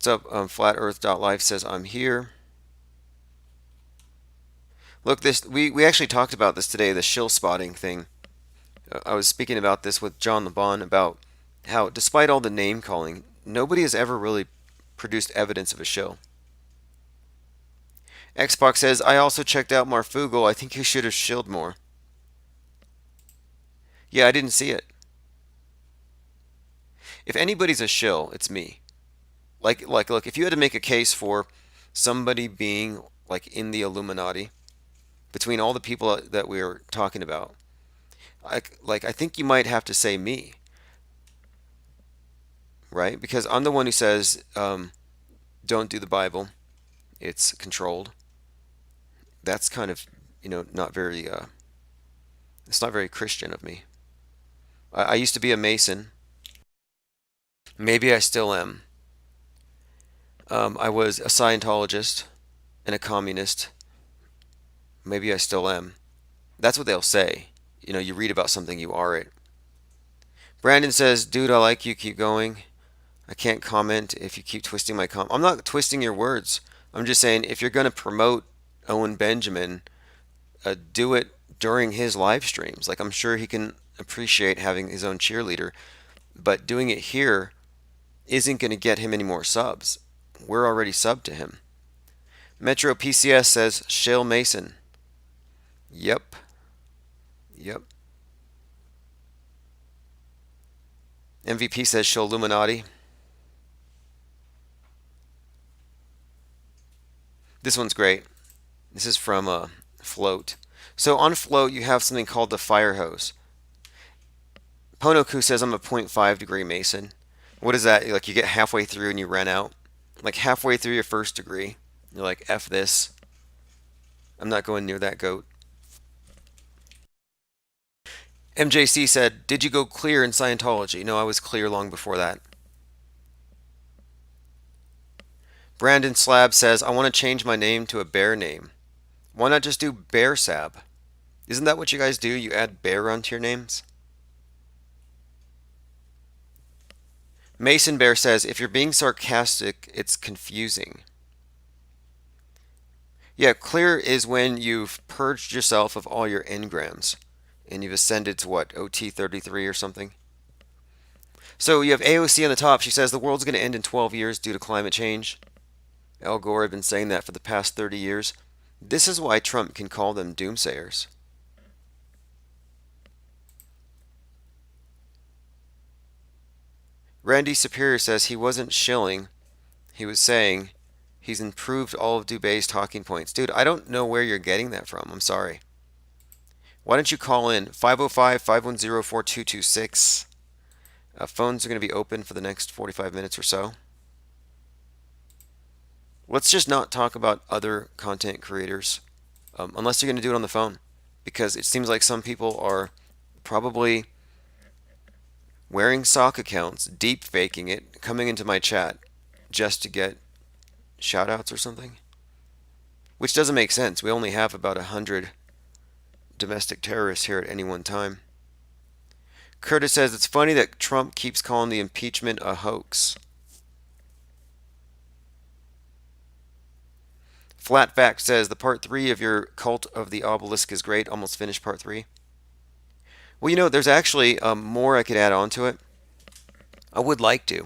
What's up? FlatEarth.life says I'm here. Look, this we actually talked about this today, the shill spotting thing. I was speaking about this with John LeBon about how, despite all the name calling, nobody has ever really produced evidence of a shill. Xbox says, I also checked out Marfugal. I think he should have shilled more. Yeah, I didn't see it. If anybody's a shill, it's me. Look, if you had to make a case for somebody being like in the Illuminati, between all the people that we are talking about, I think you might have to say me, right? Because I'm the one who says, don't do the Bible. It's controlled. That's kind of, not very, it's not very Christian of me. I used to be a Mason. Maybe I still am. I was a Scientologist and a communist. Maybe I still am. That's what they'll say. You read about something, you are it. Brandon says, dude, I like you, keep going. I can't comment if you keep twisting my I'm not twisting your words. I'm just saying if you're going to promote Owen Benjamin, do it during his live streams. Like, I'm sure he can appreciate having his own cheerleader, but doing it here isn't going to get him any more subs. We're already subbed to him. Metro PCS says Shale Mason. Yep. Yep. MVP says Shale Illuminati. This one's great. This is from Float. So on Float, you have something called the fire hose. Ponoku says I'm a 0.5 degree Mason. What is that? Like, you get halfway through and you run out? Like halfway through your first degree, you're like, F this. I'm not going near that goat. MJC said, did you go clear in Scientology? No, I was clear long before that. Brandon Slab says, I want to change my name to a bear name. Why not just do Bear Sab? Isn't that what you guys do? You add bear onto your names? Mason Bear says, if you're being sarcastic, it's confusing. Yeah, clear is when you've purged yourself of all your engrams and you've ascended to what, OT 33 or something? So you have AOC on the top. She says the world's going to end in 12 years due to climate change. Al Gore had been saying that for the past 30 years. This is why Trump can call them doomsayers. Randy Superior says he wasn't shilling. He was saying he's improved all of Dubé's talking points. Dude, I don't know where you're getting that from. I'm sorry. Why don't you call in 505-510-4226? Phones are going to be open for the next 45 minutes or so. Let's just not talk about other content creators unless you're going to do it on the phone, because it seems like some people are probably wearing sock accounts, deep faking it, coming into my chat just to get shoutouts or something, which doesn't make sense. We only have about 100 domestic terrorists here at any one time. Curtis says it's funny that Trump keeps calling the impeachment a hoax. Flat Fact says the part 3 of your Cult of the Obelisk is great. Almost finished part 3. Well, there's actually more I could add on to it. I would like to.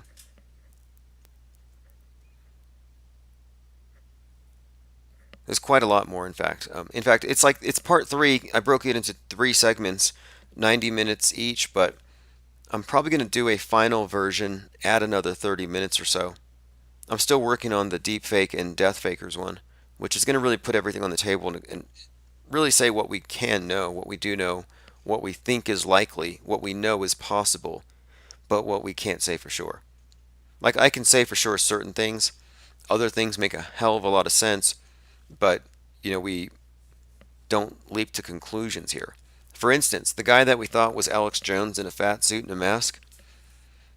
There's quite a lot more, in fact. It's part 3. I broke it into 3 segments, 90 minutes each, but I'm probably going to do a final version, add another 30 minutes or so. I'm still working on the deepfake and death fakers one, which is going to really put everything on the table and really say what we can know, what we do know, what we think is likely, what we know is possible, but what we can't say for sure. Like, I can say for sure certain things, other things make a hell of a lot of sense, but we don't leap to conclusions here. For instance, the guy that we thought was Alex Jones in a fat suit and a mask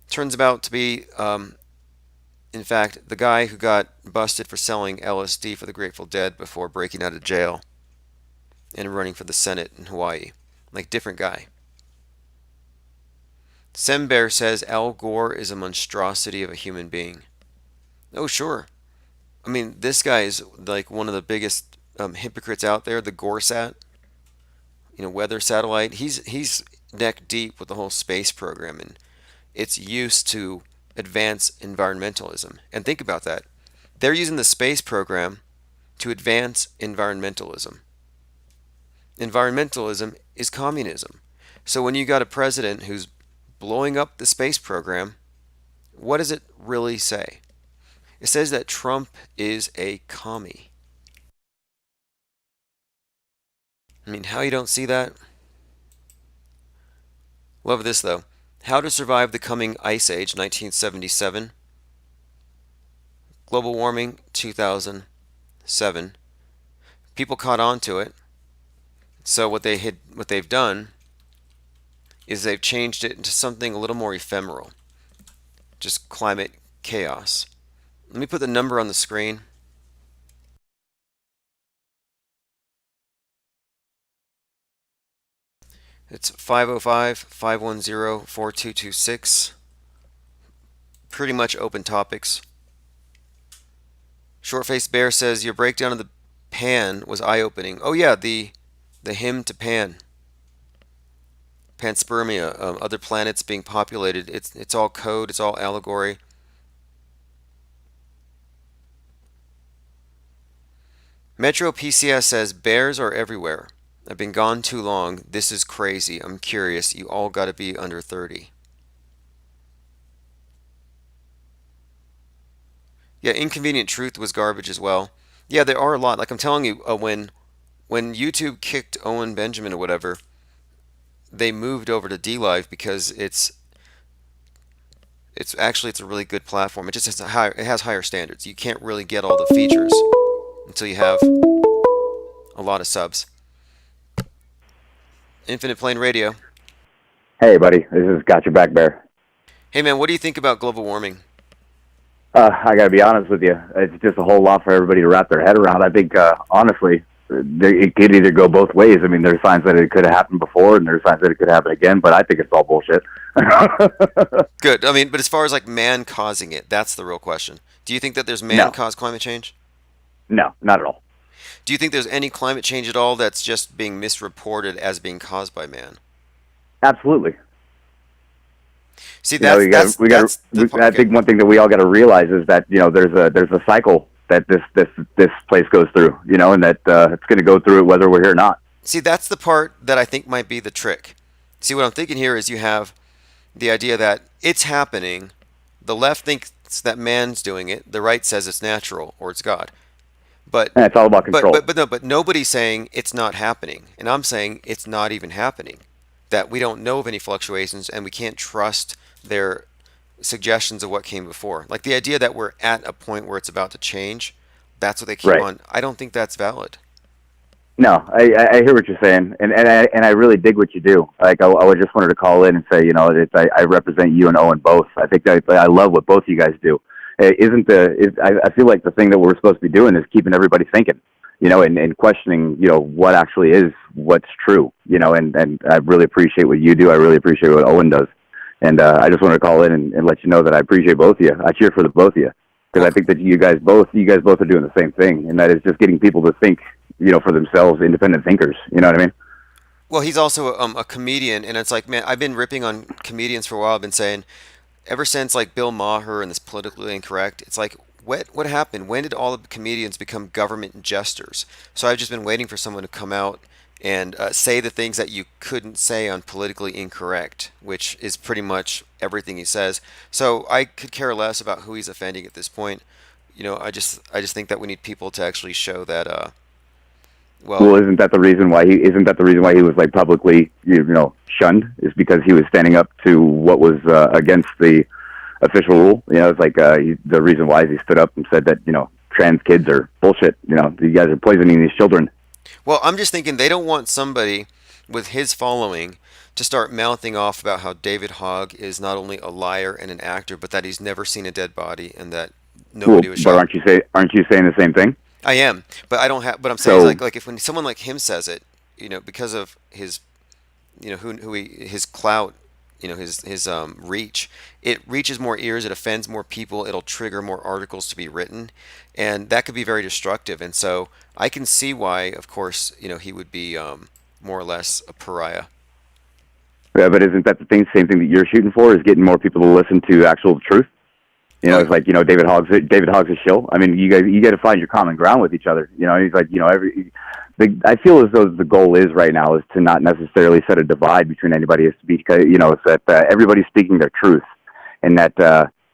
turns out to be, in fact, the guy who got busted for selling LSD for the Grateful Dead before breaking out of jail and running for the Senate in Hawaii. Like, different guy. Sembear says Al Gore is a monstrosity of a human being. Oh, sure. I mean, this guy is like one of the biggest hypocrites out there, the Goresat, weather satellite. He's neck deep with the whole space program and its use to advance environmentalism. And think about that. They're using the space program to advance environmentalism. Environmentalism is communism. So when you got a president who's blowing up the space program, what does it really say? It says that Trump is a commie. I mean, how you don't see that? Love this though. How to Survive the Coming Ice Age, 1977. Global Warming, 2007. People caught on to it. So what they've done is they've changed it into something a little more ephemeral, just climate chaos. Let me put the number on the screen. It's 505-510-4226. Pretty much open topics. Short-Faced Bear says your breakdown of the Pan was eye-opening. Oh yeah, the hymn to Pan. Panspermia, other planets being populated. It's all code, it's all allegory. Metro PCS says bears are everywhere. I've been gone too long. This is crazy. I'm curious. You all got to be under 30. Yeah, Inconvenient Truth was garbage as well. Yeah, there are a lot. Like I'm telling you, when YouTube kicked Owen Benjamin or whatever, they moved over to DLive because it's a really good platform. It just it has higher standards. You can't really get all the features until you have a lot of subs. Infinite Plane Radio. Hey, buddy, this is Got Your Back Bear. Hey man, what do you think about global warming? I got to be honest with you. It's just a whole lot for everybody to wrap their head around. I think, honestly, it could either go both ways. I mean, there's signs that it could have happened before, and there's signs that it could happen again, but I think it's all bullshit. Good. I mean, but as far as like man causing it, that's the real question. Do you think that there's No, man-caused climate change? no, not at all. Do you think there's any climate change at all that's just being misreported as being caused by man? Absolutely. See, You know, that's the part. I Okay. think one thing that we all got to realize is that there's a cycle that this place goes through. And that it's going to go through it whether we're here or not. See, that's the part that I think might be the trick. See, what I'm thinking here is you have the idea that it's happening. The left thinks that man's doing it. The right says it's natural or it's God. But And it's all about control. but nobody's saying it's not happening, and I'm saying it's not even happening. That we don't know of any fluctuations, and we can't trust their suggestions of what came before. Like the idea that we're at a point where it's about to change. That's what they keep Right. on. I don't think that's valid. No, I hear what you're saying, and I really dig what you do. Like I just wanted to call in and say, I represent you and Owen both. I think that I love what both you guys do. I feel like the thing that we're supposed to be doing is keeping everybody thinking, and questioning, what actually is what's true, and I really appreciate what you do. I really appreciate what Owen does, and I just wanted to call in and let you know that I appreciate both of you. I cheer for the both of you because Well, I think that you guys both are doing the same thing, and that is just getting people to think, for themselves, independent thinkers. You know what I mean? well, he's also a comedian, and it's like, man, I've been ripping on comedians for a while. I've been saying ever since like Bill Maher and this politically incorrect. It's like, what happened? When did all the comedians become government jesters? So I've just been waiting for someone to come out and say the things that you couldn't say on politically incorrect, which is pretty much everything he says. So I could care less about who he's offending at this point. I just think that we need people to actually show that. Well, Well, isn't that the reason why he was like publicly, shunned? Is because he was standing up to what was against the official rule. It's like the reason why is he stood up and said that trans kids are bullshit. You guys are poisoning these children. Well, I'm just thinking they don't want somebody with his following to start mouthing off about how David Hogg is not only a liar and an actor, but that he's never seen a dead body and that Well, nobody was but shot. aren't you saying the same thing? I am, but I don't have. But I'm saying is So like if when someone like him says it, because of his, his clout his reach. It reaches more ears, it offends more people, it'll trigger more articles to be written, and that could be very destructive. And so I can see why, of course, he would be more or less a pariah. Yeah, but isn't that the same thing that you're shooting for? Is getting more people to listen to actual truth? Oh, It's like David Hogg's a shill. I mean, you got to find your common ground with each other. He's like I feel as though the goal is right now is to not necessarily set a divide between anybody. It's because it's that everybody's speaking their truth, and that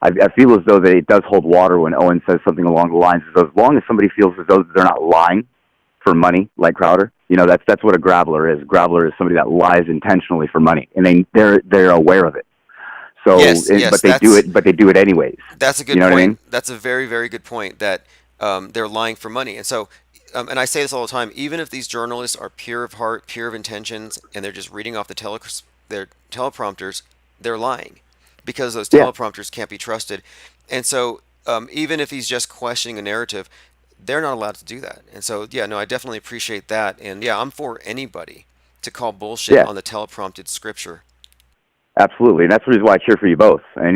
I feel as though that it does hold water when Owen says something along the lines of, as long as somebody feels as though they're not lying for money, like Crowder. That's what a grabbler is. A grabbler is somebody that lies intentionally for money, and they're aware of it. So, yes, yes, but they do it anyways. that's a You good know what I point. mean? That's a very, very good point that they're lying for money. And so, and I say this all the time, even if these journalists are pure of heart, pure of intentions, and they're just reading off their teleprompters, they're lying because those Yeah. teleprompters can't be trusted. And so, even if he's just questioning a narrative, they're not allowed to do that. And so, yeah, no, I definitely appreciate that. And yeah, I'm for anybody to call bullshit Yeah. on the teleprompted scripture. Absolutely, and that's the reason why I cheer for you both. And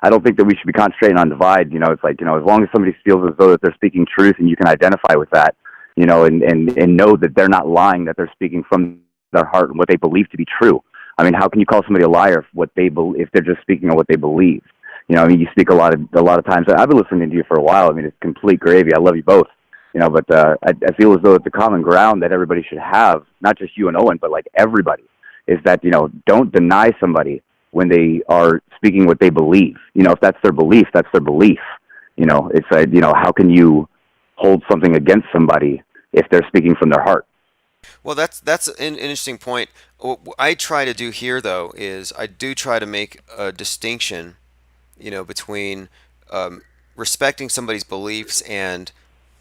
I don't think that we should be concentrating on divide. It's like as long as somebody feels as though that they're speaking truth, and you can identify with that, and know that they're not lying, that they're speaking from their heart and what they believe to be true. I mean, how can you call somebody a liar if they're just speaking on what they believe? I mean, you speak a lot of times. I've been listening to you for a while. I mean, it's complete gravy. I love you both. But I feel as though it's the common ground that everybody should have, not just you and Owen, but like everybody, is that don't deny somebody when they are speaking what they believe. If that's their belief, that's their belief. It's like how can you hold something against somebody if they're speaking from their heart? Well, that's an interesting point. What I try to do here, though, is I do try to make a distinction, between respecting somebody's beliefs and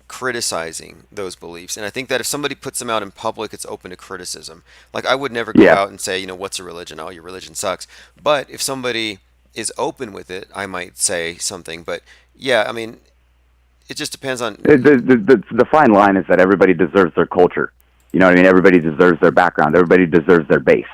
criticizing those beliefs. And I think that if somebody puts them out in public, it's open to criticism. Like I would never go Yeah. out and say, what's a religion? Oh, your religion sucks. But if somebody is open with it, I might say something. But yeah, I mean, it just depends on. The fine line is that everybody deserves their culture. You know what I mean? Everybody deserves their background. Everybody deserves their base.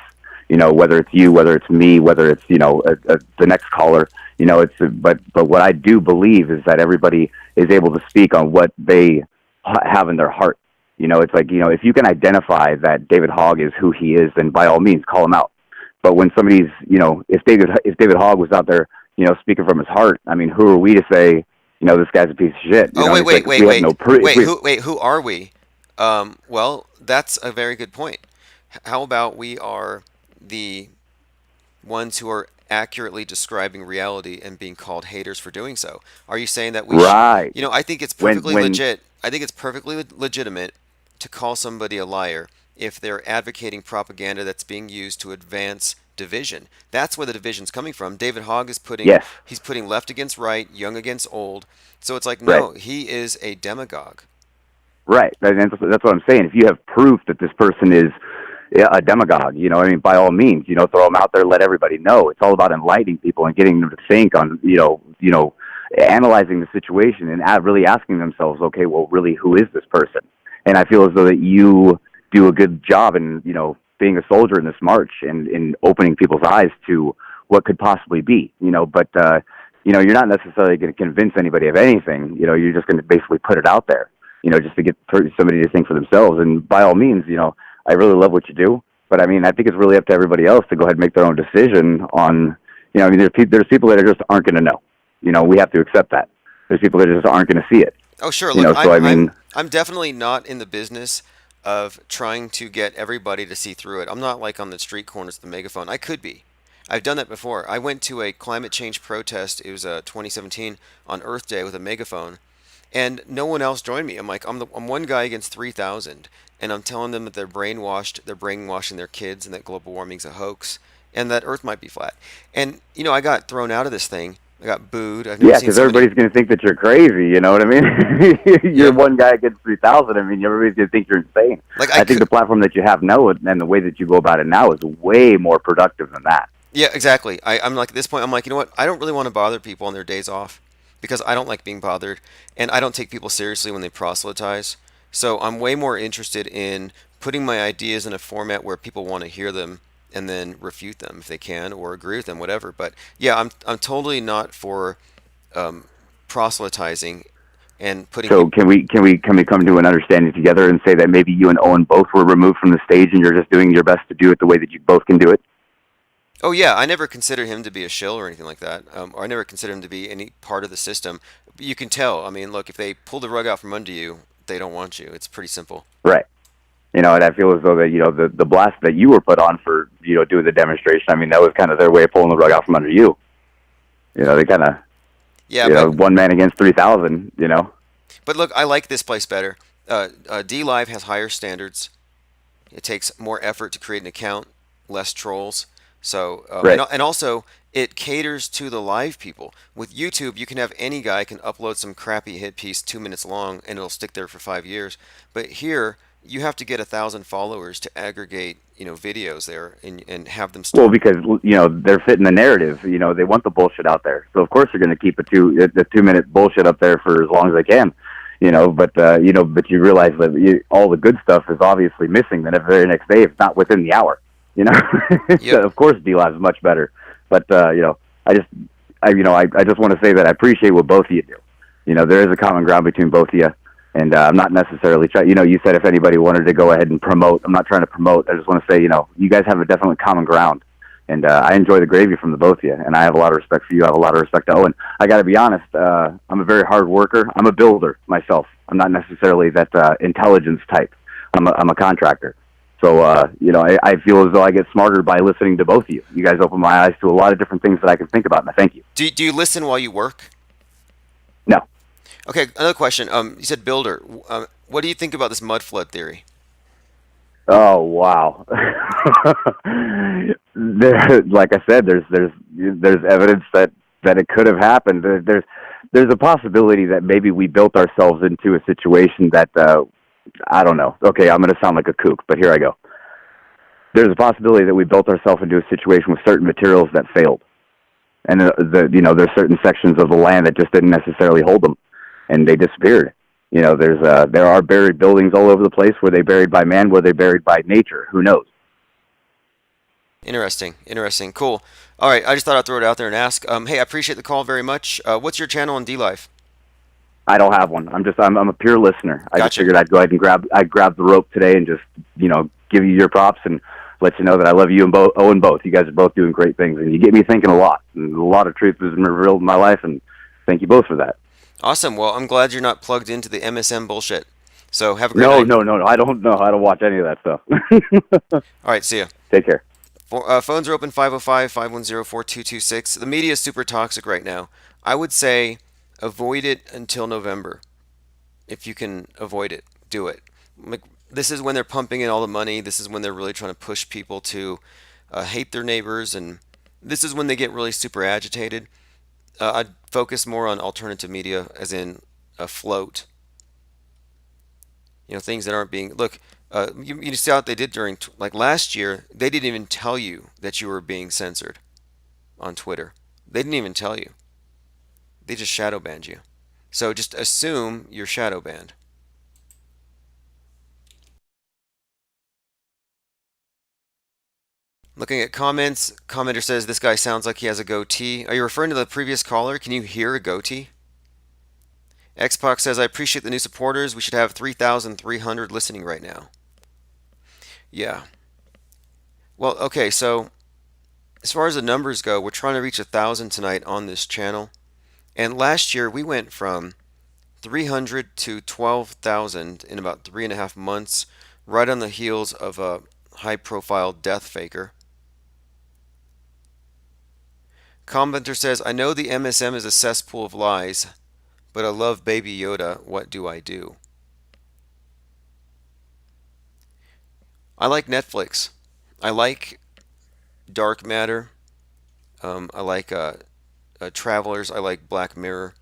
Whether it's you, whether it's me, whether it's the next caller. But what I do believe is that everybody is able to speak on what they have in their heart. It's like if you can identify that David Hogg is who he is, then by all means call him out. But when somebody's if David Hogg was out there speaking from his heart, I mean, who are we to say this guy's a piece of shit? Oh, wait, It's wait, like wait, we have wait, no proof. who are we? Well, that's a very good point. How about we are the ones who are accurately describing reality and being called haters for doing so? Are you saying that we Right. I think it's When perfectly legit. I think it's perfectly legitimate to call somebody a liar if they're advocating propaganda that's being used to advance division. That's where the division's coming from. David Hogg is Yes. he's putting left against right, young against old. So it's like, Right. no, he is a demagogue. Right. That's what I'm saying. If you have proof that this person is a demagogue, I mean, by all means, throw them out there, let everybody know. It's all about enlightening people and getting them to think on, analyzing the situation and really asking themselves, okay, well, really, who is this person? And I feel as though that you do a good job in, being a soldier in this march and in opening people's eyes to what could possibly be, but, you're not necessarily going to convince anybody of anything. You're just going to basically put it out there, just to get somebody to think for themselves. And by all means, I really love what you do, but I mean, I think it's really up to everybody else to go ahead and make their own decision on, I mean, there's people that just aren't going to know. We have to accept that. There's people that just aren't going to see it. Oh, sure. Look, So I mean, I'm definitely not in the business of trying to get everybody to see through it. I'm not like on the street corners with the megaphone. I could be. I've done that before. I went to a climate change protest. It was 2017 on Earth Day with a megaphone, and no one else joined me. I'm one guy against 3,000, and I'm telling them that they're brainwashed. They're brainwashing their kids, and that global warming's a hoax, and that Earth might be flat. And I got thrown out of this thing. I got booed. I've never yeah, seen because somebody. everybody's going to think that you're crazy. You know what I mean? You're Yeah, one guy against 3,000. I mean, everybody's going to think you're insane. like I think the platform that you have now and the way that you go about it now is way more productive than that. Yeah, exactly. I'm like at this point. I'm like, you know what? I don't really want to bother people on their days off because I don't like being bothered, and I don't take people seriously when they proselytize. So I'm way more interested in putting my ideas in a format where people want to hear them and then refute them if they can or agree with them, whatever. But yeah, I'm totally not for um, proselytizing and putting So people. can we come to an understanding together and say that maybe you and Owen both were removed from the stage and you're just doing your best to do it the way that you both can do it? Oh yeah, I never considered him to be a shill or anything like that, or I never considered him to be any part of the system. But you can tell. I mean, look, if they pull the rug out from under you, they don't want you. It's pretty simple. Right. And I feel as though that the blast that you were put on for doing the demonstration. I mean, that was kind of their way of pulling the rug out from under you. They kind of Yeah, but one man against 3,000. look, I like this place better. D Live has higher standards. It takes more effort to create an account, less trolls. So Right. and also it caters to the live people. With YouTube, you can have any guy can upload some crappy hit piece 2 minutes long and it'll stick there for 5 years. But here you have to get 1,000 followers to aggregate videos there and have them Well, stored. because they're fitting the narrative. They want the bullshit out there. So of course they're going to keep the 2 minute bullshit up there for as long as they can. But you realize that all the good stuff is obviously missing the very next day, if not within the hour. You know, Yep. so of course D Live is much better. But I just I just want to say that I appreciate what both of you do. There is a common ground between both of you. And I'm not necessarily trying. You said if anybody wanted to go ahead and promote. I'm not trying to promote. I just want to say, you guys have a definite common ground, and I enjoy the gravy from the both of you. And I have a lot of respect for you. I have a lot of respect to Owen. I got to be honest. I'm a very hard worker. I'm a builder myself. I'm not necessarily that intelligence type. I'm a contractor. So I feel as though I get smarter by listening to both of you. You guys open my eyes to a lot of different things that I can think about, and I thank you. Do you listen while you work? No. Okay, another question. You said builder. What do you think about this mud flood theory? Oh wow! Like I said, there's evidence that it could have happened. There's a possibility that maybe we built ourselves into a situation that I don't know. Okay, I'm going to sound like a kook, but here I go. There's a possibility that we built ourselves into a situation with certain materials that failed, and there's certain sections of the land that just didn't necessarily hold them, and they disappeared. There are buried buildings all over the place. Were they buried by man? Were they buried by nature? Who knows? Interesting. Interesting. Cool. All right. I just thought I'd throw it out there and ask. Hey, I appreciate the call very much. What's your channel on D Live? I don't have one. I'm a pure listener. I just Gotcha. figured I'd go ahead and grab the rope today and just give you your props and let you know that I love you and Owen both. You guys are both doing great things, and you get me thinking a lot. And a lot of truth has been revealed in my life, and thank you both for that. Awesome. Well, I'm glad you're not plugged into the MSM bullshit. So have a great No, night. no, no, no. I don't know. I don't watch any of that stuff. All right. See ya. Take care. Phones are open 505-510-4226. The media is super toxic right now. I would say avoid it until November. If you can avoid it, do it. Like, this is when they're pumping in all the money. This is when they're really trying to push people to hate their neighbors, and this is when they get really super agitated. I'd focus more on alternative media, as in Float. Things that aren't being look. You see what they did during like last year. They didn't even tell you that you were being censored on Twitter. They didn't even tell you. They just shadow banned you. So just assume you're shadow banned. Looking at comments, commenter says this guy sounds like he has a goatee. Are you referring to the previous caller? Can you hear a goatee? Xbox says I appreciate the new supporters. We should have 3,300 listening right now. Yeah. Well, okay, so as far as the numbers go, we're trying to reach 1,000 tonight on this channel. And last year we went from 300 to 12,000 in about 3.5 months, right on the heels of a high profile death faker. Commenter says, I know the MSM is a cesspool of lies, but I love Baby Yoda. What do I do? I like Netflix. I like Dark Matter. I like Travelers. I like Black Mirror.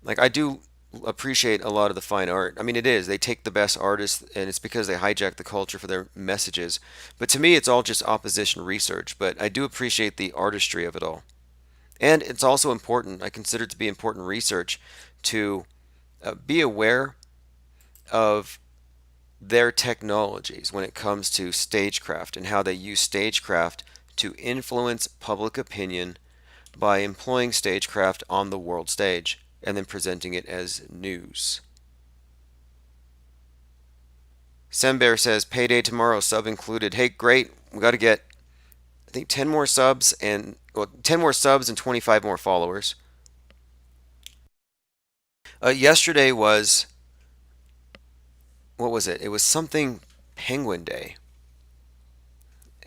Like, I do appreciate a lot of the fine art. I mean, it is. They take the best artists, and it's because they hijack the culture for their messages. But to me, it's all just opposition research. But I do appreciate the artistry of it all. And it's also important, I consider it to be important research, to be aware of their technologies when it comes to stagecraft and how they use stagecraft to influence public opinion by employing stagecraft on the world stage and then presenting it as news. Sembear says, payday tomorrow, sub included. Hey, great. We got to get, I think, 10 more subs and, well, 10 more subs and 25 more followers. Yesterday was, what was it? It was something Penguin Day.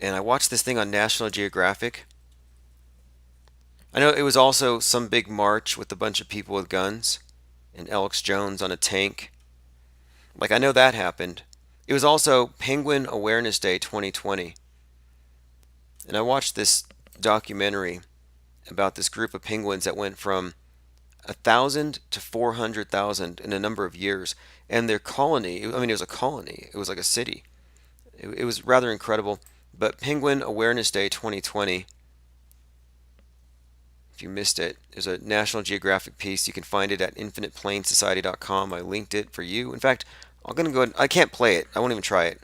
And I watched this thing on National Geographic. I know it was also some big march with a bunch of people with guns and Alex Jones on a tank. Like, I know that happened. It was also Penguin Awareness Day 2020. And I watched this documentary about this group of penguins that went from 1,000 to 400,000 in a number of years. And their colony, I mean, it was a colony, it was like a city. It was rather incredible. But Penguin Awareness Day 2020, if you missed it, there's a National Geographic piece. You can find it at infiniteplainsociety.com. I linked it for you. In fact, I'm going to go ahead. I can't play it. I won't even try it.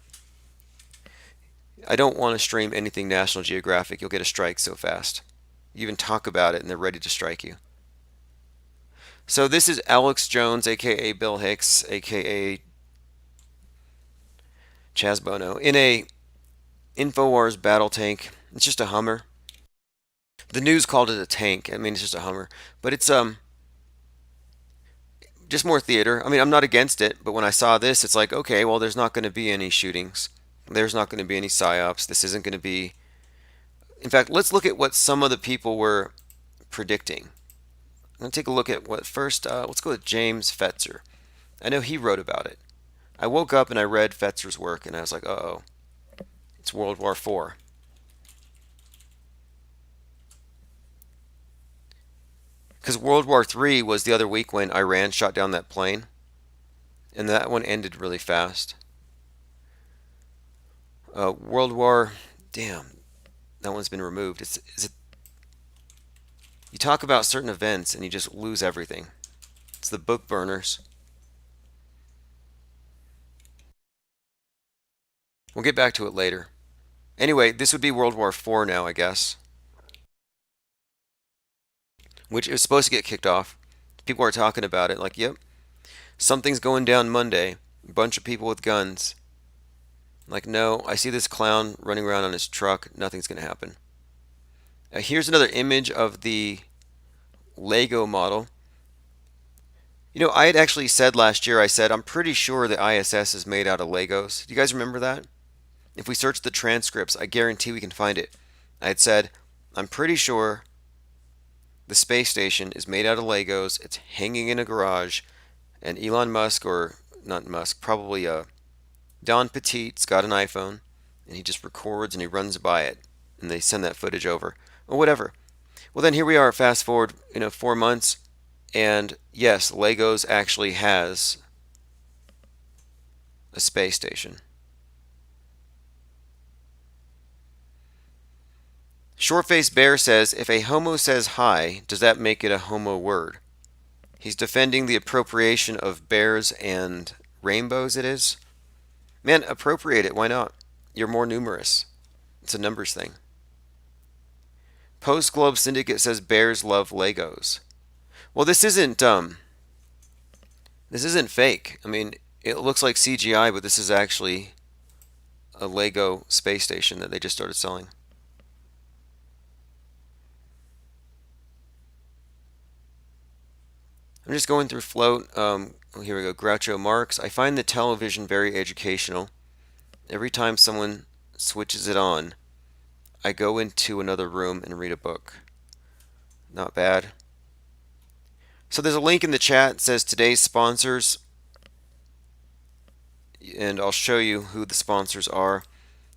I don't want to stream anything National Geographic. You'll get a strike so fast. You even talk about it and they're ready to strike you. So this is Alex Jones, aka Bill Hicks, aka Chaz Bono, in a InfoWars battle tank. It's just a Hummer. The news called it a tank. I mean, it's just a Hummer, but it's just more theater. I mean, I'm not against it, but when I saw this, it's like, okay, well, there's not going to be any shootings. There's not going to be any psyops. This isn't going to be. In fact, let's look at what some of the people were predicting. I'm going to take a look at what first. Let's go with James Fetzer. I know he wrote about it. I woke up and I read Fetzer's work, and I was like, uh-oh, it's World War IV. Because World War III was the other week when Iran shot down that plane, and that one ended really fast. World War, damn, that one's been removed. You talk about certain events and you just lose everything. It's the book burners. We'll get back to it later. Anyway, this would be World War IV now, I guess. Which is supposed to get kicked off. People are talking about it like, yep, something's going down Monday. A bunch of people with guns. Like, no, I see this clown running around on his truck. Nothing's going to happen. Here's another image of the Lego model. You know, I had actually said last year, I said, I'm pretty sure the ISS is made out of Legos. Do you guys remember that? If we search the transcripts, I guarantee we can find it. I had said, I'm pretty sure the space station is made out of Legos. It's hanging in a garage. And Elon Musk, or not Musk, probably Don Petit's got an iPhone. And he just records and he runs by it. And they send that footage over. Or whatever. Well, then here we are, fast forward, 4 months. And yes, Legos actually has a space station. Shortface Bear says, if a homo says hi, does that make it a homo word? He's defending the appropriation of bears and rainbows, it is. Man, appropriate it, why not? You're more numerous. It's a numbers thing. Post Globe Syndicate says bears love Legos. Well, this isn't fake. I mean, it looks like CGI, but this is actually a Lego space station that they just started selling. I'm just going through Float. Here we go. Groucho Marx. I find the television very educational. Every time someone switches it on, I go into another room and read a book. Not bad. So there's a link in the chat that says today's sponsors, and I'll show you who the sponsors are.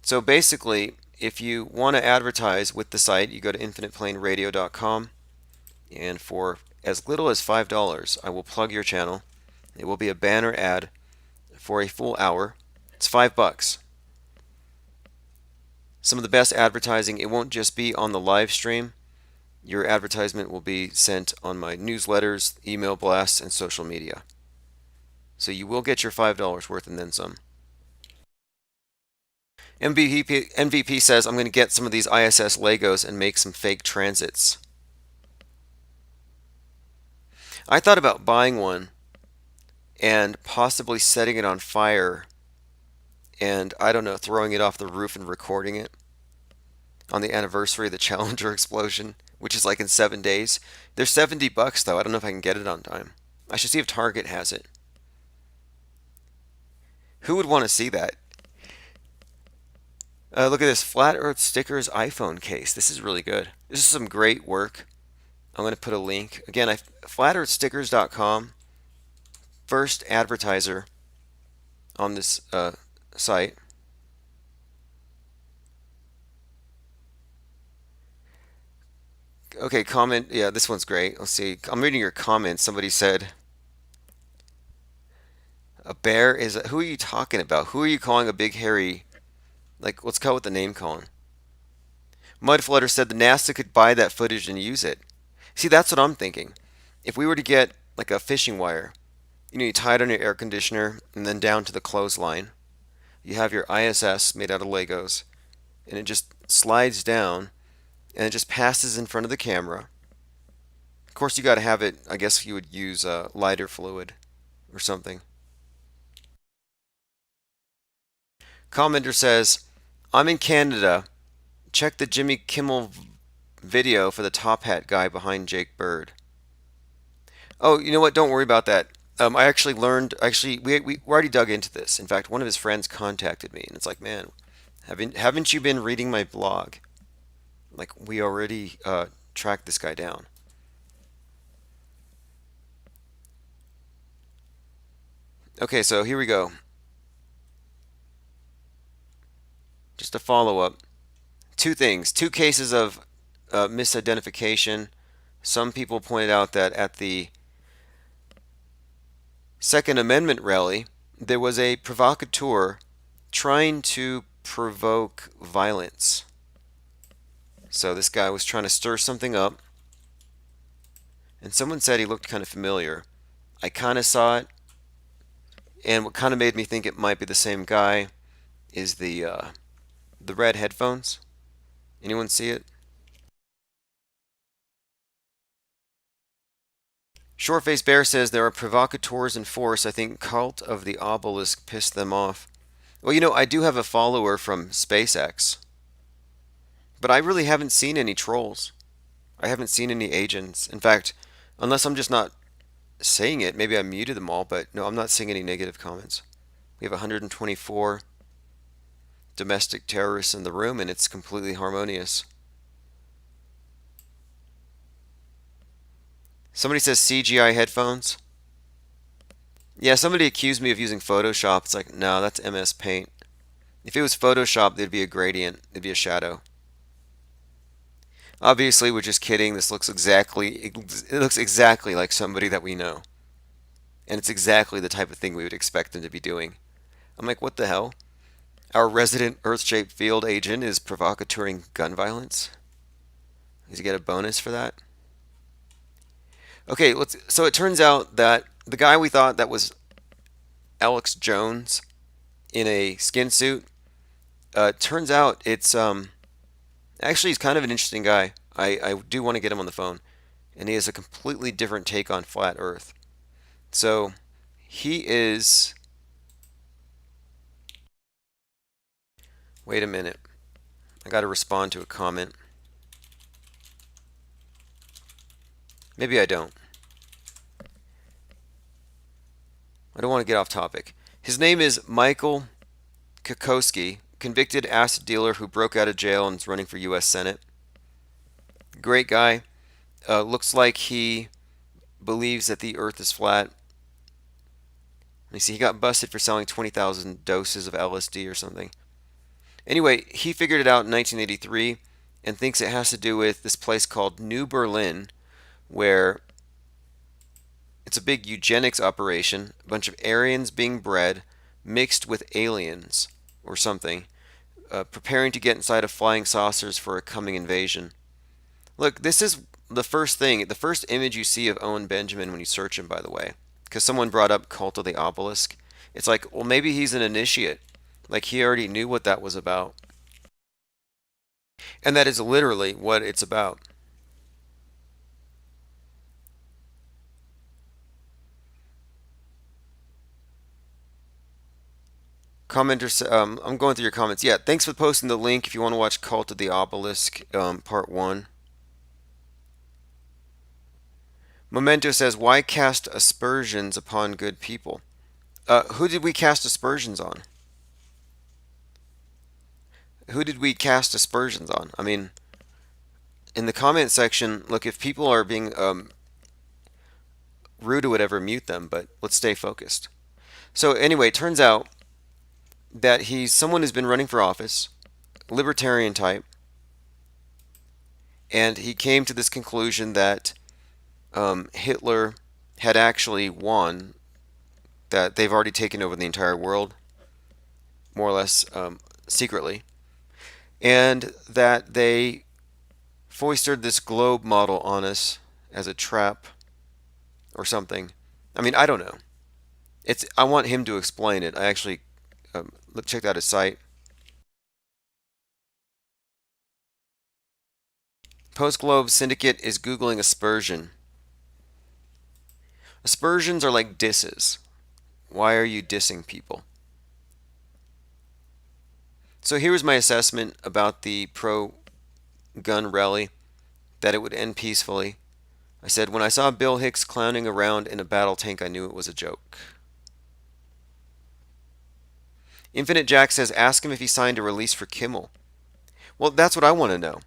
So basically, if you want to advertise with the site, you go to infiniteplainradio.com, and for as little as $5, I will plug your channel. It will be a banner ad for a full hour. It's $5. Some of the best advertising. It won't just be on the live stream. Your advertisement will be sent on my newsletters, email blasts, and social media. So you will get your $5 worth and then some. MVP says, I'm going to get some of these ISS Legos and make some fake transits. I thought about buying one and possibly setting it on fire and, I don't know, throwing it off the roof and recording it on the anniversary of the Challenger explosion, which is like in 7 days. They're $70 though. I don't know if I can get it on time. I should see if Target has it. Who would want to see that? Look at this Flat Earth Stickers iPhone case. This is really good. This is some great work. I'm going to put a link. Again, flatearthstickers.com. First advertiser on this site. Okay, comment. Yeah, this one's great. Let's see. I'm reading your comments. Somebody said, a bear is. Who are you talking about? Who are you calling a big hairy? Like, let's call it the name calling. Mudflutter said the NASA could buy that footage and use it. See, that's what I'm thinking. If we were to get like a fishing wire, you tie it on your air conditioner and then down to the clothesline. You have your ISS made out of Legos, and it just slides down and it just passes in front of the camera. Of course, you got to have it. I guess you would use lighter fluid or something. Commenter says, I'm in Canada. Check the Jimmy Kimmel video for the top hat guy behind Jake Bird. Oh, you know what? Don't worry about that. I actually learned. Actually, we already dug into this. In fact, one of his friends contacted me, and it's like, man, haven't you been reading my blog? Like, we already tracked this guy down. Okay, so here we go. Just a follow up. Two things. Two cases of misidentification. Some people pointed out that at the Second Amendment rally, there was a provocateur trying to provoke violence. So this guy was trying to stir something up, and someone said he looked kind of familiar. I kind of saw it, and what kind of made me think it might be the same guy is the red headphones. Anyone see it? Shortface Bear says there are provocateurs in force. I think Cult of the Obelisk pissed them off. Well, I do have a follower from SpaceX, but I really haven't seen any trolls. I haven't seen any agents. In fact, unless I'm just not saying it, maybe I muted them all, but no, I'm not seeing any negative comments. We have 124 domestic terrorists in the room, and it's completely harmonious. Somebody says CGI headphones. Yeah, somebody accused me of using Photoshop. It's like, no, that's MS Paint. If it was Photoshop, there'd be a gradient, there'd be a shadow. Obviously, we're just kidding. This looks it looks exactly like somebody that we know. And it's exactly the type of thing we would expect them to be doing. I'm like, what the hell? Our resident Earth-shaped field agent is provocateuring gun violence? Does he get a bonus for that? Okay, so it turns out that the guy we thought that was Alex Jones in a skin suit, turns out it's actually he's kind of an interesting guy. I do want to get him on the phone, and he has a completely different take on flat Earth. So he is. Wait a minute. I got to respond to a comment. Maybe I don't. I don't want to get off topic. His name is Michael Kokoski, convicted acid dealer who broke out of jail and is running for U.S. Senate. Great guy. Looks like he believes that the Earth is flat. Let me see. He got busted for selling 20,000 doses of LSD or something. Anyway, he figured it out in 1983 and thinks it has to do with this place called New Berlin, where it's a big eugenics operation, a bunch of Aryans being bred, mixed with aliens or something, preparing to get inside of flying saucers for a coming invasion. Look, this is the first image you see of Owen Benjamin when you search him, by the way, because someone brought up Cult of the Obelisk. It's like, well, maybe he's an initiate. Like he already knew what that was about. And that is literally what it's about. Commenters, I'm going through your comments. Yeah, thanks for posting the link if you want to watch Cult of the Obelisk, Part 1. Memento says, why cast aspersions upon good people? Who did we cast aspersions on? Who did we cast aspersions on? I mean, in the comment section, look, if people are being rude or whatever, mute them, but let's stay focused. So, anyway, it turns out that he's someone who's been running for office, libertarian type, and he came to this conclusion that Hitler had actually won, that they've already taken over the entire world, more or less secretly, and that they foisted this globe model on us as a trap or something. I mean, I don't know. I want him to explain it. I actually checked out his site. Post Globe Syndicate is googling aspersion. Aspersions are like disses. Why are you dissing people? So here's my assessment about the pro gun rally, that it would end peacefully. I said, when I saw Bill Hicks clowning around in a battle tank, I knew it was a joke. Infinite Jack says, ask him if he signed a release for Kimmel. Well, that's what I want to know.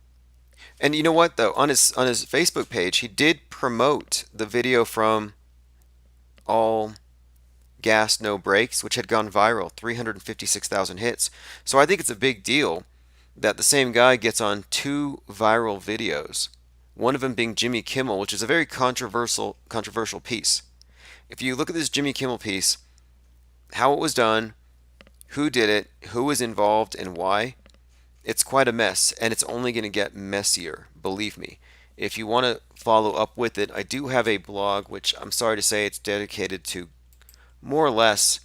And you know what, though? On his Facebook page, he did promote the video from All Gas No Brakes, which had gone viral, 356,000 hits. So I think it's a big deal that the same guy gets on two viral videos. One of them being Jimmy Kimmel, which is a very controversial piece. If you look at this Jimmy Kimmel piece, how it was done, who did it, who was involved, and why, it's quite a mess, and it's only going to get messier, believe me. If you want to follow up with it, I do have a blog, which I'm sorry to say it's dedicated to more or less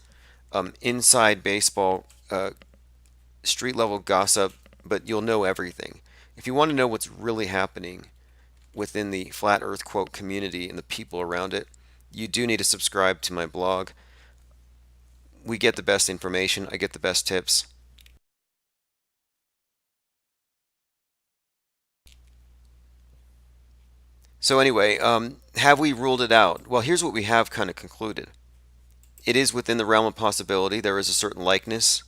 inside baseball, street level gossip, but you'll know everything. If you want to know what's really happening within the Flat Earth quote community and the people around it, you do need to subscribe to my blog. We get the best information, I get the best tips. So anyway, have we ruled it out? Well, here's what we have kind of concluded. It is within the realm of possibility. There is a certain likeness.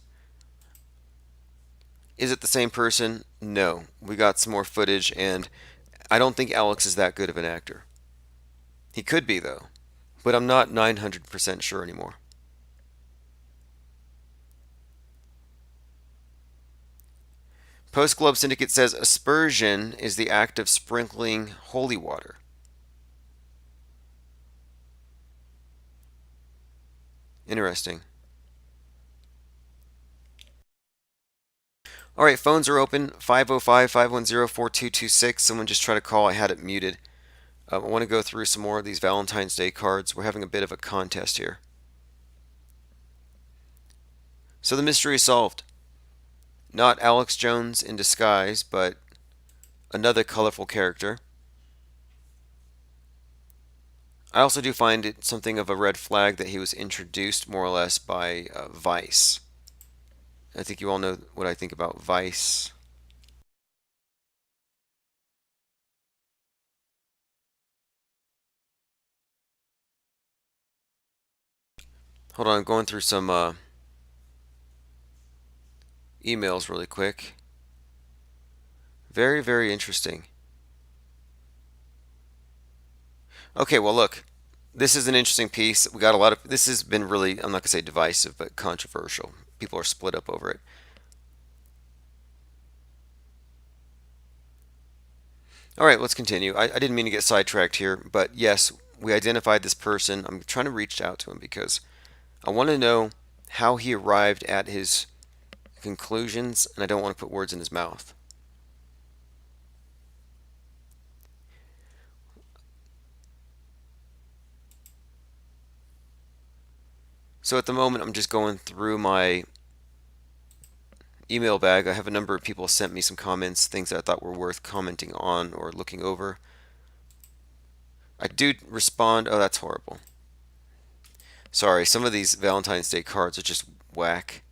Is it the same person? No. We got some more footage, and I don't think Alex is that good of an actor. He could be, though, but I'm not 900% sure anymore. Post Globe Syndicate says aspersion is the act of sprinkling holy water. Interesting. All right, phones are open, 505-510-4226. Someone just tried to call. I had it muted. I want to go through some more of these Valentine's Day cards. We're having a bit of a contest here. So the mystery is solved. Not Alex Jones in disguise, but another colorful character. I also do find it something of a red flag that he was introduced more or less by Vice. I think you all know what I think about Vice. Hold on, I'm going through some emails really quick. Very, very interesting. Okay, well, look, this is an interesting piece. We got a lot of. This has been really, I'm not going to say divisive, but controversial. People are split up over it. All right, let's continue. I didn't mean to get sidetracked here, but yes, we identified this person. I'm trying to reach out to him because I want to know how he arrived at his conclusions, and I don't want to put words in his mouth. So at the moment, I'm just going through my email bag. I have a number of people sent me some comments, things that I thought were worth commenting on or looking over. I do respond. Oh, that's horrible. Sorry, some of these Valentine's Day cards are just whack.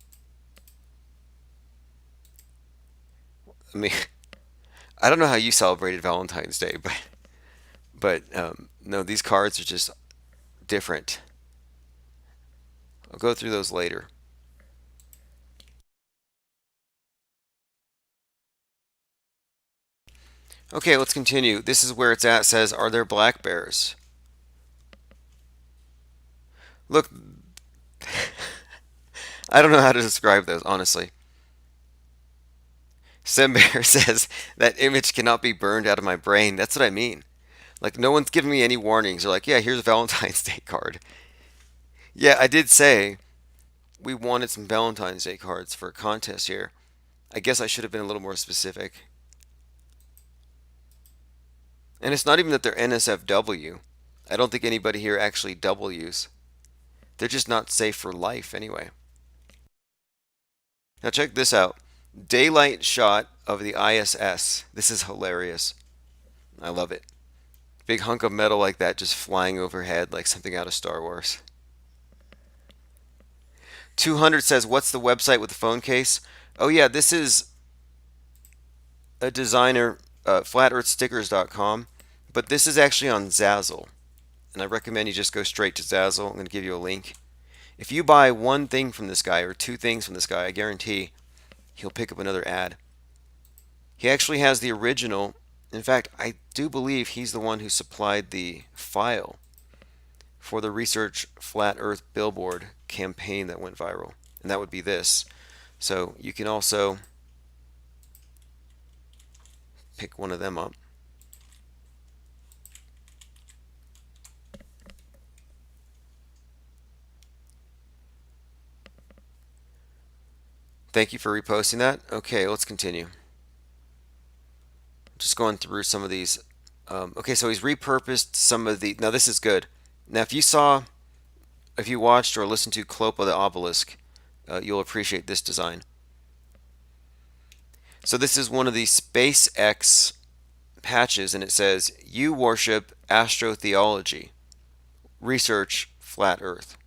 I mean, I don't know how you celebrated Valentine's Day, but no, these cards are just different. I'll go through those later. Okay, let's continue. This is where it's at. It says, are there black bears? Look, I don't know how to describe those, honestly. Simbear says, that image cannot be burned out of my brain. That's what I mean. Like, no one's giving me any warnings. They're like, yeah, here's a Valentine's Day card. Yeah, I did say we wanted some Valentine's Day cards for a contest here. I guess I should have been a little more specific. And it's not even that they're NSFW. I don't think anybody here actually W's. They're just not safe for life anyway. Now check this out. Daylight shot of the ISS. This is hilarious. I love it. Big hunk of metal like that just flying overhead like something out of Star Wars. 200 says, what's the website with the phone case? Oh yeah, this is a designer, flatearthstickers.com, but this is actually on Zazzle. And I recommend you just go straight to Zazzle. I'm going to give you a link. If you buy one thing from this guy or two things from this guy, I guarantee he'll pick up another ad. He actually has the original. In fact, I do believe he's the one who supplied the file for the Research Flat Earth billboard campaign that went viral. And that would be this. So you can also pick one of them up. Thank you for reposting that. Okay, let's continue. Just going through some of these. Okay, so he's repurposed some of the. Now this is good. Now if you watched or listened to Clopa the Obelisk, you'll appreciate this design. So this is one of the SpaceX patches, and it says, "You worship astrotheology. Research flat Earth."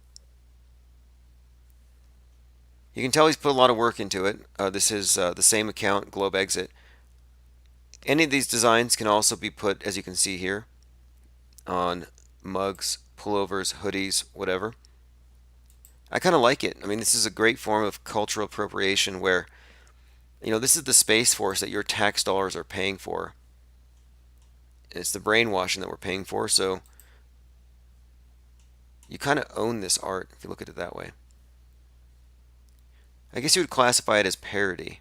You can tell he's put a lot of work into it. This is the same account, Globe Exit. Any of these designs can also be put, as you can see here, on mugs, pullovers, hoodies, whatever. I kind of like it. I mean, this is a great form of cultural appropriation where, this is the Space Force that your tax dollars are paying for. It's the brainwashing that we're paying for, so you kind of own this art if you look at it that way. I guess you would classify it as parody.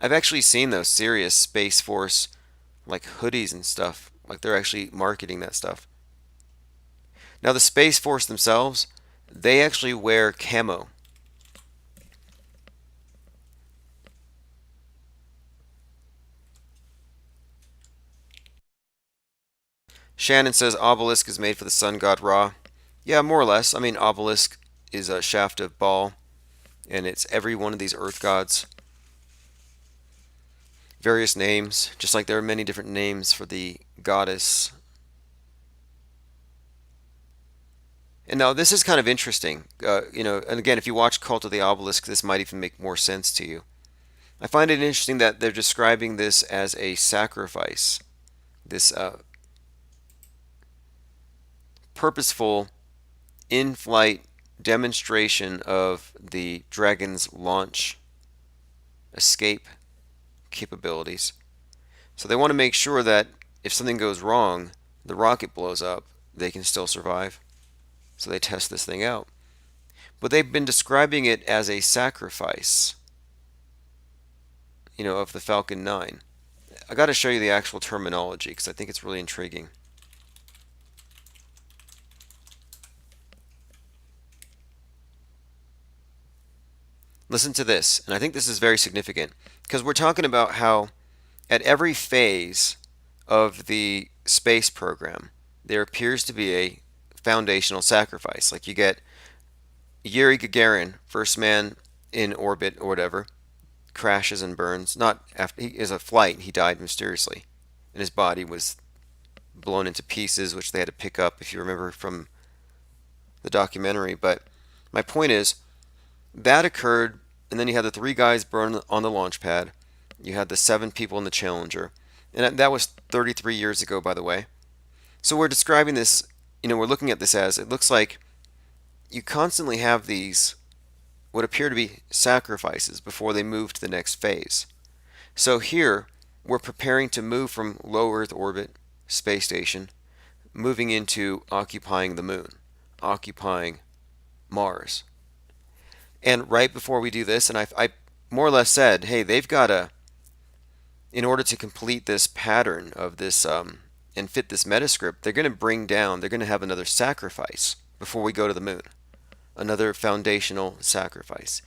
I've actually seen those serious Space Force like hoodies and stuff. Like they're actually marketing that stuff. Now the Space Force themselves, they actually wear camo. Shannon says obelisk is made for the sun god Ra. Yeah, more or less. I mean, obelisk is a shaft of Baal, and it's every one of these earth gods. Various names, just like there are many different names for the goddess. And now this is kind of interesting, and again, if you watch Cult of the Obelisk, this might even make more sense to you. I find it interesting that they're describing this as a sacrifice, this purposeful in-flight demonstration of the dragon's launch escape capabilities. So they want to make sure that if something goes wrong, the rocket blows up, they can still survive. So they test this thing out. But they've been describing it as a sacrifice, of the Falcon 9. I got to show you the actual terminology because I think it's really intriguing. Listen to this, and I think this is very significant because we're talking about how at every phase of the space program, there appears to be a foundational sacrifice. Like you get Yuri Gagarin, first man in orbit or whatever. crashes and burns. Not after he is a flight, he died mysteriously, and his body was blown into pieces, which they had to pick up, if you remember from the documentary. But my point is that occurred, and then you had the three guys burned on the launch pad. You had the seven people in the Challenger, and that was 33 years ago, by the way. So we're describing this, we're looking at this as it looks like you constantly have these what appear to be sacrifices before they move to the next phase. So here, we're preparing to move from low Earth orbit, space station, moving into occupying the moon, occupying Mars. And right before we do this, and I more or less said, hey, they've got to, in order to complete this pattern of this and fit this metascript, they're going to have another sacrifice before we go to the moon, another foundational sacrifice.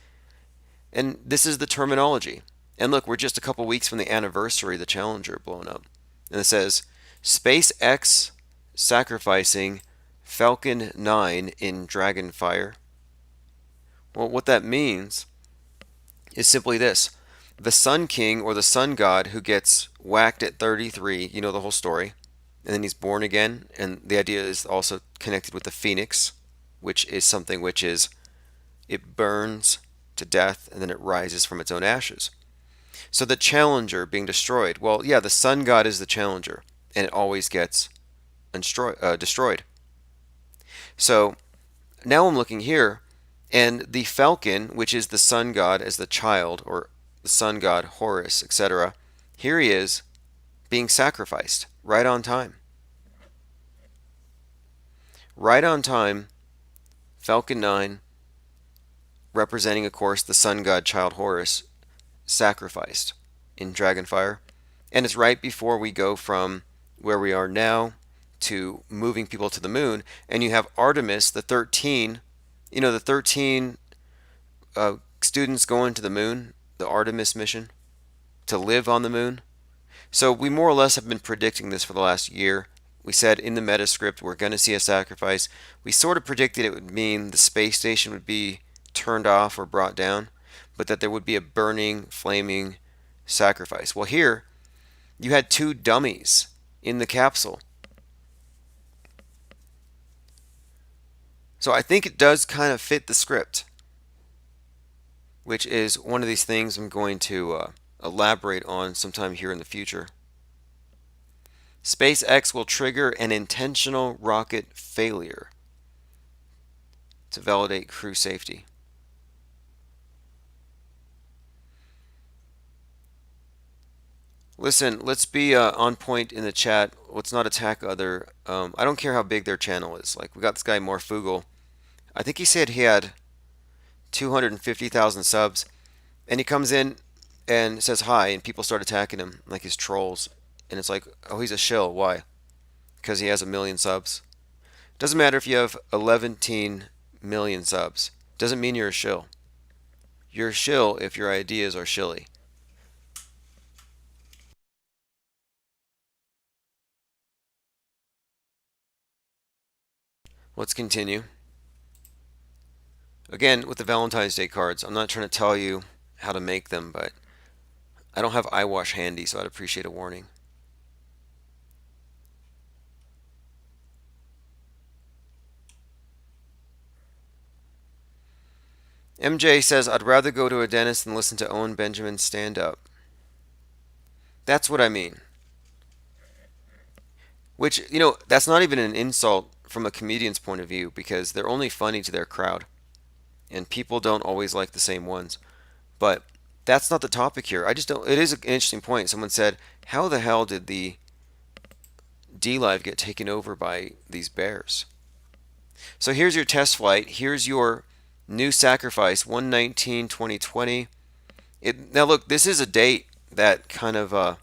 And this is the terminology. And look, we're just a couple weeks from the anniversary of the Challenger blown up. And it says, SpaceX sacrificing Falcon 9 in Dragonfire. Well, what that means is simply this. The Sun King, or the Sun God, who gets whacked at 33, you know the whole story, and then he's born again, and the idea is also connected with the Phoenix, which is something which is, it burns to death, and then it rises from its own ashes. So the Challenger being destroyed, well, yeah, the Sun God is the Challenger, and it always gets destroyed. So now I'm looking here, and the Falcon, which is the Sun God as the child, or the Sun God Horus, etc., here he is being sacrificed right on time. Right on time, Falcon 9, representing, of course, the Sun God child Horus, sacrificed in Dragonfire. And it's right before we go from where we are now to moving people to the moon. And you have Artemis, the 13, the 13 students going to the moon, the Artemis mission, to live on the moon. So we more or less have been predicting this for the last year. We said in the metascript we're going to see a sacrifice. We sort of predicted it would mean the space station would be turned off or brought down, but that there would be a burning, flaming sacrifice. Well, here you had two dummies in the capsule. So I think it does kind of fit the script, which is one of these things I'm going to elaborate on sometime here in the future. SpaceX will trigger an intentional rocket failure to validate crew safety. Listen, let's be on point in the chat. Let's not attack other. I don't care how big their channel is. Like, we got this guy Morfugal. I think he said he had 250,000 subs, and he comes in and says hi, and people start attacking him like he's trolls. And it's like, oh, he's a shill. Why? Because he has 1 million subs. Doesn't matter if you have 11 million subs. Doesn't mean you're a shill. You're a shill if your ideas are shilly. Let's continue. Again, with the Valentine's Day cards, I'm not trying to tell you how to make them, but I don't have eyewash handy, so I'd appreciate a warning. MJ says, I'd rather go to a dentist than listen to Owen Benjamin stand up. That's what I mean. Which, that's not even an insult from a comedian's point of view, because they're only funny to their crowd. And people don't always like the same ones. But that's not the topic here. I just don't. It is an interesting point. Someone said, how the hell did the DLive get taken over by these bears? So here's your test flight. Here's your new sacrifice, 1/19/2020. Now look, this is a date that kind of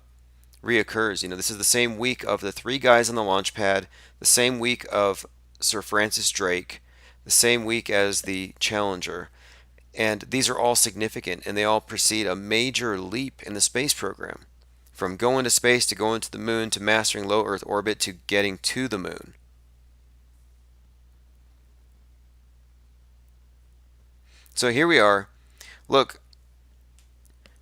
reoccurs. This is the same week of the three guys on the launch pad, the same week of Sir Francis Drake, the same week as the Challenger. And these are all significant, and they all precede a major leap in the space program. From going to space to going to the moon to mastering low Earth orbit to getting to the moon. So here we are. Look,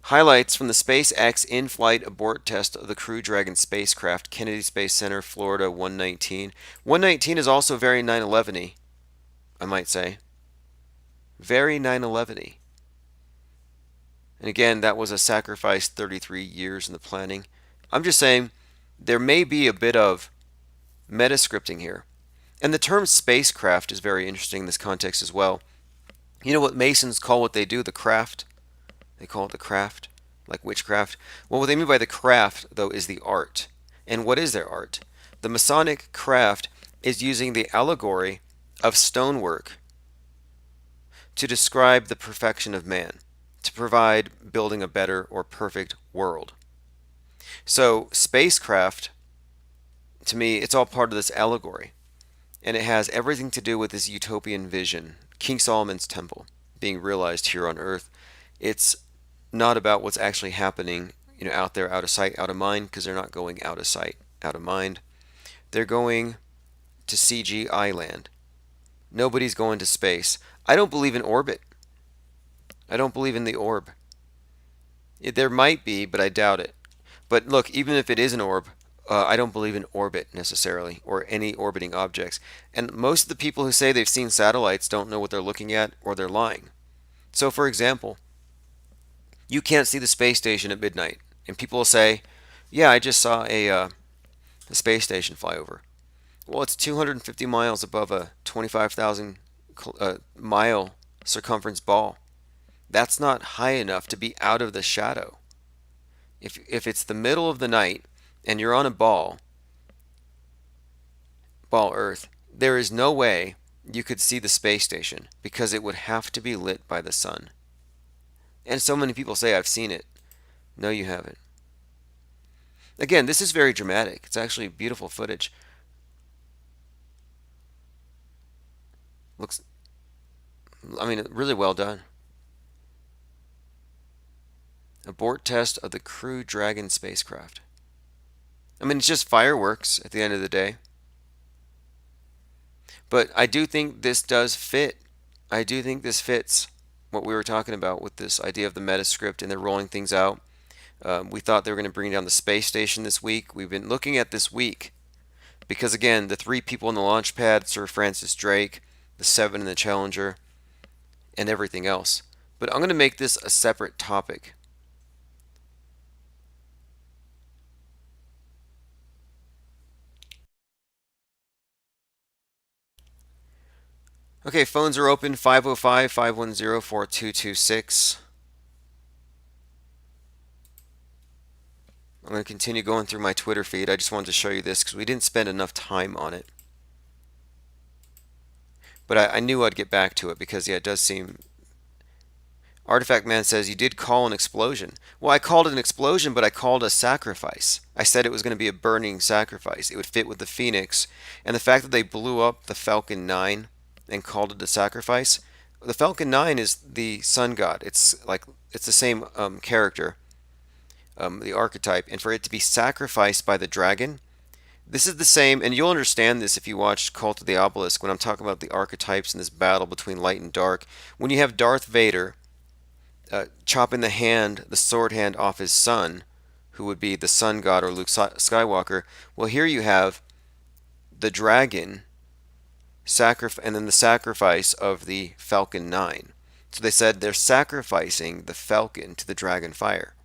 Highlights from the SpaceX in-flight abort test of the Crew Dragon spacecraft, Kennedy Space Center, Florida 119. 119 is also very 9/11-y, I might say. Very 9/11-y. And again, that was a sacrifice 33 years in the planning. I'm just saying there may be a bit of metascripting here. And the term spacecraft is very interesting in this context as well. You know what Masons call what they do the craft? They call it the craft, like witchcraft. Well, what they mean by the craft, though, is the art. And what is their art? The Masonic craft is using the allegory of stonework to describe the perfection of man, to provide building a better or perfect world. So, spacecraft, to me, it's all part of this allegory. And it has everything to do with this utopian vision, King Solomon's temple, being realized here on earth. It's not about what's actually happening, out there, out of sight, out of mind, because they're not going out of sight, out of mind. They're going to CGI land. Nobody's going to space. I don't believe in orbit. I don't believe in the orb. There might be, but I doubt it. But look, even if it is an orb, I don't believe in orbit necessarily, or any orbiting objects. And most of the people who say they've seen satellites don't know what they're looking at, or they're lying. So, for example, you can't see the space station at midnight, and people will say, "Yeah, I just saw a space station fly over." Well, it's 250 miles above a 25,000 mile circumference ball. That's not high enough to be out of the shadow. If it's the middle of the night and you're on a ball Earth, there is no way you could see the space station because it would have to be lit by the sun. And so many people say, "I've seen it." No, you haven't. Again, this is very dramatic. It's actually beautiful footage. Looks, I mean, really well done. Abort test of the Crew Dragon spacecraft. I mean, it's just fireworks at the end of the day. But I do think this does fit. I do think this fits what we were talking about with this idea of the metascript and they're rolling things out. We thought they were going to bring down the space station this week. We've been looking at this week because, again, the three people in the launch pad, Sir Francis Drake, the seven in the Challenger, and everything else. But I'm going to make this a separate topic. Okay, phones are open 505 510 4226. I'm going to continue going through my Twitter feed. I just wanted to show you this because we didn't spend enough time on it. But I knew I'd get back to it because, yeah, it does seem. Artifact Man says, "You did call an explosion." Well, I called it an explosion, but I called a sacrifice. I said it was going to be a burning sacrifice. It would fit with the Phoenix. And the fact that they blew up the Falcon 9 and called it a sacrifice. The Falcon 9 is the sun god. It's the same character, the archetype. And for it to be sacrificed by the dragon, this is the same, and you'll understand this if you watch Cult of the Obelisk when I'm talking about the archetypes in this battle between light and dark. When you have Darth Vader chopping the sword hand off his son, who would be the sun god or Luke Skywalker, well, here you have the dragon and then the sacrifice of the Falcon 9. So they said they're sacrificing the Falcon to the dragon fire.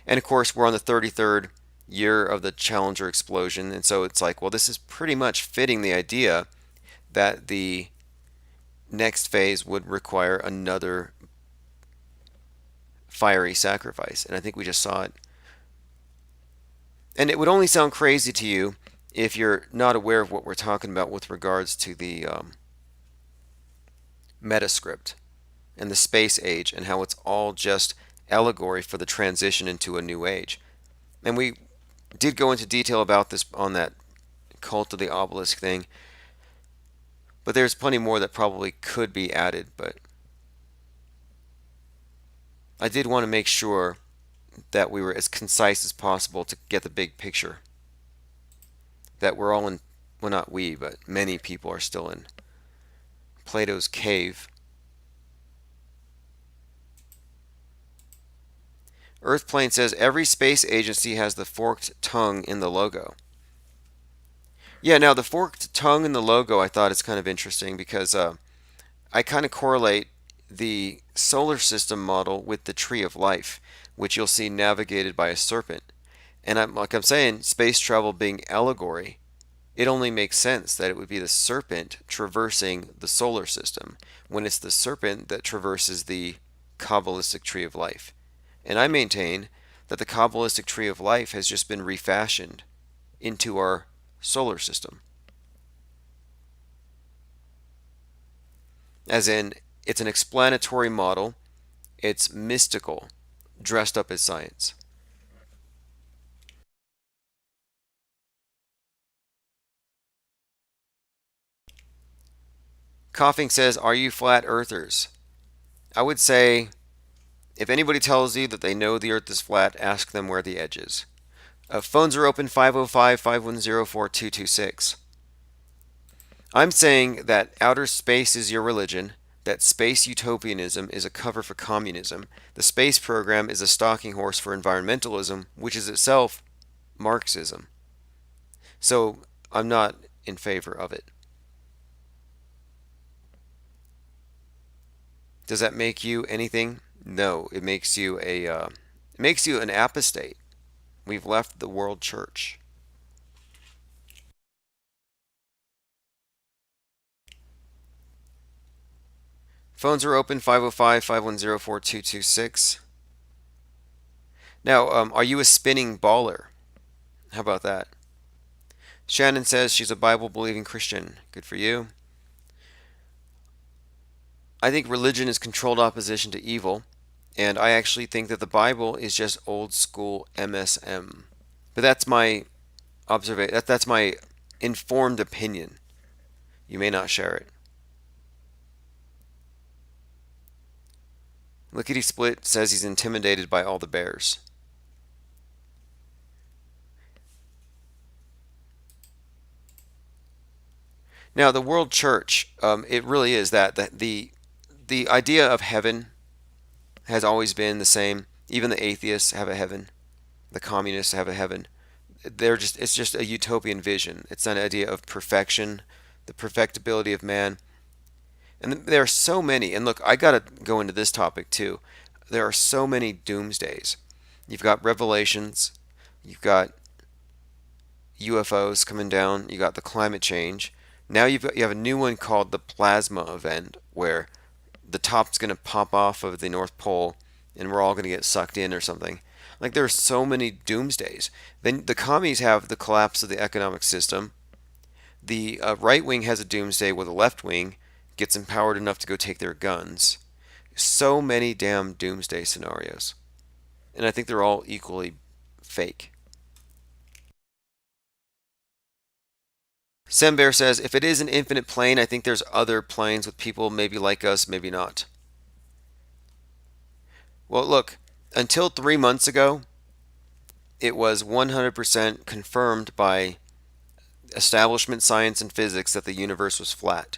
And of course, we're on the 33rd year of the Challenger explosion, and so it's like, well, this is pretty much fitting the idea that the next phase would require another fiery sacrifice, and I think we just saw it. And it would only sound crazy to you if you're not aware of what we're talking about with regards to the metascript and the space age and how it's all just allegory for the transition into a new age. And we did go into detail about this on that Cult of the Obelisk thing, but there's plenty more that probably could be added, but I did want to make sure that we were as concise as possible to get the big picture. That we're all in, well, not we, but many people are still in Plato's cave. Earthplane says every space agency has the forked tongue in the logo. Yeah, now the forked tongue in the logo I thought is kind of interesting because I kind of correlate the solar system model with the tree of life, which you'll see navigated by a serpent. And I'm saying, space travel being allegory, it only makes sense that it would be the serpent traversing the solar system when it's the serpent that traverses the Kabbalistic tree of life. And I maintain that the Kabbalistic tree of life has just been refashioned into our solar system. As in, it's an explanatory model, it's mystical, dressed up as science. Coughing says, are you flat earthers? I would say, if anybody tells you that they know the earth is flat, ask them where the edge is. Phones are open 505 510 4226. I'm saying that outer space is your religion, that space utopianism is a cover for communism, the space program is a stalking horse for environmentalism, which is itself Marxism. So I'm not in favor of it. Does that make you anything? No, it makes you an apostate. We've left the world church. Phones are open 505 510 4226. Now, are you a spinning baller? How about that? Shannon says she's a Bible believing Christian. Good for you. I think religion is controlled opposition to evil, and I actually think that the Bible is just old school MSM. But that's my observation. That's my informed opinion. You may not share it. Lickety Split says he's intimidated by all the bears. Now, the world church, it really is that the idea of heaven has always been the same. Even the atheists have a heaven. The communists have a heaven. It's just a utopian vision. It's an idea of perfection, the perfectibility of man. And there are so many, and look, I got to go into this topic too. There are so many doomsdays. You've got revelations, you've got UFOs coming down, you got the climate change. Now you have a new one called the plasma event where the top's going to pop off of the North Pole and we're all going to get sucked in or something. Like there are so many doomsdays. Then the commies have the collapse of the economic system. The right wing has a doomsday where the left wing gets empowered enough to go take their guns. So many damn doomsday scenarios. And I think they're all equally fake. Sembear says, if it is an infinite plane, I think there's other planes with people maybe like us, maybe not. Well, look, until 3 months ago, it was 100% confirmed by establishment science and physics that the universe was flat.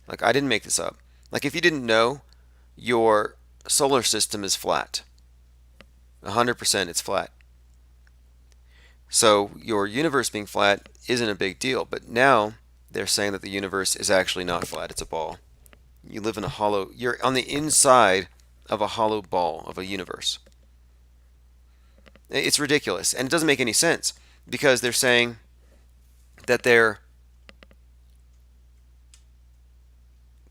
Like, I didn't make this up. Like, if you didn't know, your solar system is flat. 100% it's flat. So, your universe being flat isn't a big deal. But now, they're saying that the universe is actually not flat, it's a ball. You live in a hollow, you're on the inside of a hollow ball of a universe. It's ridiculous. And it doesn't make any sense because they're saying that they're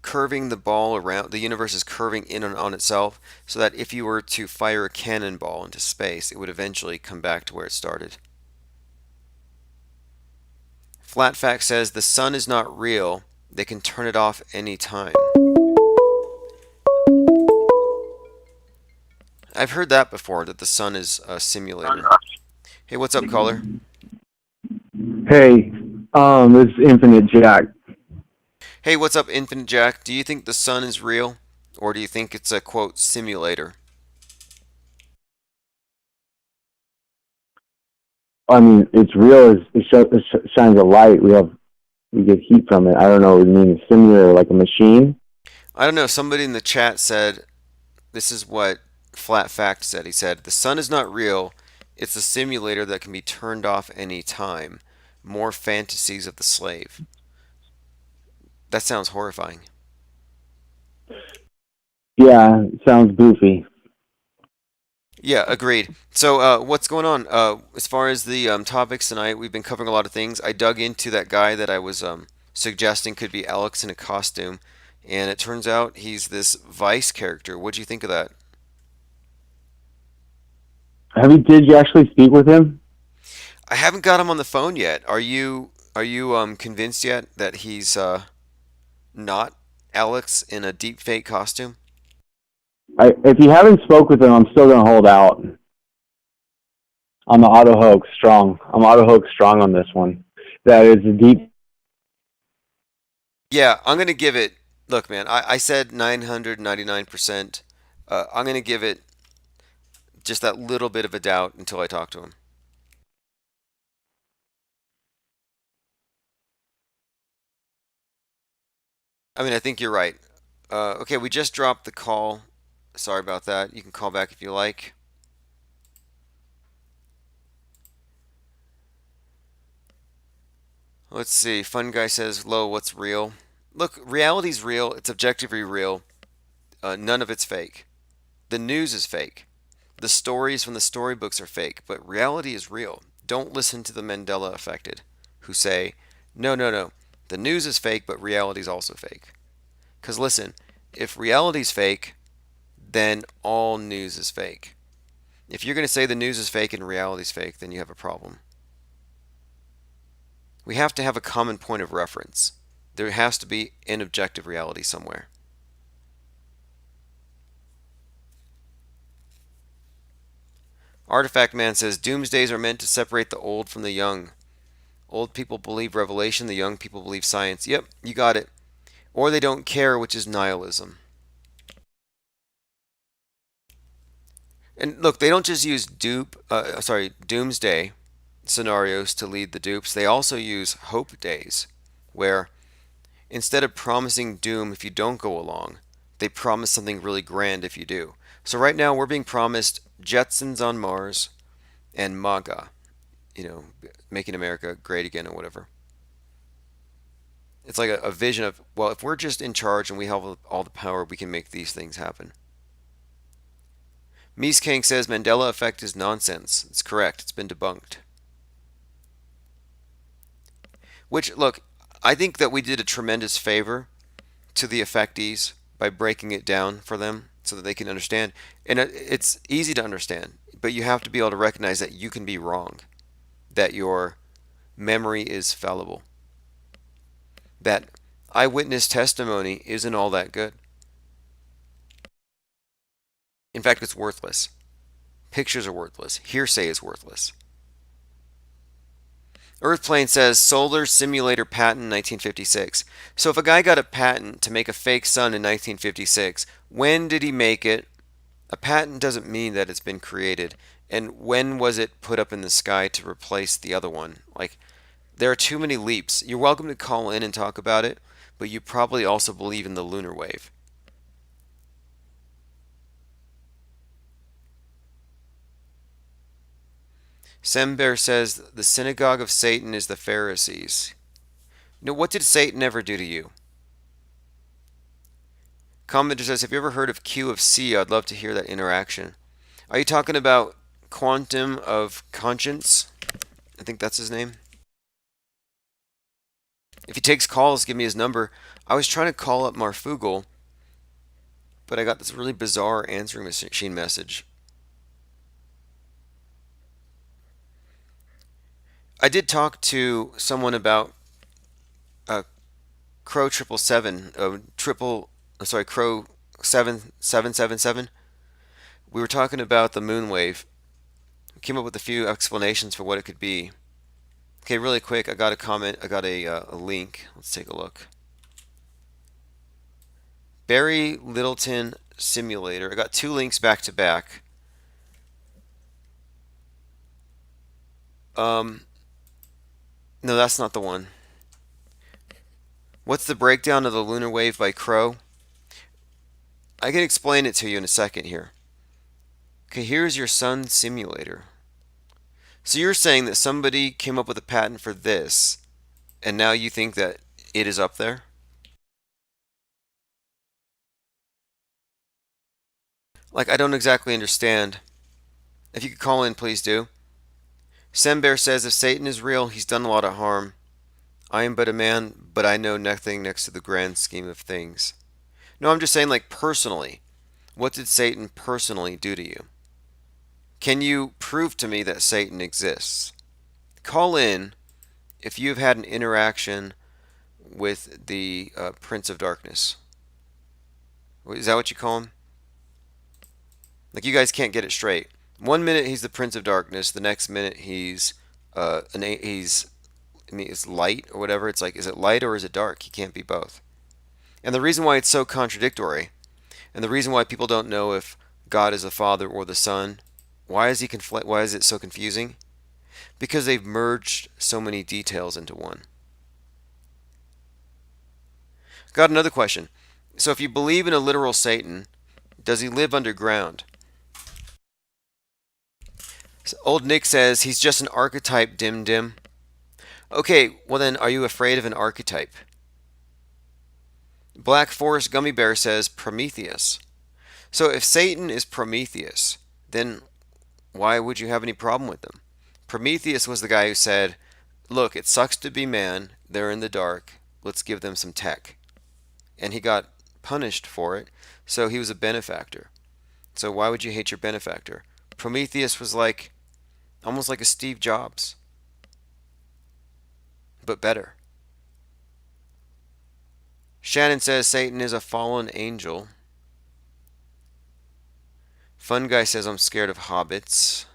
curving the ball around, the universe is curving in on itself, so that if you were to fire a cannonball into space, it would eventually come back to where it started. Flat Fact says the sun is not real, they can turn it off anytime. I've heard that before, that the sun is a simulator. Hey, what's up, caller? Hey, this is Infinite Jack. Hey, what's up, Infinite Jack? Do you think the sun is real? Or do you think it's a, quote, simulator? I mean, it's real. It shines a light. We get heat from it. I don't know. You mean a simulator, like a machine? I don't know. Somebody in the chat said this is what flat fact said. He said, "The sun is not real. It's a simulator that can be turned off any time. More fantasies of the slave." That sounds horrifying. Yeah, sounds goofy. Yeah, agreed. So, what's going on? As far as the topics tonight, we've been covering a lot of things. I dug into that guy that I was suggesting could be Alex in a costume, and it turns out he's this Vice character. What'd you think of that? Did you actually speak with him? I haven't got him on the phone yet. Are you convinced yet that he's not Alex in a deep fake costume? If you haven't spoke with him, I'm still going to hold out. I'm the auto hoax strong. I'm auto hoax strong on this one. That is a deep. Yeah, I'm gonna give it. Look, man, I said 999%. I'm gonna give it just that little bit of a doubt until I talk to him. I mean, I think you're right. Okay, we just dropped the call. Sorry about that. You can call back if you like. Let's see. Fun guy says, "Lo, what's real?" Look, reality's real. It's objectively real. None of it's fake. The news is fake. The stories from the storybooks are fake, but reality is real. Don't listen to the Mandela affected who say, "No, no, no. The news is fake, but reality is also fake." Because listen, if reality's fake, then all news is fake. If you're going to say the news is fake and reality's fake, then you have a problem. We have to have a common point of reference. There has to be an objective reality somewhere. Artifact Man says doomsdays are meant to separate the old from the young. Old people believe revelation, the young people believe science. Yep, you got it. Or they don't care, which is nihilism. And look, they don't just use doomsday scenarios to lead the dupes. They also use hope days, where instead of promising doom if you don't go along, they promise something really grand if you do. So right now we're being promised Jetsons on Mars and MAGA, making America great again or whatever. It's like a vision of, well, if we're just in charge and we have all the power, we can make these things happen. Mies King says Mandela effect is nonsense. It's correct. It's been debunked. Which, look, I think that we did a tremendous favor to the affectees by breaking it down for them so that they can understand. And it's easy to understand, but you have to be able to recognize that you can be wrong, that your memory is fallible, that eyewitness testimony isn't all that good. In fact, it's worthless. Pictures are worthless. Hearsay is worthless. Earthplane says solar simulator patent 1956. So if a guy got a patent to make a fake sun in 1956, when did he make it? A patent doesn't mean that it's been created. And when was it put up in the sky to replace the other one? Like, there are too many leaps. You're welcome to call in and talk about it, but you probably also believe in the lunar wave. Sember says the synagogue of Satan is the Pharisees. What did Satan ever do to you? Commenter says, have you ever heard of Q of C? I'd love to hear that interaction. Are you talking about Quantum of Conscience? I think that's his name. If he takes calls, give me his number. I was trying to call up Marfugal, but I got this really bizarre answering machine message. I did talk to someone about Crow 777, Crow 7777. We were talking about the moon wave. We came up with a few explanations for what it could be. Okay, really quick, I got a comment, I got a link. Let's take a look. Barry Littleton Simulator. I got two links back to back. No, that's not the one. What's the breakdown of the lunar wave by Crow? I can explain it to you in a second here. Okay, here's your sun simulator. So you're saying that somebody came up with a patent for this, and now you think that it is up there? Like, I don't exactly understand. If you could call in, please do. Sembear says if Satan is real, he's done a lot of harm. I am but a man, but I know nothing next to the grand scheme of things. No, I'm just saying, like, personally. What did Satan personally do to you? Can you prove to me that Satan exists? Call in if you've had an interaction with the Prince of Darkness. Is that what you call him? Like, you guys can't get it straight. One minute he's the Prince of Darkness, the next minute he's it's light or whatever. It's like, is it light or is it dark? He can't be both. And the reason why it's so contradictory, and the reason why people don't know if God is the Father or the Son, why is it so confusing? Because they've merged so many details into one. Got another question. So if you believe in a literal Satan, does he live underground? So old Nick says he's just an archetype, dim dim. Okay, well then, are you afraid of an archetype? Black Forest Gummy Bear says Prometheus. So if Satan is Prometheus, then why would you have any problem with them? Prometheus was the guy who said, look, it sucks to be man, they're in the dark, let's give them some tech. And he got punished for it, so he was a benefactor. So why would you hate your benefactor? Prometheus was like, almost like a Steve Jobs, but better. Shannon says Satan is a fallen angel. Fun Guy says I'm scared of hobbits.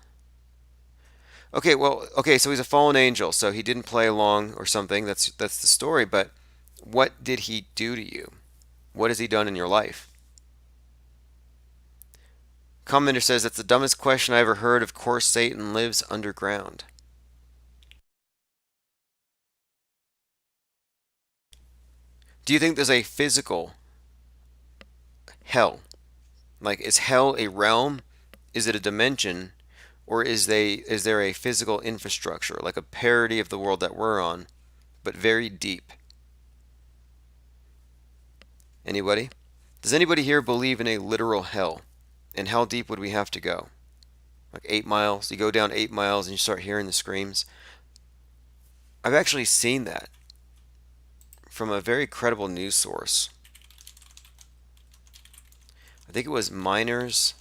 Okay, so he's a fallen angel, so he didn't play along or something. That's the story, but what did he do to you? What has he done in your life? Commenter says that's the dumbest question I ever heard. Of course Satan lives underground. Do you think there's a physical hell? Like, is hell a realm? Is it a dimension? Or is there a physical infrastructure, like a parody of the world that we're on, but very deep? Anybody? Does anybody here believe in a literal hell? And how deep would we have to go? Like 8 miles? You go down 8 miles and you start hearing the screams? I've actually seen that from a very credible news source. I think it was Miners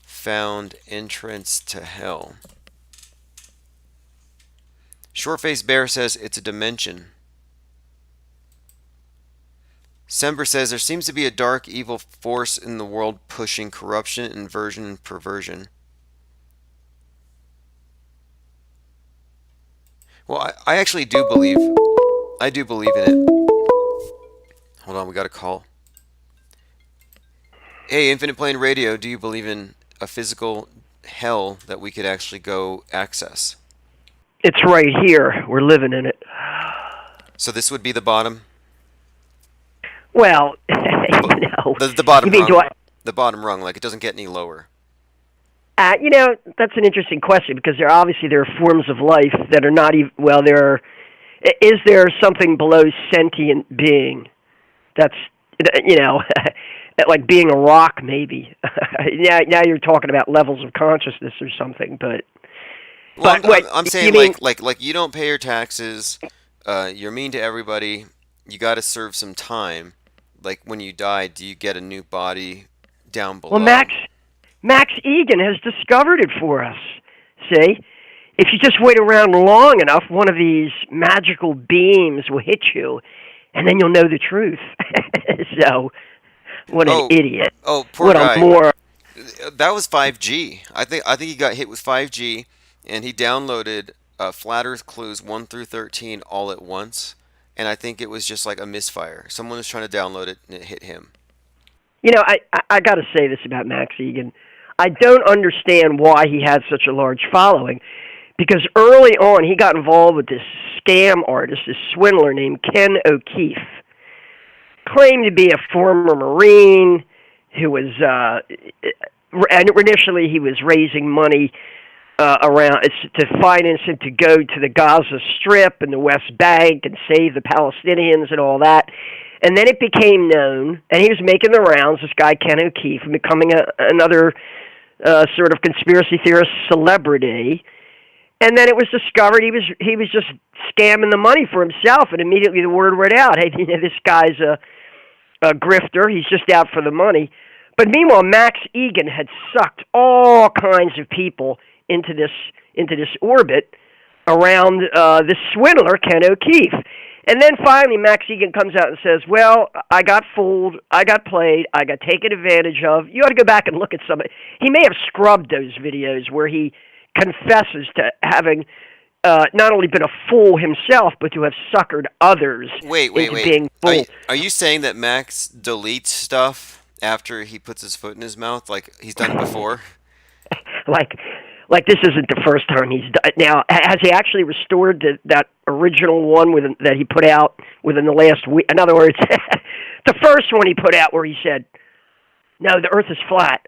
Found Entrance to Hell. Shortface Bear says it's a dimension. Sember says there seems to be a dark evil force in the world pushing corruption, inversion, and perversion. Well, I actually do believe. I do believe in it. Hold on, we got a call. Hey, Infinite Plane Radio, do you believe in a physical hell that we could actually go access? It's right here. We're living in it. So this would be the bottom? Well, The bottom you mean, rung. The bottom rung, like it doesn't get any lower. That's an interesting question because there are forms of life that are not even, well, is there something below sentient being that's, like being a rock maybe? now you're talking about levels of consciousness or something, but... Well, but I'm saying like you don't pay your taxes, you're mean to everybody, you got to serve some time. Like when you die, do you get a new body down below? Well, Max Egan has discovered it for us. See? If you just wait around long enough, one of these magical beams will hit you, and then you'll know the truth. So, what an idiot. Oh, poor guy. That was 5G. I think he got hit with 5G, and he downloaded Flat Earth Clues 1 through 13 all at once, and I think it was just like a misfire. Someone was trying to download it, and it hit him. I got to say this about Max Egan. I don't understand why he had such a large following, because early on he got involved with this scam artist, this swindler named Ken O'Keefe. Claimed to be a former Marine who was and initially he was raising money around to finance him to go to the Gaza Strip and the West Bank and save the Palestinians and all that. And then it became known, and he was making the rounds, this guy Ken O'Keefe, and becoming another sort of conspiracy theorist celebrity. And then it was discovered he was just scamming the money for himself, and immediately the word went out, hey, this guy's a grifter, he's just out for the money. But meanwhile, Max Egan had sucked all kinds of people into this orbit around this swindler, Ken O'Keefe. And then finally, Max Egan comes out and says, well, I got fooled, I got played, I got taken advantage of. You ought to go back and look at some. He may have scrubbed those videos where he confesses to having not only been a fool himself, but to have suckered others Wait. being fooled. Are you saying that Max deletes stuff after he puts his foot in his mouth, like he's done before? Like this isn't the first time he's done. Now, has he actually restored that original one that he put out within the last week? In other words, the first one he put out where he said, "No, the Earth is flat."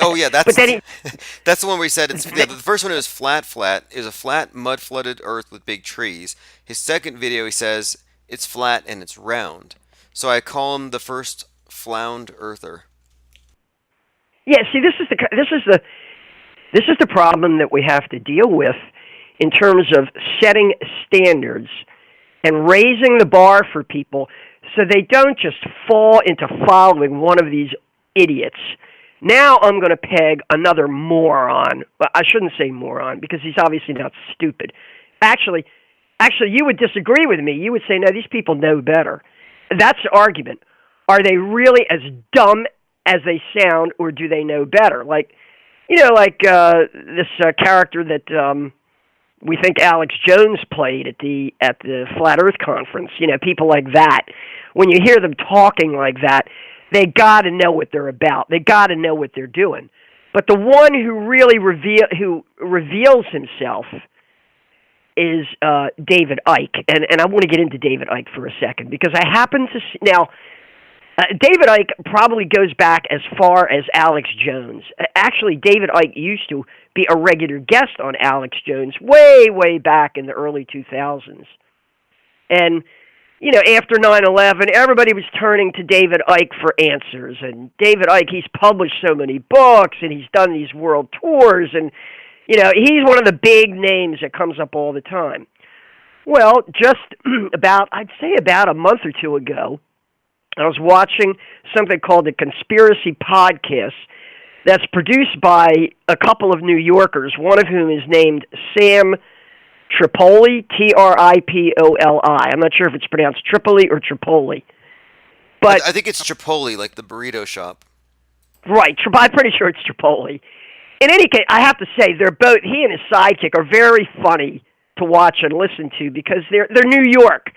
Oh yeah, that's. But then that's the one where he said it's. Yeah, the first one was flat. It was a flat, mud-flooded Earth with big trees. His second video, he says it's flat and it's round. So I call him the first flound earther. Yeah, see, this is the problem that we have to deal with in terms of setting standards and raising the bar for people so they don't just fall into following one of these idiots. Now I'm going to peg another moron. Well, I shouldn't say moron because he's obviously not stupid. Actually, you would disagree with me. You would say, no, these people know better. That's the argument. Are they really as dumb as they sound, or do they know better? Like this character that we think Alex Jones played at the Flat Earth Conference. You know, people like that. When you hear them talking like that, they got to know what they're about. They got to know what they're doing. But the one who really reveals himself is David Icke, and I want to get into David Icke for a second because I happen to see now. David Icke probably goes back as far as Alex Jones. Actually, David Icke used to be a regular guest on Alex Jones way back in the early 2000s. And, you know, after 9/11, everybody was turning to David Icke for answers. And David Icke, he's published so many books, and he's done these world tours, and, you know, he's one of the big names that comes up all the time. Well, just about a month or two ago, I was watching something called the Conspiracy Podcast that's produced by a couple of New Yorkers, one of whom is named Sam Tripoli, Tripoli. I'm not sure if it's pronounced Tripoli or Tripoli. But I think it's Tripoli, like the burrito shop. Right, I'm pretty sure it's Tripoli. In any case, I have to say, he and his sidekick are very funny to watch and listen to because they're New York.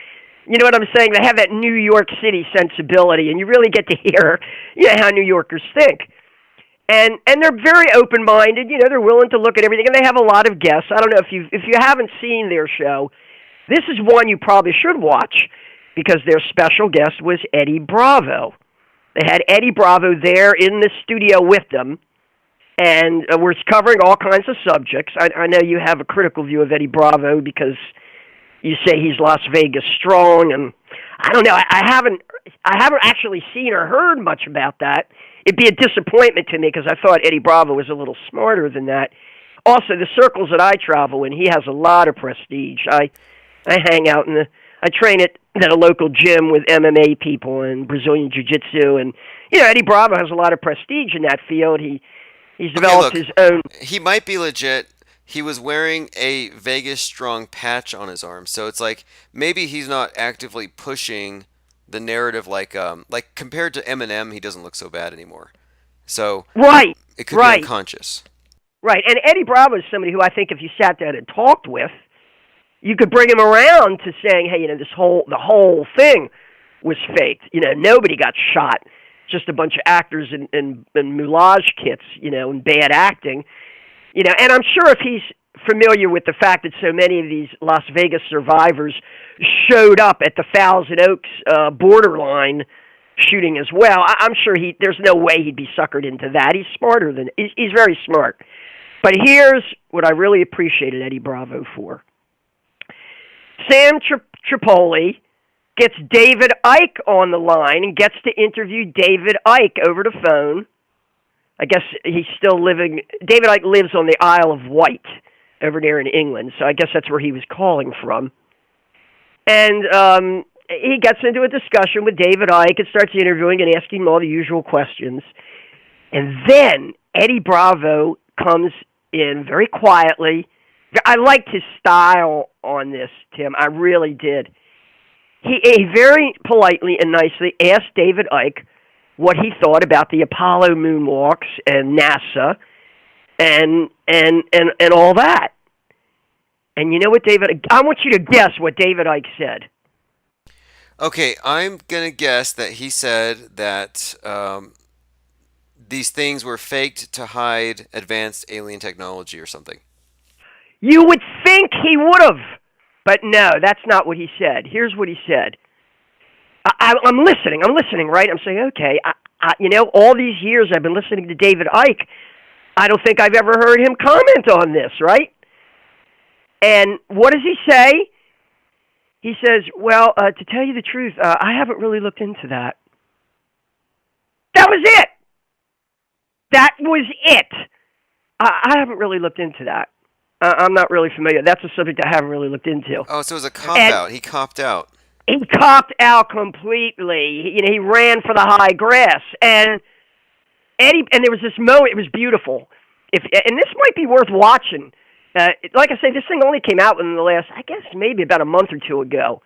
You know what I'm saying? They have that New York City sensibility, and you really get to hear, you know, how New Yorkers think. And they're very open-minded. You know, they're willing to look at everything, and they have a lot of guests. I don't know if you haven't seen their show. This is one you probably should watch because their special guest was Eddie Bravo. They had Eddie Bravo there in the studio with them, and we're covering all kinds of subjects. I know you have a critical view of Eddie Bravo because you say he's Las Vegas strong, and I don't know. I haven't actually seen or heard much about that. It'd be a disappointment to me because I thought Eddie Bravo was a little smarter than that. Also, the circles that I travel in, he has a lot of prestige. I hang out I train at a local gym with MMA people and Brazilian Jiu-Jitsu, and you know Eddie Bravo has a lot of prestige in that field. He's developed his own. He might be legit. He was wearing a Vegas Strong patch on his arm, so it's like maybe he's not actively pushing the narrative like compared to Eminem, he doesn't look so bad anymore. So right, it could be unconscious. Right, and Eddie Bravo is somebody who I think if you sat down and talked with, you could bring him around to saying, hey, you know, the whole thing was faked. You know, nobody got shot. Just a bunch of actors in moulage kits, you know, and bad acting. You know, and I'm sure if he's familiar with the fact that so many of these Las Vegas survivors showed up at the Thousand Oaks borderline shooting as well. I'm sure there's no way he'd be suckered into that. He's smarter than he's very smart. But here's what I really appreciated Eddie Bravo for. Sam Tripoli gets David Icke on the line and gets to interview David Icke over the phone. I guess he's still living. David Icke lives on the Isle of Wight over there in England, so I guess that's where he was calling from. And he gets into a discussion with David Icke and starts interviewing and asking him all the usual questions. And then Eddie Bravo comes in very quietly. I liked his style on this, Tim. I really did. He very politely and nicely asked David Icke what he thought about the Apollo moonwalks and NASA and all that. And you know what, David? I want you to guess what David Icke said. Okay, I'm gonna guess that he said that these things were faked to hide advanced alien technology or something. You would think he would have, but no, that's not what he said. Here's what he said. I'm listening, right? I'm saying, okay, all these years I've been listening to David Icke. I don't think I've ever heard him comment on this, right? And what does he say? He says, well, to tell you the truth, I haven't really looked into that. That was it. That was it. I haven't really looked into that. I'm not really familiar. That's a subject I haven't really looked into. Oh, so it was a cop-out. He copped out. He copped out completely. He ran for the high grass. And there was this moment. It was beautiful. And this might be worth watching. Like I say, this thing only came out in the last, I guess, maybe about a month or two ago.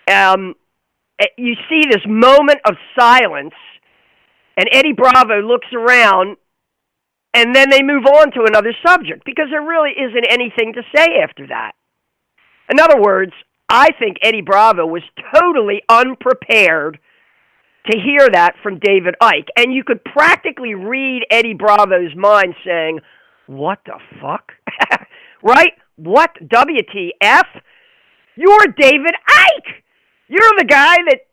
You see this moment of silence, and Eddie Bravo looks around, and then they move on to another subject, because there really isn't anything to say after that. In other words, I think Eddie Bravo was totally unprepared to hear that from David Icke. And you could practically read Eddie Bravo's mind saying, what the fuck? Right? What? WTF? You're David Icke! You're the guy that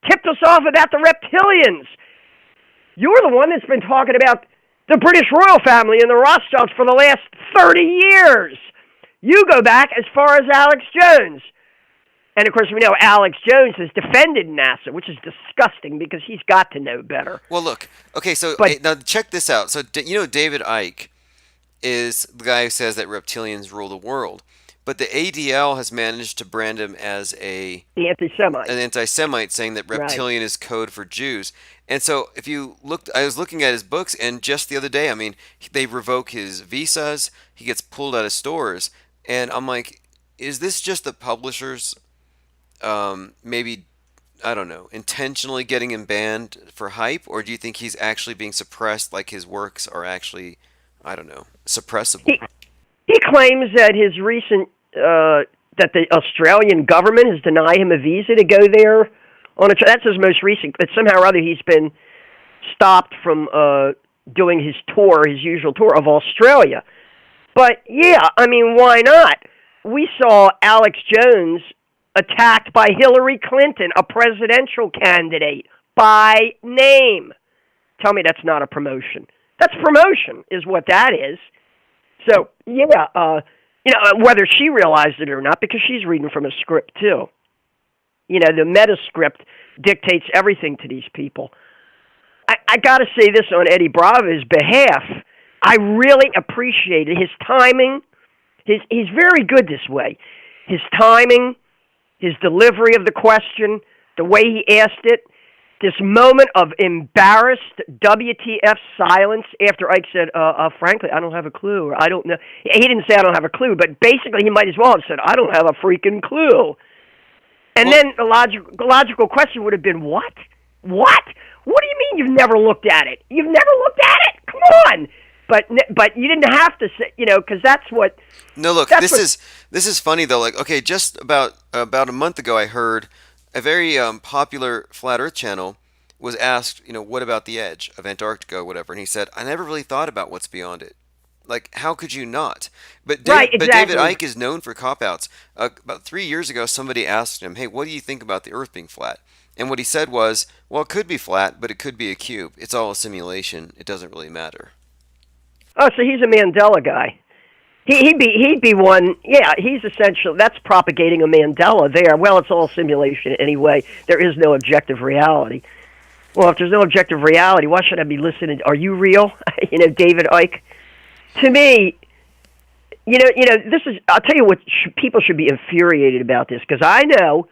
tipped us off about the reptilians. You're the one that's been talking about the British royal family and the Rothschilds for the last 30 years. You go back as far as Alex Jones. And, of course, we know Alex Jones has defended NASA, which is disgusting because he's got to know better. Well, look. Okay, so now check this out. So, David Icke is the guy who says that reptilians rule the world. But the ADL has managed to brand him as the anti-Semite, saying that reptilian is code for Jews. And so if you looked, I was looking at his books, and just the other day, I mean, they revoke his visas, he gets pulled out of stores, and I'm like, is this just the publishers maybe, I don't know, intentionally getting him banned for hype, or do you think he's actually being suppressed, like his works are actually, I don't know, suppressible? He claims that his recent that the Australian government has denied him a visa to go there on a. That's his most recent. But somehow or other, he's been stopped from doing his tour, his usual tour of Australia. But yeah, I mean, why not? We saw Alex Jones attacked by Hillary Clinton, a presidential candidate, by name. Tell me that's not a promotion. That's promotion, is what that is. So, yeah, whether she realized it or not, because she's reading from a script, too. The meta script dictates everything to these people. I got to say this on Eddie Bravo's behalf. I really appreciated his timing. He's very good this way. His timing, his delivery of the question, the way he asked it, this moment of embarrassed WTF silence after Icke said, frankly, I don't have a clue, or I don't know. He didn't say I don't have a clue, but basically he might as well have said, I don't have a freaking clue. And then the logical question would have been, what? What? What do you mean you've never looked at it? You've never looked at it? Come on! But you didn't have to say, because that's what... No, look, this is funny, though. Like, okay, just about a month ago, I heard a very popular Flat Earth channel was asked, what about the edge of Antarctica or whatever? And he said, I never really thought about what's beyond it. Like, how could you not? But David Icke is known for cop-outs. About 3 years ago, somebody asked him, hey, what do you think about the Earth being flat? And what he said was, well, it could be flat, but it could be a cube. It's all a simulation. It doesn't really matter. Oh, so he's a Mandela guy. He'd be one. Yeah, he's essential. That's propagating a Mandela there. Well, it's all simulation anyway. There is no objective reality. Well, if there's no objective reality, why should I be listening? Are you real? David Icke. To me, this is. I'll tell you what. People should be infuriated about this, because I know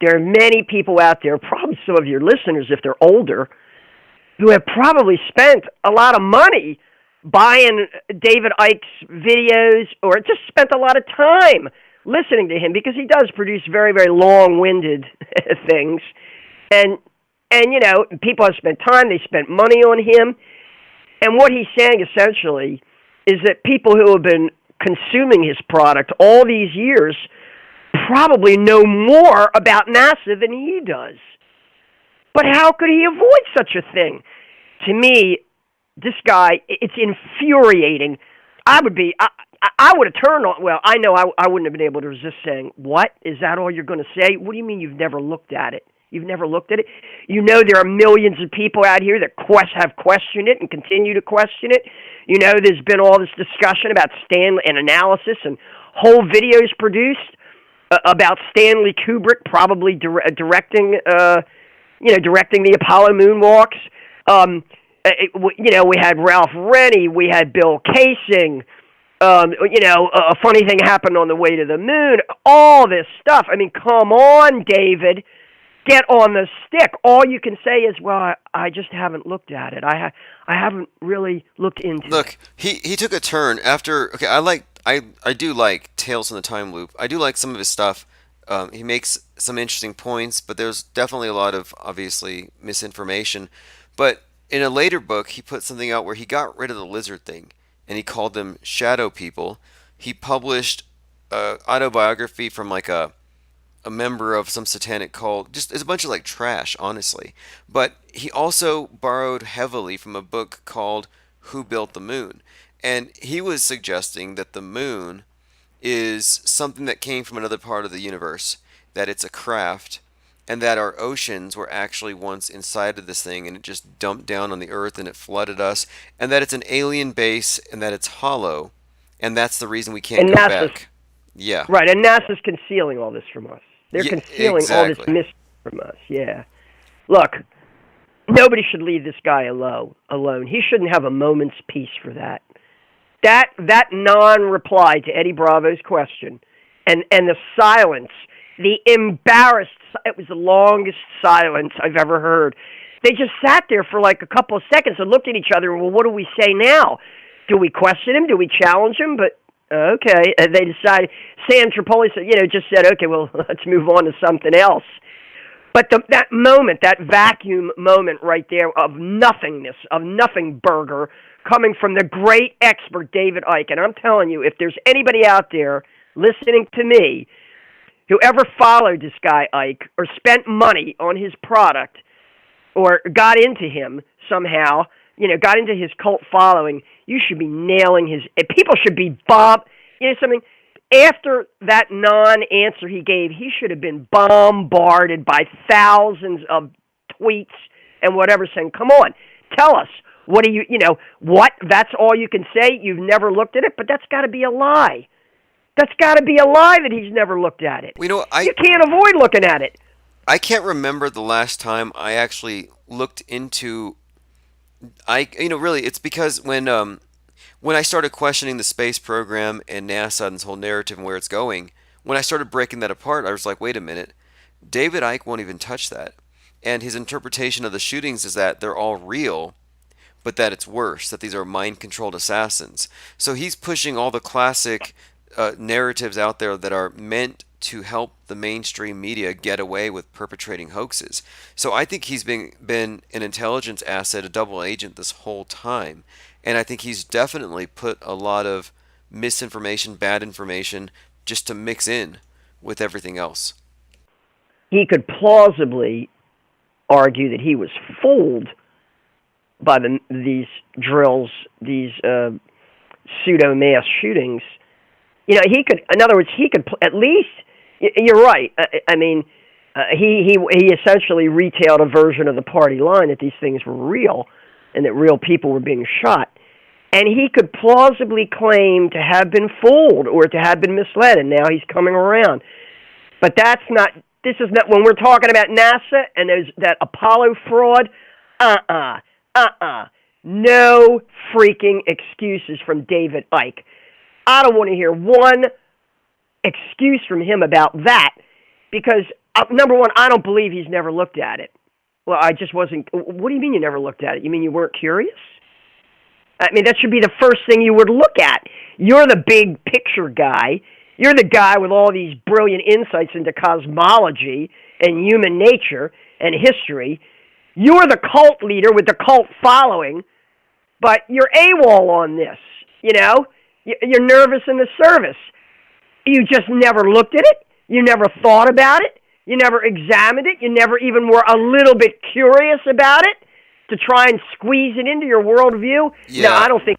there are many people out there, probably some of your listeners, if they're older, who have probably spent a lot of money buying David Icke's videos, or just spent a lot of time listening to him, because he does produce very, very long-winded things. And people have spent time, they spent money on him. And what he's saying essentially is that people who have been consuming his product all these years probably know more about NASA than he does. But how could he avoid such a thing? To me, this guy, it's infuriating. I would have turned on. Well, I know I wouldn't have been able to resist saying, "What? Is that all you're going to say? What do you mean you've never looked at it? You've never looked at it? There are millions of people out here that have questioned it and continue to question it. There's been all this discussion about Stanley and analysis and whole videos produced about Stanley Kubrick probably directing the Apollo moonwalks. We had Ralph Rennie, we had Bill Kaysing. A funny thing happened on the way to the moon. All this stuff. I mean, come on, David. Get on the stick. All you can say is, well, I just haven't looked at it. I haven't really looked into it. Look, he took a turn after. Okay, I do like Tales from the Time Loop. I do like some of his stuff. He makes some interesting points, but there's definitely a lot of, obviously, misinformation. But in a later book, he put something out where he got rid of the lizard thing, and he called them shadow people. He published an autobiography from like a member of some satanic cult. Just it's a bunch of like trash, honestly. But he also borrowed heavily from a book called Who Built the Moon? And he was suggesting that the moon is something that came from another part of the universe, that it's a craft, and that our oceans were actually once inside of this thing and it just dumped down on the earth and it flooded us, and that it's an alien base and that it's hollow, and that's the reason we can't go back. Yeah. Right, and NASA's concealing all this from us. They're concealing all this mystery from us, yeah. Look, nobody should leave this guy alone. He shouldn't have a moment's peace for that. That non-reply to Eddie Bravo's question and the silence, the embarrassed, it was the longest silence I've ever heard. They just sat there for like a couple of seconds and looked at each other. Well, what do we say now? Do we question him? Do we challenge him? But okay, and they decided. Sam Tripoli said, just said, okay, well, let's move on to something else. But that moment, that vacuum moment right there of nothingness, of nothing burger, coming from the great expert David Icke. And I'm telling you, if there's anybody out there listening to me who ever followed this guy Icke or spent money on his product or got into him somehow, got into his cult following, you should be nailing his... People should be something... After that non-answer he gave, he should have been bombarded by thousands of tweets and whatever saying, come on, tell us, what do what? That's all you can say? You've never looked at it? But that's got to be a lie. That's got to be a lie that he's never looked at it. You can't avoid looking at it. I can't remember the last time I actually looked into... really, it's because when I started questioning the space program and NASA and this whole narrative and where it's going, when I started breaking that apart, I was like, wait a minute, David Icke won't even touch that. And his interpretation of the shootings is that they're all real, but that it's worse, that these are mind-controlled assassins. So he's pushing all the classic narratives out there that are meant to help the mainstream media get away with perpetrating hoaxes. So I think he's been an intelligence asset, a double agent this whole time. And I think he's definitely put a lot of misinformation, bad information, just to mix in with everything else. He could plausibly argue that he was fooled by these drills, these pseudo-mass shootings. He could, in other words, he could at least, you're right. I mean, He essentially retailed a version of the party line that these things were real and that real people were being shot. And he could plausibly claim to have been fooled or to have been misled, and now he's coming around. But this is not, when we're talking about NASA and that Apollo fraud, no freaking excuses from David Icke. I don't want to hear one excuse from him about that because, number one, I don't believe he's never looked at it. Well, I just wasn't. What do you mean you never looked at it? You mean you weren't curious? I mean, that should be the first thing you would look at. You're the big picture guy. You're the guy with all these brilliant insights into cosmology and human nature and history. You're the cult leader with the cult following, but you're AWOL on this, you know? You're nervous in the service. You just never looked at it. You never thought about it. You never examined it. You never even were a little bit curious about it to try and squeeze it into your worldview. Yeah. No, I don't think.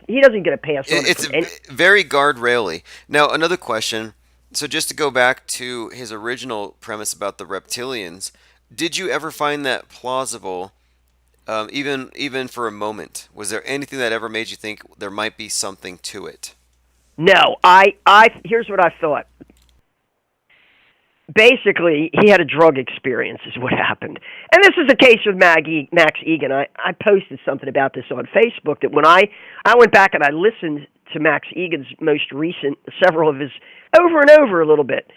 He doesn't get a pass on it. It's very guardrail-y. Now, another question. So just to go back to his original premise about the reptilians, did you ever find that plausible, even for a moment? Was there anything that ever made you think there might be something to it? No, here's what I thought. Basically, he had a drug experience is what happened. And this is the case with Max Egan. I posted something about this on Facebook, that when I went back and I listened to Max Egan's most recent, several of his, over and over a little bit.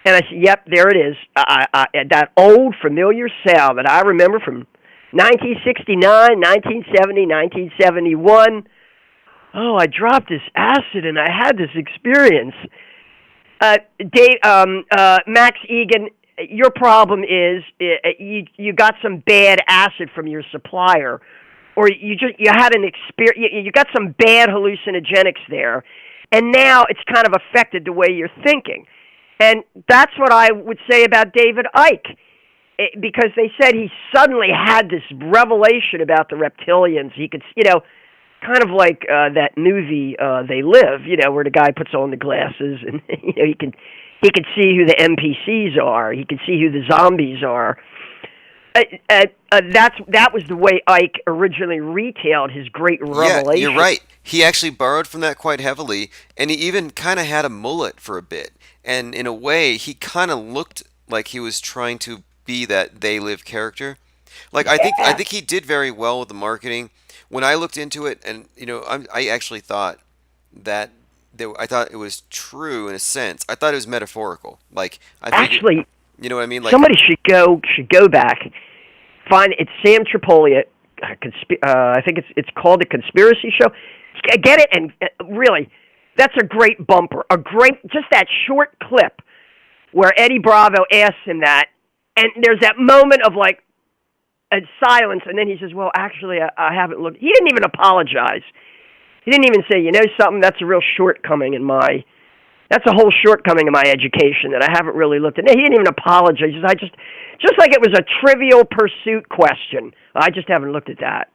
And I said, yep, there it is. That old familiar sound that I remember from 1969, 1970, 1971. Oh, I dropped this acid and I had this experience. Max Egan, your problem is you got some bad acid from your supplier, or you had an experience. You got some bad hallucinogenics there, and now it's kind of affected the way you're thinking. And that's what I would say about David Icke, because they said he suddenly had this revelation about the reptilians. He could, kind of like that movie They Live, where the guy puts on the glasses and he can see who the NPCs are. He can see who the zombies are. That was the way Icke originally retailed his great revelation. Yeah, you're right. He actually borrowed from that quite heavily, and he even kind of had a mullet for a bit. And in a way, he kind of looked like he was trying to be that They Live character. Like, I think he did very well with the marketing. When I looked into it, and I actually thought that I thought it was true in a sense. I thought it was metaphorical. Like, Actually, you know what I mean? Like, somebody should go back, find it's Sam Tripoli. I think it's called The Conspiracy Show. Get it, and really, that's a great bumper. Just that short clip where Eddie Bravo asks him that, and there's that moment of like a silence, and then he says, well, actually, I haven't looked. He didn't even apologize. He didn't even say, something, that's a real shortcoming that's a whole shortcoming in my education that I haven't really looked at. He didn't even apologize. Just like it was a Trivial Pursuit question. I just haven't looked at that.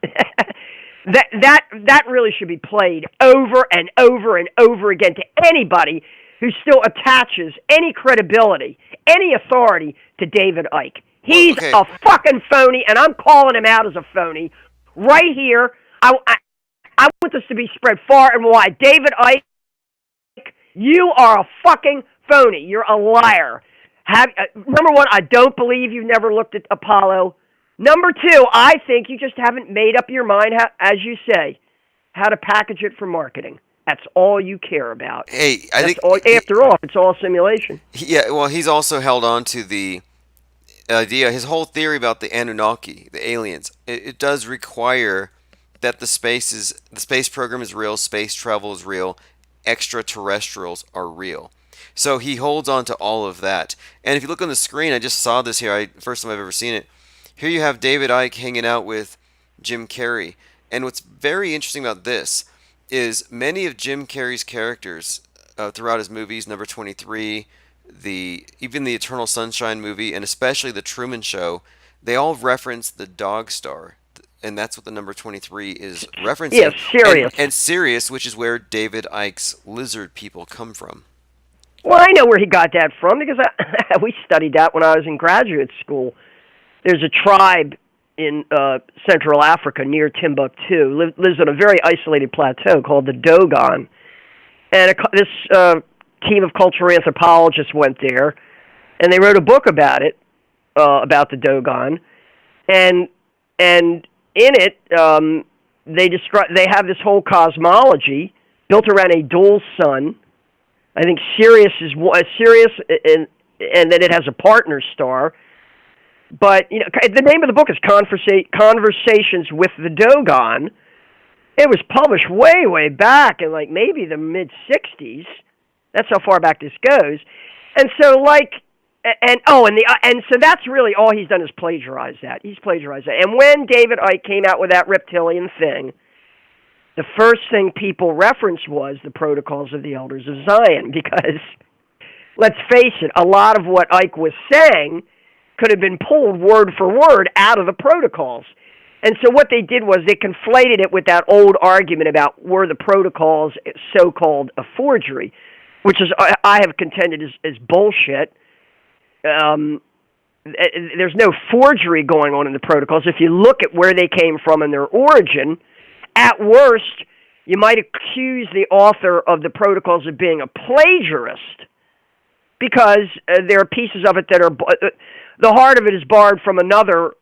That really should be played over and over and over again to anybody who still attaches any credibility, any authority to David Icke. He's a fucking phony, and I'm calling him out as a phony right here. I want this to be spread far and wide. David Icke, you are a fucking phony. You're a liar. Number one, I don't believe you've never looked at Apollo. Number two, I think you just haven't made up your mind, as you say, how to package it for marketing. That's all you care about. Hey, after all, it's all simulation. Yeah, well, he's also held on to the idea, his whole theory about the Anunnaki, the aliens. It does require that the space program is real, space travel is real, extraterrestrials are real. So he holds on to all of that. And if you look on the screen, I just saw this here, first time I've ever seen it. Here you have David Icke hanging out with Jim Carrey. And what's very interesting about this is many of Jim Carrey's characters throughout his movies, Number 23, even the Eternal Sunshine movie, and especially The Truman Show, they all reference the Dog Star. And that's what the number 23 is referencing. Yeah, Sirius. And Sirius, which is where David Icke's lizard people come from. Well, I know where he got that from because we studied that when I was in graduate school. There's a tribe in Central Africa near Timbuktu, lives on a very isolated plateau called the Dogon. And this team of cultural anthropologists went there, and they wrote a book about it, about the Dogon. And in it, they have this whole cosmology built around a dual sun. I think Sirius is Sirius, and then it has a partner star. But the name of the book is Conversations with the Dogon. It was published way back in like maybe the mid '60s. That's how far back this goes. And so and so that's really all he's done is plagiarize that. He's plagiarized that. And when David Icke came out with that reptilian thing, the first thing people referenced was the Protocols of the Elders of Zion, because let's face it, a lot of what Icke was saying could have been pulled word for word out of the Protocols. And so what they did was they conflated it with that old argument about were the Protocols so-called a forgery, which is I have contended is bullshit. There's no forgery going on in the Protocols. If you look at where they came from and their origin, at worst, you might accuse the author of the Protocols of being a plagiarist, because there are pieces of it that are the heart of it is borrowed from another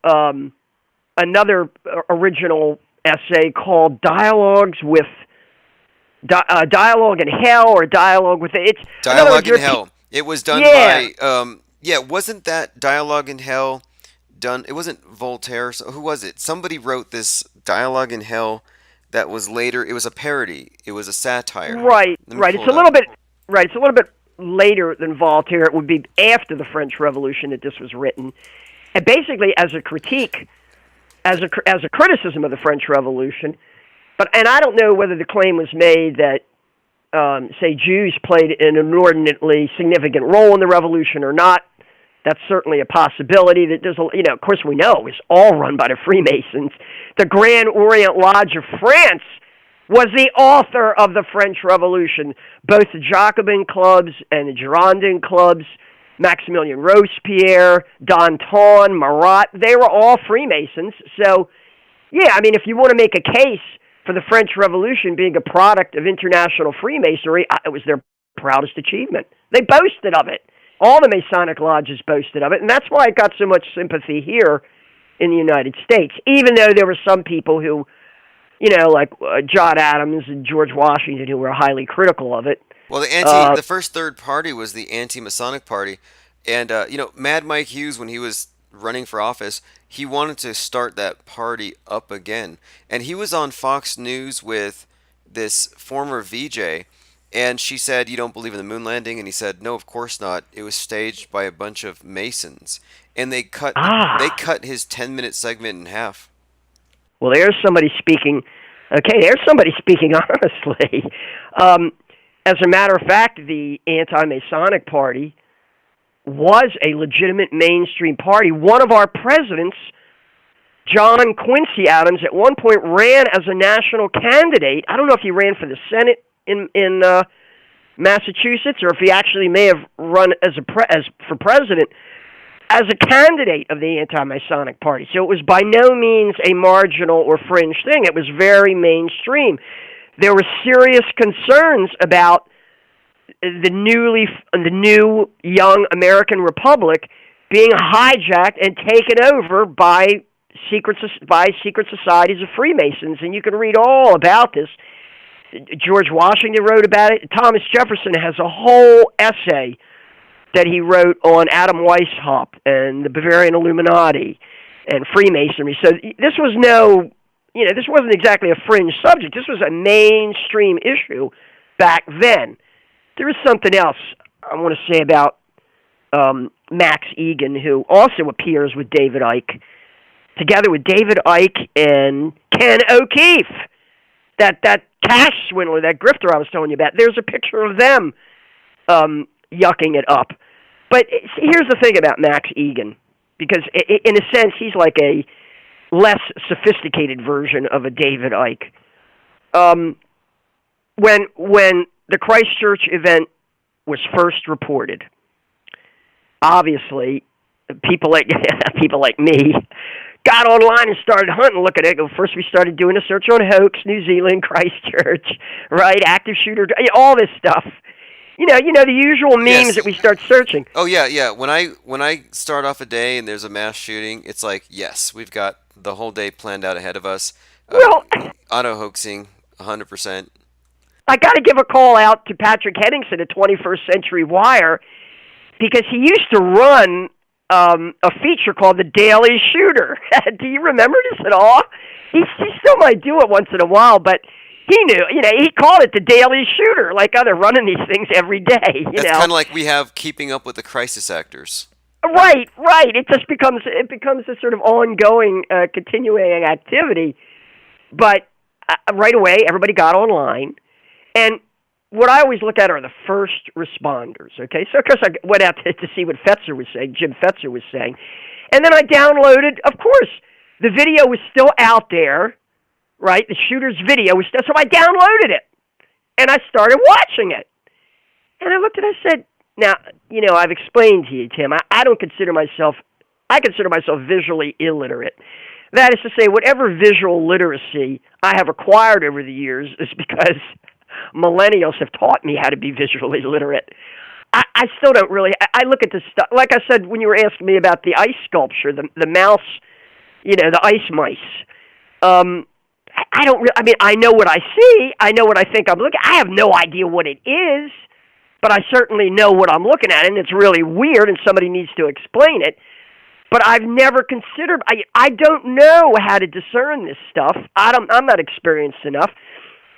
original essay called Dialogue in Hell, or Dialogue with It's Dialogue in Hell. It was done by wasn't that Dialogue in Hell done? It wasn't Voltaire. So who was it? Somebody wrote this Dialogue in Hell that was later. It was a parody. It was a satire. Right. It's a little bit later than Voltaire. It would be after the French Revolution that this was written, and basically as a critique, as a criticism of the French Revolution. And I don't know whether the claim was made that say Jews played an inordinately significant role in the revolution or not. That's certainly a possibility. That there's of course we know it was all run by the Freemasons. The Grand Orient Lodge of France was the author of the French Revolution. Both the Jacobin clubs and the Girondin clubs, Maximilien Robespierre, Danton, Marat, they were all Freemasons. So, yeah, I mean, if you want to make a case for the French Revolution being a product of international Freemasonry, it was their proudest achievement. They boasted of it. All the Masonic lodges boasted of it, and that's why it got so much sympathy here in the United States, even though there were some people who, like John Adams and George Washington, who were highly critical of it. Well, the first third party was the anti-Masonic party, and Mad Mike Hughes, when he was running for office, he wanted to start that party up again, and he was on Fox News with this former VJ, and she said, "You don't believe in the moon landing?" And he said, "No, of course not. It was staged by a bunch of Masons," and they cut his 10-minute segment in half. Well, there's somebody speaking. Okay, there's somebody speaking honestly. As a matter of fact, the anti-Masonic party was a legitimate mainstream party. One of our presidents, John Quincy Adams, at one point ran as a national candidate. I don't know if he ran for the Senate in Massachusetts, or if he actually may have run for president as a candidate of the anti-Masonic party. So it was by no means a marginal or fringe thing. It was very mainstream. There were serious concerns about the new young American republic being hijacked and taken over by secret societies of Freemasons, and you can read all about this. George Washington wrote about it. Thomas Jefferson has a whole essay that he wrote on Adam Weishaupt and the Bavarian Illuminati and Freemasonry. So this was this wasn't exactly a fringe subject. This was a mainstream issue back then. There is something else I want to say about Max Egan, who also appears with David Icke, together with David Icke and Ken O'Keefe, that cash swindler, that grifter I was telling you about. There's a picture of them yucking it up. But here's the thing about Max Egan, because in a sense he's like a less sophisticated version of a David Icke. When the Christchurch event was first reported, obviously, people like people like me got online and started hunting. Look at it. First, we started doing a search on hoax, New Zealand, Christchurch, right? Active shooter, all this stuff. You know the usual memes Yes. that we start searching. Oh yeah. When I start off a day and there's a mass shooting, it's like, yes, we've got the whole day planned out ahead of us. Well, Auto hoaxing, 100%. I got to give a call out to Patrick Henningsen at 21st Century Wire, because he used to run a feature called The Daily Shooter. Do you remember this at all? He still might do it once in a while, but he knew, he called it The Daily Shooter, like they're running these things every day, That's kind of like we have Keeping Up with the Crisis Actors. Right. It just becomes a sort of ongoing, continuing activity. But right away, everybody got online, and what I always look at are the first responders, okay? So, of course, I went out to see what Jim Fetzer was saying. And then I downloaded, of course, the video was still out there, right? The shooter's video was still, so I downloaded it. And I started watching it. And I looked and I said, now, I've explained to you, Tim, I consider myself visually illiterate. That is to say, whatever visual literacy I have acquired over the years is because millennials have taught me how to be visually literate. I still don't really. I look at this stuff. Like I said, when you were asking me about the ice sculpture, the mouse, the ice mice. I don't. I know what I see. I know what I think I'm looking. I have no idea what it is, but I certainly know what I'm looking at, and it's really weird, and somebody needs to explain it. But I've never considered. I don't know how to discern this stuff. I'm not experienced enough.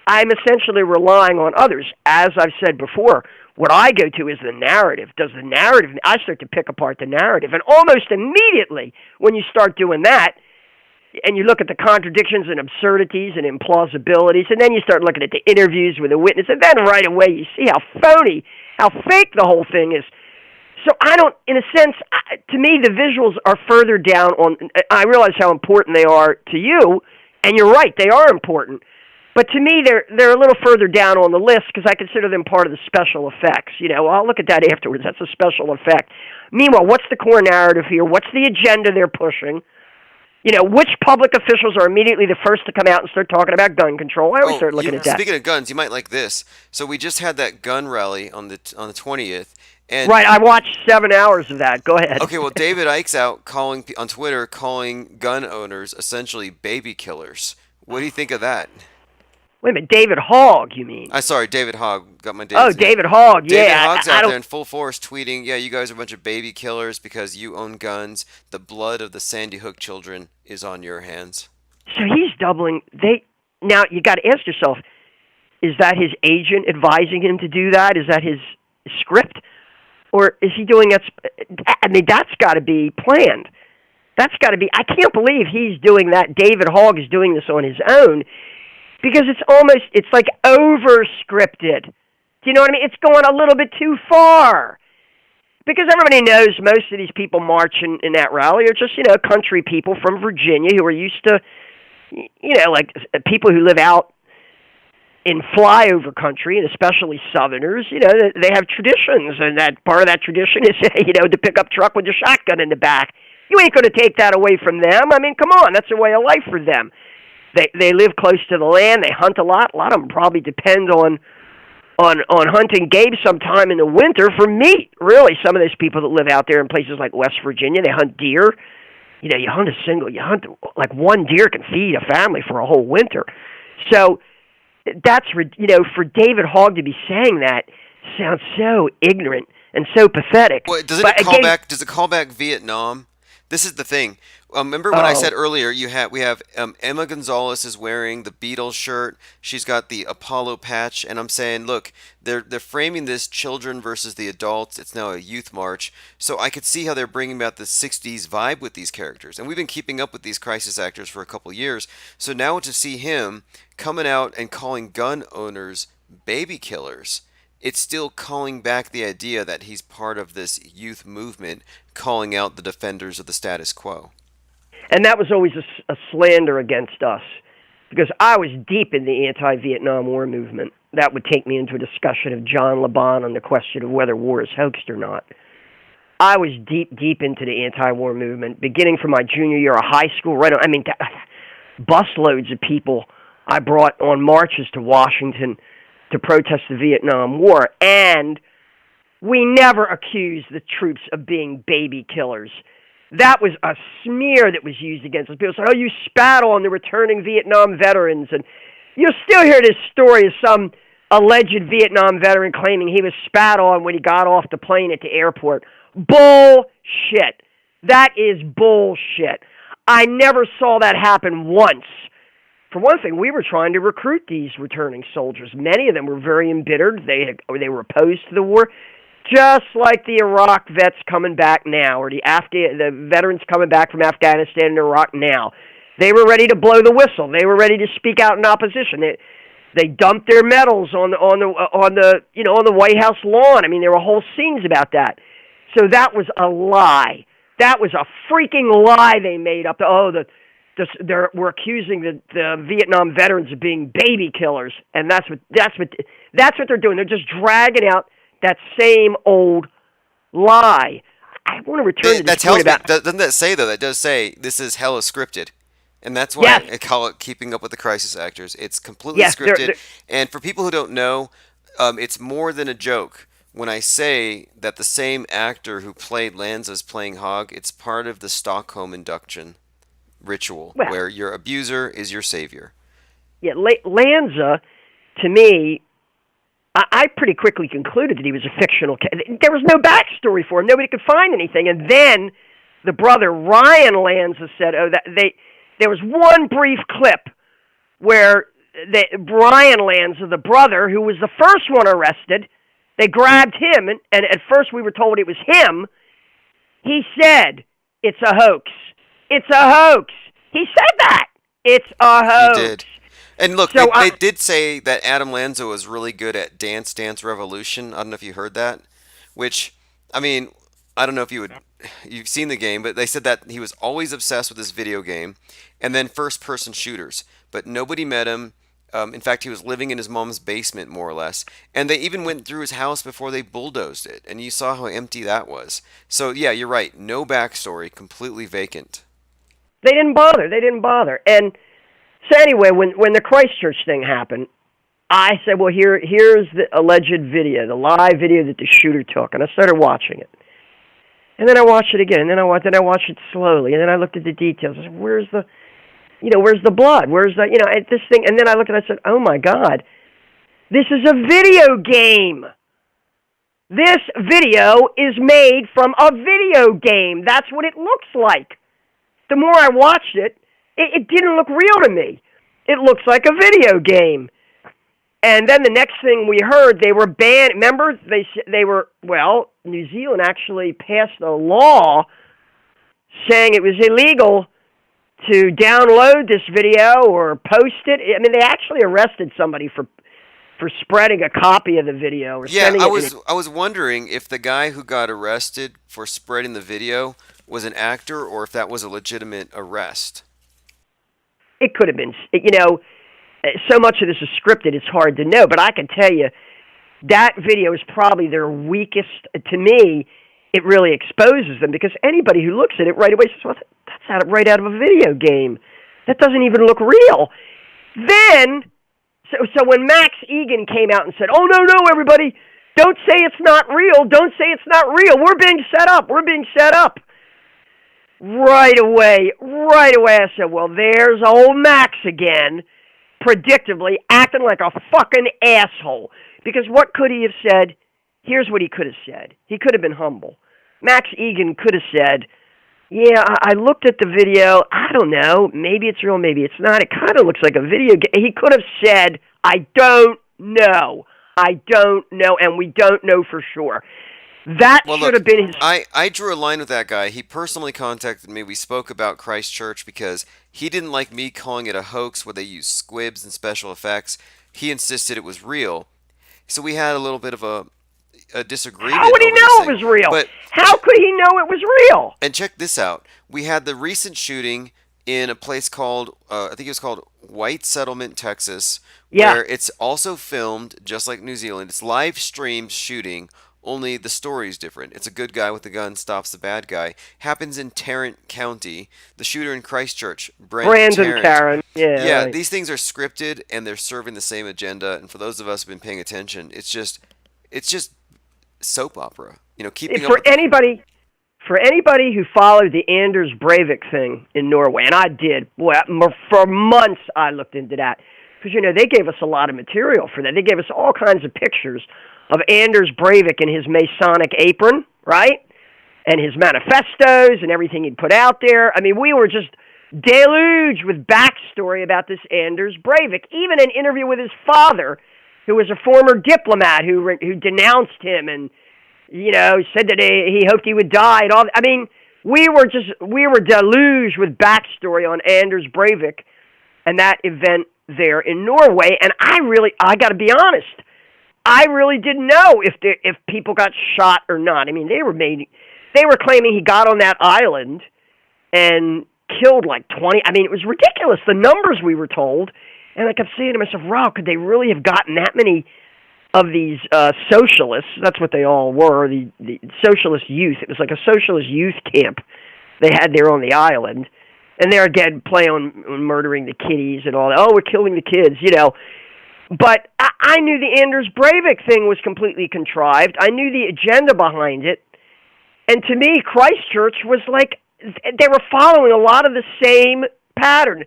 I'm essentially relying on others. As I've said before, what I go to is the narrative. I start to pick apart the narrative. And almost immediately when you start doing that, and you look at the contradictions and absurdities and implausibilities, and then you start looking at the interviews with the witness, and then right away you see how phony, how fake the whole thing is. So in a sense, to me, the visuals are further down on, I realize how important they are to you, and you're right, they are important. But to me, they're a little further down on the list because I consider them part of the special effects. I'll look at that afterwards. That's a special effect. Meanwhile, what's the core narrative here? What's the agenda they're pushing? Which public officials are immediately the first to come out and start talking about gun control? I always start looking at that. Speaking of guns, you might like this. So we just had that gun rally on the 20th. And right, I watched 7 hours of that. Go ahead. Okay, well, David Icke's out on Twitter calling gun owners essentially baby killers. What do you think of that? Wait a minute, David Hogg, you mean? Sorry, David Hogg. Got my dates. Oh, David Hogg, yeah. David Hogg's out there in full force tweeting, yeah, you guys are a bunch of baby killers because you own guns. The blood of the Sandy Hook children is on your hands. So he's doubling. Now, you got to ask yourself, is that his agent advising him to do that? Is that his script? Or is he doing that? That's got to be planned. That's got to be. I can't believe he's doing that. David Hogg is doing this on his own because it's like over-scripted. Do you know what I mean? It's going a little bit too far. Because everybody knows most of these people marching in that rally are just, country people from Virginia who are used to, like people who live out in flyover country, and especially Southerners, they have traditions, and that part of that tradition is, the pickup truck with the shotgun in the back. You ain't going to take that away from them. Come on, that's a way of life for them. They live close to the land. They hunt a lot. A lot of them probably depend on hunting game sometime in the winter for meat. Really, some of those people that live out there in places like West Virginia, they hunt deer. You hunt like one deer can feed a family for a whole winter. So that's, for David Hogg to be saying that sounds so ignorant and so pathetic. Well, does it call back Vietnam? This is the thing. Remember when I said earlier we have Emma Gonzalez is wearing the Beatles shirt. She's got the Apollo patch, and I'm saying, look, they're framing this children versus the adults. It's now a youth march, so I could see how they're bringing about the '60s vibe with these characters. And we've been keeping up with these crisis actors for a couple years. So now to see him coming out and calling gun owners baby killers, it's still calling back the idea that he's part of this youth movement, calling out the defenders of the status quo. And that was always a slander against us, because I was deep in the anti-Vietnam War movement. that would take me into a discussion of John LeBon on the question of whether war is hoaxed or not. I was deep into the anti-war movement, beginning from my junior year of high school. Busloads of people I brought on marches to Washington to protest the Vietnam War, and we never accused the troops of being baby killers. That was a smear that was used against us. People said, "Oh, you spat on the returning Vietnam veterans," and you'll still hear this story of some alleged Vietnam veteran claiming he was spat on when he got off the plane at the airport. Bullshit. That is bullshit. I never saw that happen once. For one thing, we were trying to recruit these returning soldiers. Many of them were very embittered. They were opposed to the war, just like the Iraq vets coming back now, or the veterans coming back from Afghanistan and Iraq now. They were ready to blow the whistle. They were ready to speak out in opposition. They dumped their medals on the White House lawn. I mean, there were whole scenes about that. So that was a lie. That was a freaking lie they made up. We're accusing the Vietnam veterans of being baby killers, and that's what they're doing. They're just dragging out that same old lie. I want to return to this point about... Doesn't that say, though, that does say this is hella scripted? And that's why I call it Keeping Up with the Crisis Actors. It's completely scripted. And for people who don't know, it's more than a joke. When I say that the same actor who played Lanza is playing Hogg, it's part of the Stockholm induction ritual, where your abuser is your savior. Yeah, Lanza, to me, I pretty quickly concluded that he was a fictional character. There was no backstory for him. Nobody could find anything. And then the brother, Ryan Lanza, said, there was one brief clip where Brian Lanza, the brother, who was the first one arrested, they grabbed him, and at first we were told it was him. He said, "It's a hoax. It's a hoax." He said that. It's a hoax. He did. And look, so, they did say that Adam Lanza was really good at Dance Dance Revolution. I don't know if you heard that. Which, I mean, I don't know if you've seen the game, but they said that he was always obsessed with this video game, and then first-person shooters. But nobody met him. In fact, he was living in his mom's basement, more or less. And they even went through his house before they bulldozed it. And you saw how empty that was. So, yeah, you're right. No backstory. Completely vacant. They didn't bother. And so anyway, when the Christchurch thing happened, I said, well, here's the alleged video, the live video that the shooter took. And I started watching it. And then I watched it again. And then I watched it slowly. And then I looked at the details. I said, where's the blood? Where's the, this thing? And then I looked and I said, oh my God, this is a video game. This video is made from a video game. That's what it looks like. The more I watched it, it didn't look real to me. It looks like a video game. And then the next thing we heard, they were banned. Remember, New Zealand actually passed a law saying it was illegal to download this video or post it. I mean, they actually arrested somebody for spreading a copy of the video or sending it. I was wondering if the guy who got arrested for spreading the video was an actor or if that was a legitimate arrest. It could have been. So much of this is scripted, it's hard to know. But I can tell you, that video is probably their weakest. To me, it really exposes them because anybody who looks at it right away says, well, that's right out of a video game. That doesn't even look real. Then, so when Max Egan came out and said, oh, no, everybody, don't say it's not real. Don't say it's not real. We're being set up. Right away, I said, well, there's old Max again, predictably acting like a fucking asshole. Because what could he have said? Here's what he could have said. He could have been humble. Max Egan could have said, yeah, I looked at the video. I don't know. Maybe it's real, maybe it's not. It kind of looks like a video game. He could have said, I don't know, and we don't know for sure. That should have been his... I drew a line with that guy. He personally contacted me. We spoke about Christchurch because he didn't like me calling it a hoax where they used squibs and special effects. He insisted it was real. So we had a little bit of a disagreement. How would he know it was real? How could he know it was real? And check this out. We had the recent shooting in a place called, I think it was called White Settlement, Texas, Yeah. where it's also filmed just like New Zealand. It's live streamed shooting, only the story's different. It's a good guy with a gun stops the bad guy. Happens in Tarrant County. The shooter in Christchurch, Brent Brandon Tarrant. Tarrant. Yeah, Yeah, right. these things are scripted and they're serving the same agenda. And for those of us who've been paying attention, it's just soap opera. Keeping up For with the. anybody who followed the Anders Breivik thing in Norway, and I did, boy, for months I looked into that. Because, they gave us a lot of material for that. They gave us all kinds of pictures of Anders Breivik in his Masonic apron, right? And his manifestos and everything he'd put out there. I mean, we were just deluged with backstory about this Anders Breivik. Even an interview with his father, who was a former diplomat who denounced him and, said that he hoped he would die and all. I mean, we were deluged with backstory on Anders Breivik and that event there in Norway. And I got to be honest, I really didn't know if people got shot or not. I mean, they were claiming he got on that island and killed like 20. I mean, it was ridiculous, the numbers we were told. And I kept saying to myself, wow, could they really have gotten that many of these socialists? That's what they all were, the socialist youth. It was like a socialist youth camp they had there on the island. And there again, play on murdering the kiddies and all that. Oh, we're killing the kids, But I knew the Anders Breivik thing was completely contrived. I knew the agenda behind it. And to me, Christchurch was like, they were following a lot of the same pattern.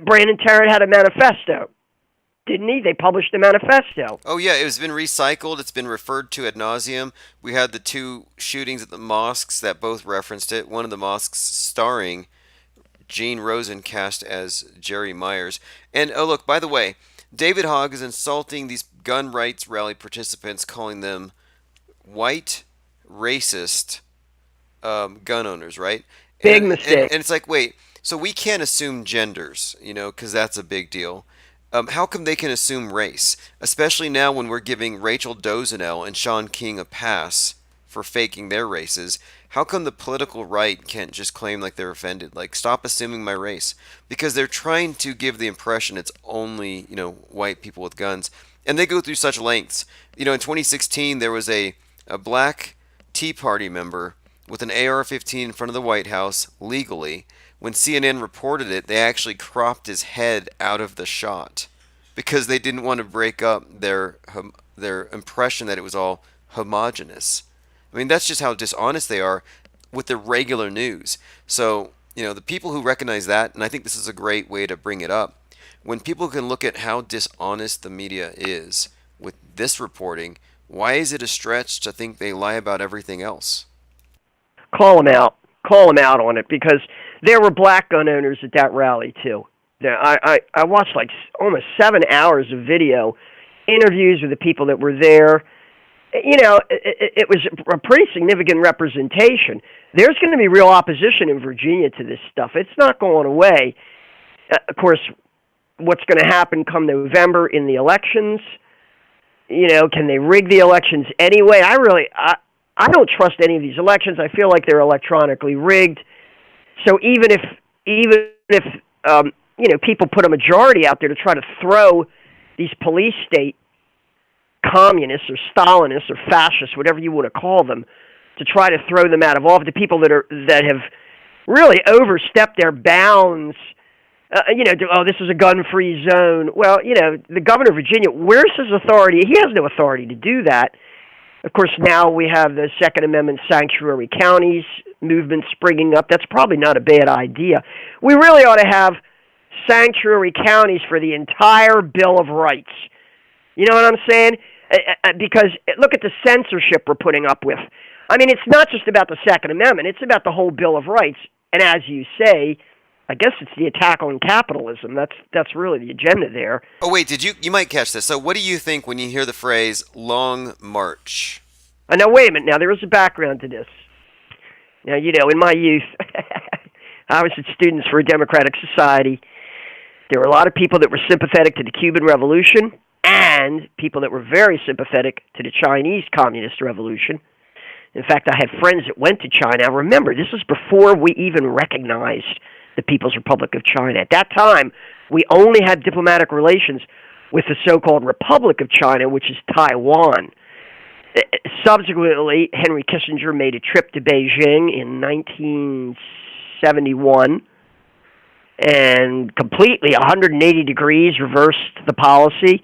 Brandon Tarrant had a manifesto, didn't he? They published a manifesto. Oh yeah, it's been recycled. It's been referred to ad nauseum. We had the two shootings at the mosques that both referenced it. One of the mosques starring Gene Rosen, cast as Jerry Myers. And oh look, by the way, David Hogg is insulting these gun rights rally participants, calling them white, racist gun owners, right? Big And, mistake. and it's like, wait, so we can't assume genders, because that's a big deal. How come they can assume race, especially now when we're giving Rachel Dozenel and Sean King a pass for faking their races? How come the political right can't just claim like they're offended? Like, stop assuming my race. Because they're trying to give the impression it's only, white people with guns. And they go through such lengths. In 2016, there was a black Tea Party member with an AR-15 in front of the White House legally. When CNN reported it, they actually cropped his head out of the shot because they didn't want to break up their impression that it was all homogenous. I mean, that's just how dishonest they are with the regular news. So, the people who recognize that, and I think this is a great way to bring it up, when people can look at how dishonest the media is with this reporting, why is it a stretch to think they lie about everything else? Call them out. Call them out on it, because there were black gun owners at that rally too. I watched like almost 7 hours of video, interviews with the people that were there. It was a pretty significant representation. There's going to be real opposition in Virginia to this stuff. It's not going away. Of course, what's going to happen come November in the elections? Can they rig the elections anyway? I don't trust any of these elections. I feel like they're electronically rigged. So even if people put a majority out there to try to throw these police state communists or Stalinists or fascists, whatever you want to call them, to try to throw them out of office, the people that have really overstepped their bounds. This is a gun-free zone. Well, the governor of Virginia, where's his authority? He has no authority to do that. Of course, now we have the Second Amendment sanctuary counties movement springing up. That's probably not a bad idea. We really ought to have sanctuary counties for the entire Bill of Rights. You know what I'm saying? Because look at the censorship we're putting up with. I mean, it's not just about the Second Amendment. It's about the whole Bill of Rights. And as you say, I guess it's the attack on capitalism. That's really the agenda there. Oh wait, you might catch this. So what do you think when you hear the phrase "long march"? Now wait a minute. Now there is a background to this. Now in my youth, I was at Students for a Democratic Society. There were a lot of people that were sympathetic to the Cuban Revolution and people that were very sympathetic to the Chinese Communist Revolution. In fact, I had friends that went to China. Remember, this was before we even recognized the People's Republic of China. At that time, we only had diplomatic relations with the so-called Republic of China, which is Taiwan. Subsequently, Henry Kissinger made a trip to Beijing in 1971 and completely 180 degrees reversed the policy.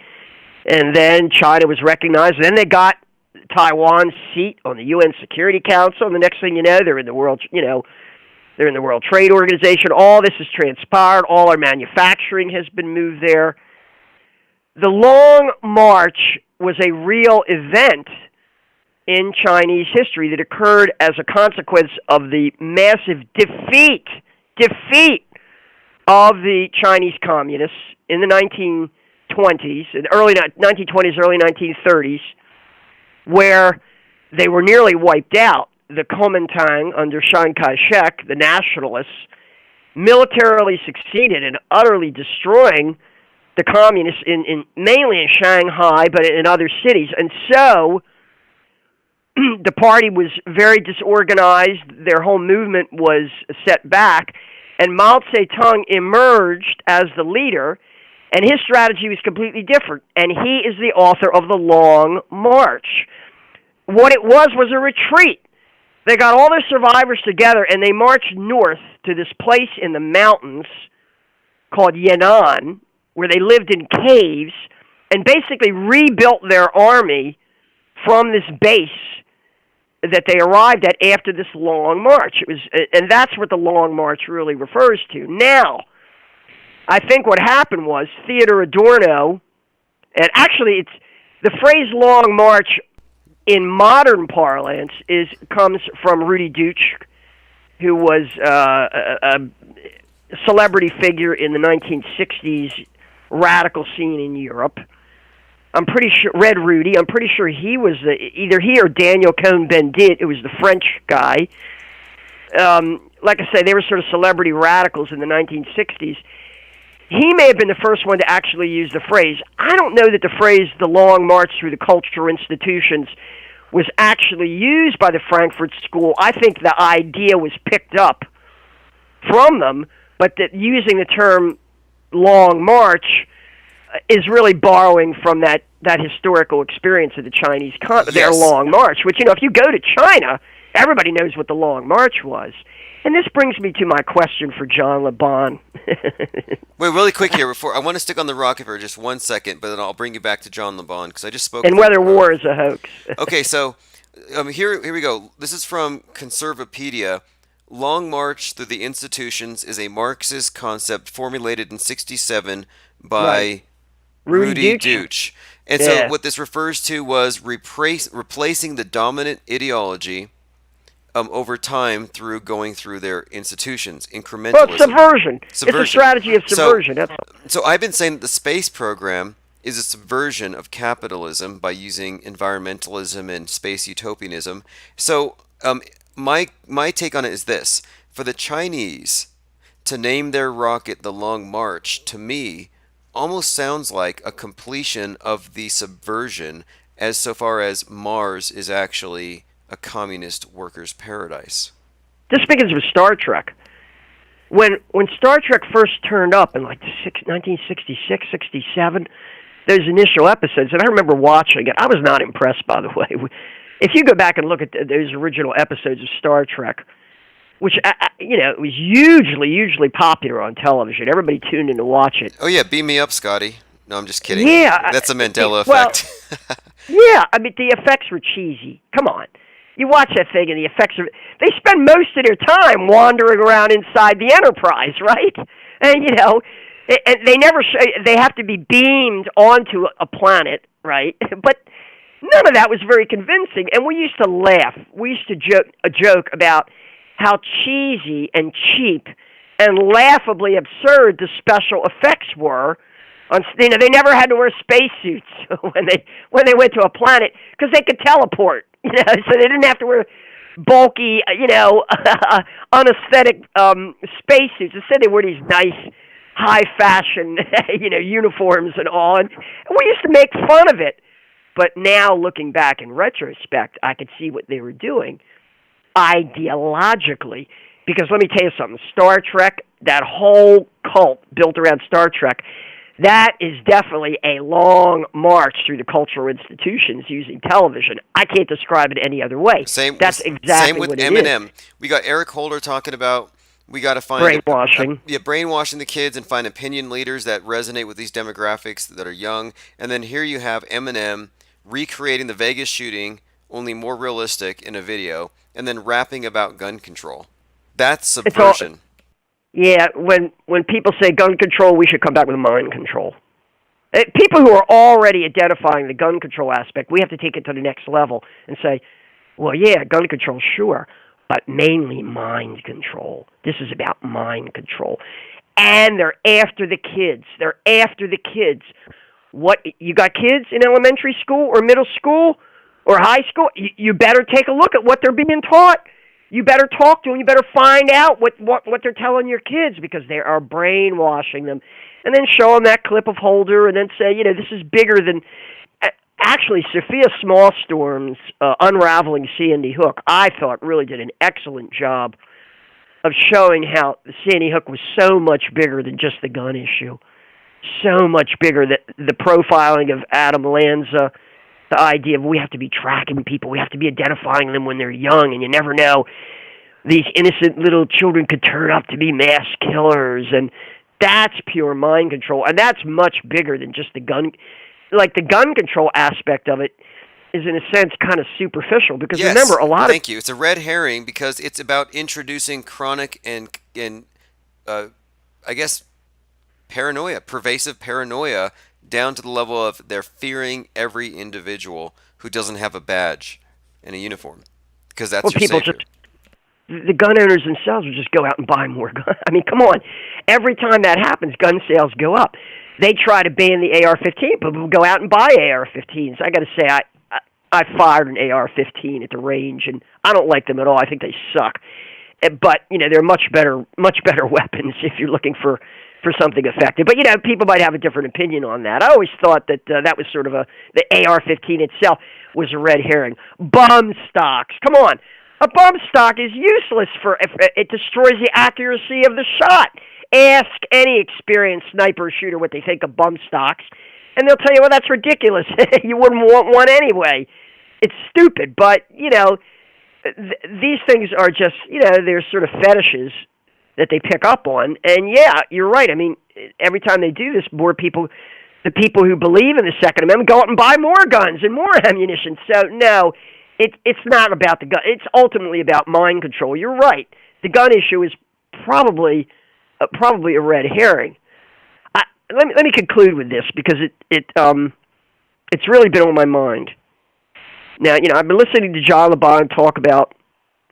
And then China was recognized. And then they got Taiwan's seat on the UN Security Council. And the next thing you know, they're in the World Trade Organization. All this has transpired. All our manufacturing has been moved there. The Long March was a real event in Chinese history that occurred as a consequence of the massive defeat of the Chinese communists in the 1920s, in the early 1920s, early 1930s, where they were nearly wiped out. The Kuomintang under Chiang Kai-shek, the nationalists, militarily succeeded in utterly destroying the communists mainly in Shanghai, but in other cities. And so the party was very disorganized. Their whole movement was set back. And Mao Zedong emerged as the leader, and his strategy was completely different. And he is the author of the Long March. What it was a retreat. They got all their survivors together, and they marched north to this place in the mountains called Yan'an, where they lived in caves, and basically rebuilt their army from this base that they arrived at after this Long March. And that's what the Long March really refers to. Now, I think what happened was Theodore Adorno, and actually it's the phrase Long March in modern parlance comes from Rudy Dutch, who was a celebrity figure in the 1960s radical scene in Europe. I'm pretty sure Red Rudy. I'm pretty sure he was either he or Daniel Cohn-Bendit, who was the French guy. Like I say, they were sort of celebrity radicals in the 1960s. He may have been the first one to actually use the phrase. I don't know that the phrase "the Long March through the cultural institutions" was actually used by the Frankfurt School. I think the idea was picked up from them, but that using the term Long March is really borrowing from that historical experience of the Chinese their Long March, which, if you go to China, everybody knows what the Long March was. And this brings me to my question for John LeBon. Wait, really quick here. Before I want to stick on the rocket for just 1 second, but then I'll bring you back to John LeBon because I just spoke. And whether war is a hoax. Okay, so here we go. This is from Conservapedia. Long March through the institutions is a Marxist concept formulated in '67 by Rudy Dutch. And so what this refers to was replacing the dominant ideology over time through going through their institutions, incrementalism. Well, it's subversion. It's a strategy of subversion. So I've been saying that the space program is a subversion of capitalism by using environmentalism and space utopianism. So my take on it is this. For the Chinese to name their rocket the Long March, to me, almost sounds like a completion of the subversion as so far as Mars is actually a communist workers' paradise. Just because of Star Trek. When Star Trek first turned up in 1966, 67, those initial episodes, and I remember watching it, I was not impressed, by the way. If you go back and look at those original episodes of Star Trek, which, it was hugely popular on television. Everybody tuned in to watch it. Oh, yeah, beam me up, Scotty. No, I'm just kidding. Yeah. That's a Mandela effect. Yeah, the effects were cheesy. Come on. You watch that thing and the effects they spend most of their time wandering around inside the Enterprise, right? And, and they never they have to be beamed onto a planet, right? But none of that was very convincing. And we used to laugh. We used to joke about how cheesy and cheap and laughably absurd the special effects were. They never had to wear spacesuits when they went to a planet because they could teleport. So they didn't have to wear bulky, unesthetic spacesuits. Instead, they wore these nice, high-fashion, uniforms and all. And we used to make fun of it. But now, looking back in retrospect, I could see what they were doing ideologically, Because let me tell you something, Star Trek, that whole cult built around Star Trek, that is definitely a long march through the cultural institutions using television. I can't describe it any other way. That's exactly with what it Eminem. is. We got Eric Holder talking about we got to find Brainwashing. brainwashing the kids and find opinion leaders that resonate with these demographics that are young. And then here you have Eminem recreating the Vegas shooting, only more realistic in a video, and then rapping about gun control. That's subversion. Yeah, when people say gun control, we should come back with mind control. People who are already identifying the gun control aspect, we have to take it to the next level and say, well, yeah, gun control, sure, but mainly mind control. This is about mind control. And they're after the kids. They're after the kids. What, you got kids in elementary school or middle school or high school? You better take a look at what they're being taught. You better talk to them. You better find out what they're telling your kids, because they are brainwashing them. And then show them that clip of Holder and then say, this is bigger than... Actually, Sophia Smallstorm's Unraveling Sandy Hook, I thought really did an excellent job of showing how Sandy Hook was so much bigger than just the gun issue. So much bigger, that the profiling of Adam Lanza, the idea of we have to be tracking people, we have to be identifying them when they're young, and you never know. These innocent little children could turn up to be mass killers, and that's pure mind control, and that's much bigger than just the gun. Like, the gun control aspect of it is, in a sense, kind of superficial, because Yes, remember, a lot thank you. It's a red herring because it's about introducing chronic and I guess, paranoia, pervasive paranoia, down to the level of they're fearing every individual who doesn't have a badge and a uniform, because that's your people savior. the gun owners themselves will just go out and buy more guns. I mean, come on. Every time that happens, gun sales go up. They try to ban the AR-15, but we'll go out and buy AR-15s. I got to say, I fired an AR-15 at the range, and I don't like them at all. I think they suck. But they're much better weapons if you're looking for something effective. But people might have a different opinion on that. I always thought that that was sort of the AR-15 itself was a red herring. Bum stocks, come on. A bum stock is useless if it destroys the accuracy of the shot. Ask any experienced sniper or shooter what they think of bum stocks, and they'll tell you, well, that's ridiculous. You wouldn't want one anyway. It's stupid, but, these things are just, they're sort of fetishes that they pick up on. And, yeah, you're right. I mean, every time they do this, the people who believe in the Second Amendment go out and buy more guns and more ammunition. So, no, it's not about the gun. It's ultimately about mind control. You're right. The gun issue is probably a red herring. Let me conclude with this, because it's really been on my mind. Now, I've been listening to John LeBon talk about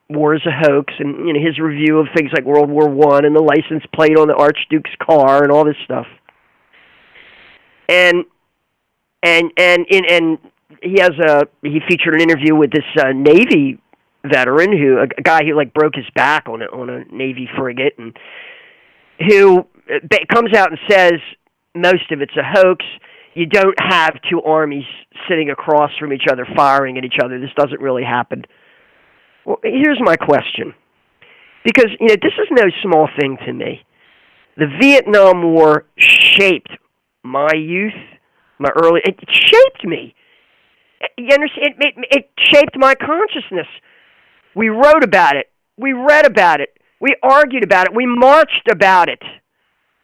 war is a hoax, and his review of things like World War I and the license plate on the Archduke's car and all this stuff. And he featured an interview with this Navy veteran, a guy who broke his back on a Navy frigate, and who comes out and says most of it's a hoax. You don't have two armies sitting across from each other firing at each other. This doesn't really happen. Well, here's my question. Because, this is no small thing to me. The Vietnam War shaped my youth, it shaped me. You understand? It shaped my consciousness. We wrote about it. We read about it. We argued about it. We marched about it.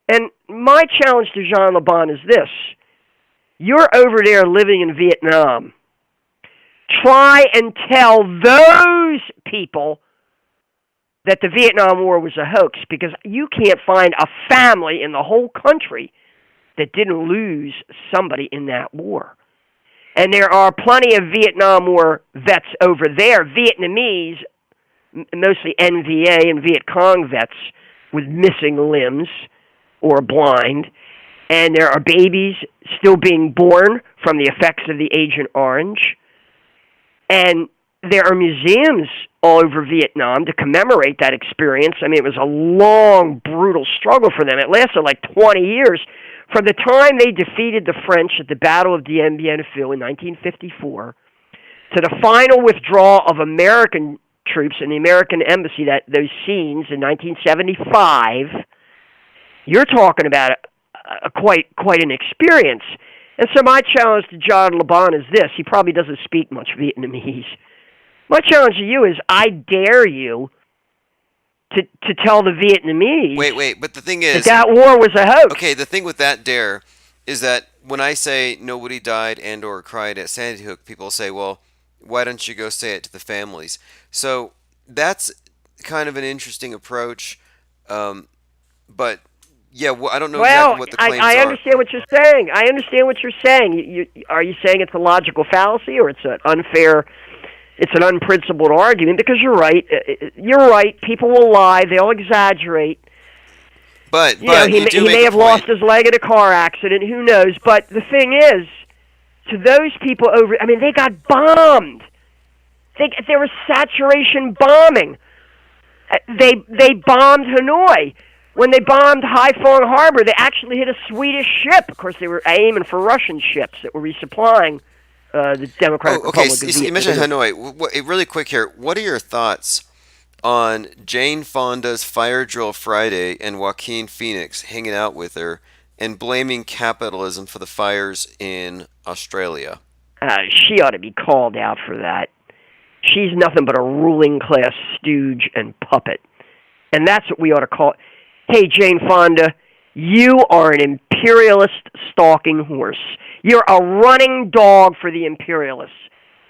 And my challenge to Jean LeBon is this. You're over there living in Vietnam. Try and tell those people that the Vietnam War was a hoax, because you can't find a family in the whole country that didn't lose somebody in that war. And there are plenty of Vietnam War vets over there, Vietnamese, mostly NVA and Viet Cong vets with missing limbs or blind. And there are babies still being born from the effects of the Agent Orange. And there are museums all over Vietnam to commemorate that experience. I mean, it was a long, brutal struggle for them. It lasted 20 years. From the time they defeated the French at the Battle of Dien Bien Phu in 1954 to the final withdrawal of American troops in the American embassy, that those scenes in 1975, you're talking about a quite an experience. And so my challenge to John LeBon is this. He probably doesn't speak much Vietnamese. My challenge to you is, I dare you to tell the Vietnamese Wait, but the thing is, that war was a hoax. okay, the thing with that dare is that when I say nobody died and or cried at Sandy Hook, people say, well, why don't you go say it to the families? So that's kind of an interesting approach. But yeah, I don't know exactly what the claims I are. understand what you're saying. I understand what you're saying. Are you saying it's a logical fallacy, or it's an unfair, it's an unprincipled argument? Because you're right. You're right. People will lie. They'll exaggerate. But he may have lost his leg in a car accident. Who knows? But the thing is, to those people they got bombed. There was saturation bombing. They bombed Hanoi. When they bombed Haiphong Harbor, they actually hit a Swedish ship. Of course, they were aiming for Russian ships that were resupplying the Democratic Republic of Vietnam. You mentioned Hanoi. Really quick here, what are your thoughts on Jane Fonda's Fire Drill Friday and Joaquin Phoenix hanging out with her and blaming capitalism for the fires in Australia? She ought to be called out for that. She's nothing but a ruling class stooge and puppet. And that's what we ought to call it. Hey, Jane Fonda, you are an imperialist stalking horse. You're a running dog for the imperialists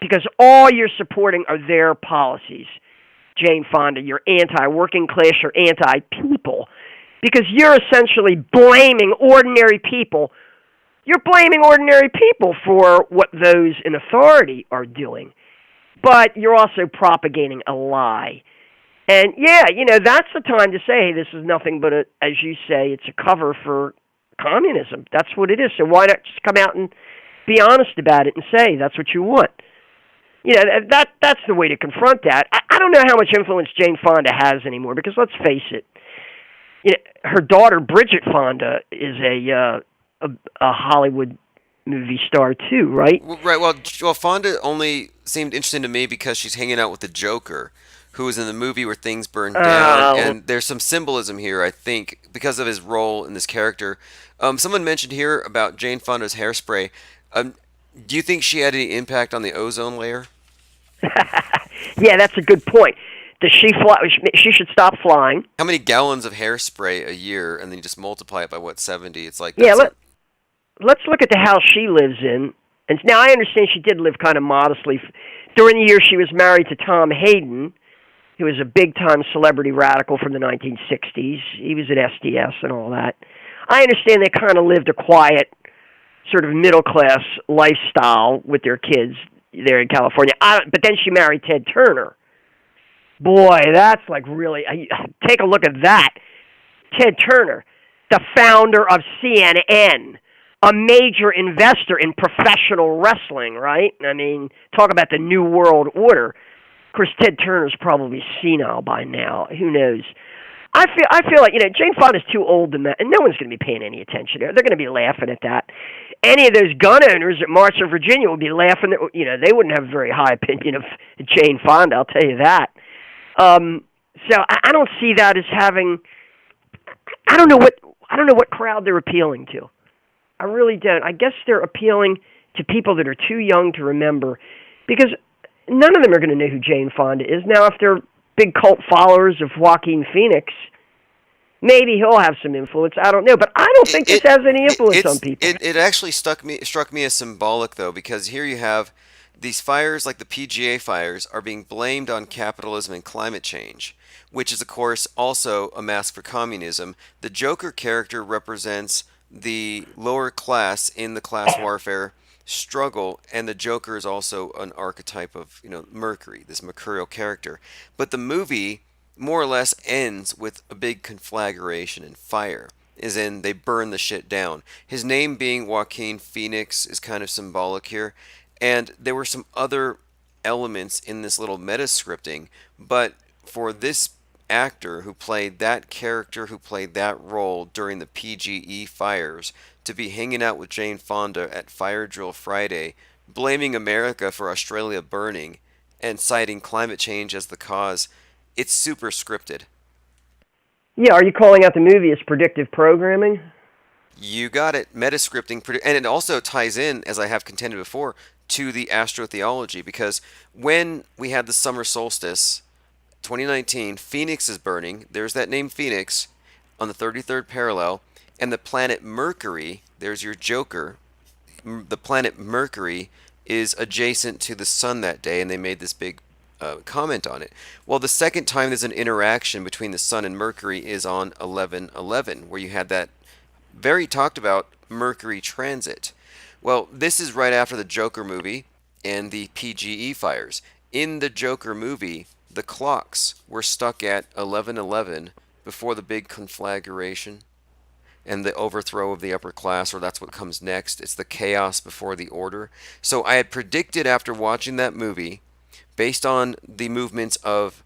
because all you're supporting are their policies. Jane Fonda, you're anti-working class, you're anti-people because you're essentially blaming ordinary people. You're blaming ordinary people for what those in authority are doing. But you're also propagating a lie. And yeah, that's the time to say, hey, this is nothing but as you say, it's a cover for communism. That's what it is. So why not just come out and be honest about it and say that's what you want? That's the way to confront that. I don't know how much influence Jane Fonda has anymore because let's face it, her daughter Bridget Fonda is a Hollywood movie star too, right? Right. Well, Fonda only seemed interesting to me because she's hanging out with the Joker, who was in the movie where things burned down, and there's some symbolism here, I think, because of his role in this character. Someone mentioned here about Jane Fonda's hairspray. Do you think she had any impact on the ozone layer? Yeah, that's a good point. Does she fly? She should stop flying. How many gallons of hairspray a year, and then you just multiply it by 70? It's like let's look at the house she lives in. And now I understand she did live kind of modestly during the year she was married to Tom Hayden, who was a big-time celebrity radical from the 1960s. He was at SDS and all that. I understand they kind of lived a quiet, sort of middle-class lifestyle with their kids there in California. But then she married Ted Turner. Boy, that's like really... Take a look at that. Ted Turner, the founder of CNN, a major investor in professional wrestling, right? I mean, talk about the New World Order. Of course, Ted Turner's probably senile by now. Who knows? I feel like Jane Fonda's too old to and no one's going to be paying any attention to her. They're going to be laughing at that. Any of those gun owners at March of Virginia would be laughing. They wouldn't have a very high opinion of Jane Fonda. I'll tell you that. So I don't see that as having. I don't know what crowd they're appealing to. I really don't. I guess they're appealing to people that are too young to remember, because none of them are going to know who Jane Fonda is. Now, if they're big cult followers of Joaquin Phoenix, maybe he'll have some influence. I don't know, but I don't think this has any influence on people. It actually struck me as symbolic, though, because here you have these fires, like the PGA fires, are being blamed on capitalism and climate change, which is, of course, also a mask for communism. The Joker character represents the lower class in the class warfare struggle, and the Joker is also an archetype of Mercury, this mercurial character. But the movie more or less ends with a big conflagration and fire, as in they burn the shit down. His name being Joaquin Phoenix is kind of symbolic here, and there were some other elements in this little meta scripting, but for this actor who played that character, who played that role during the PGE fires, to be hanging out with Jane Fonda at Fire Drill Friday, blaming America for Australia burning, and citing climate change as the cause, it's super scripted. Yeah, are you calling out the movie as predictive programming? You got it. Metascripting, and it also ties in, as I have contended before, to the astrotheology, because when we had the summer solstice, 2019, Phoenix is burning. There's that name Phoenix on the 33rd parallel, and the planet Mercury, there's your joker. The planet Mercury is adjacent to the sun that day, and they made this big comment on it. Well, the second time there's an interaction between the sun and Mercury is on 11/11, where you had that very talked about Mercury transit. Well, this is right after the Joker movie and the PGE fires. In the Joker movie, the clocks were stuck at 11/11 before the big conflagration and the overthrow of the upper class, or that's what comes next. It's the chaos before the order. So I had predicted after watching that movie, based on the movements of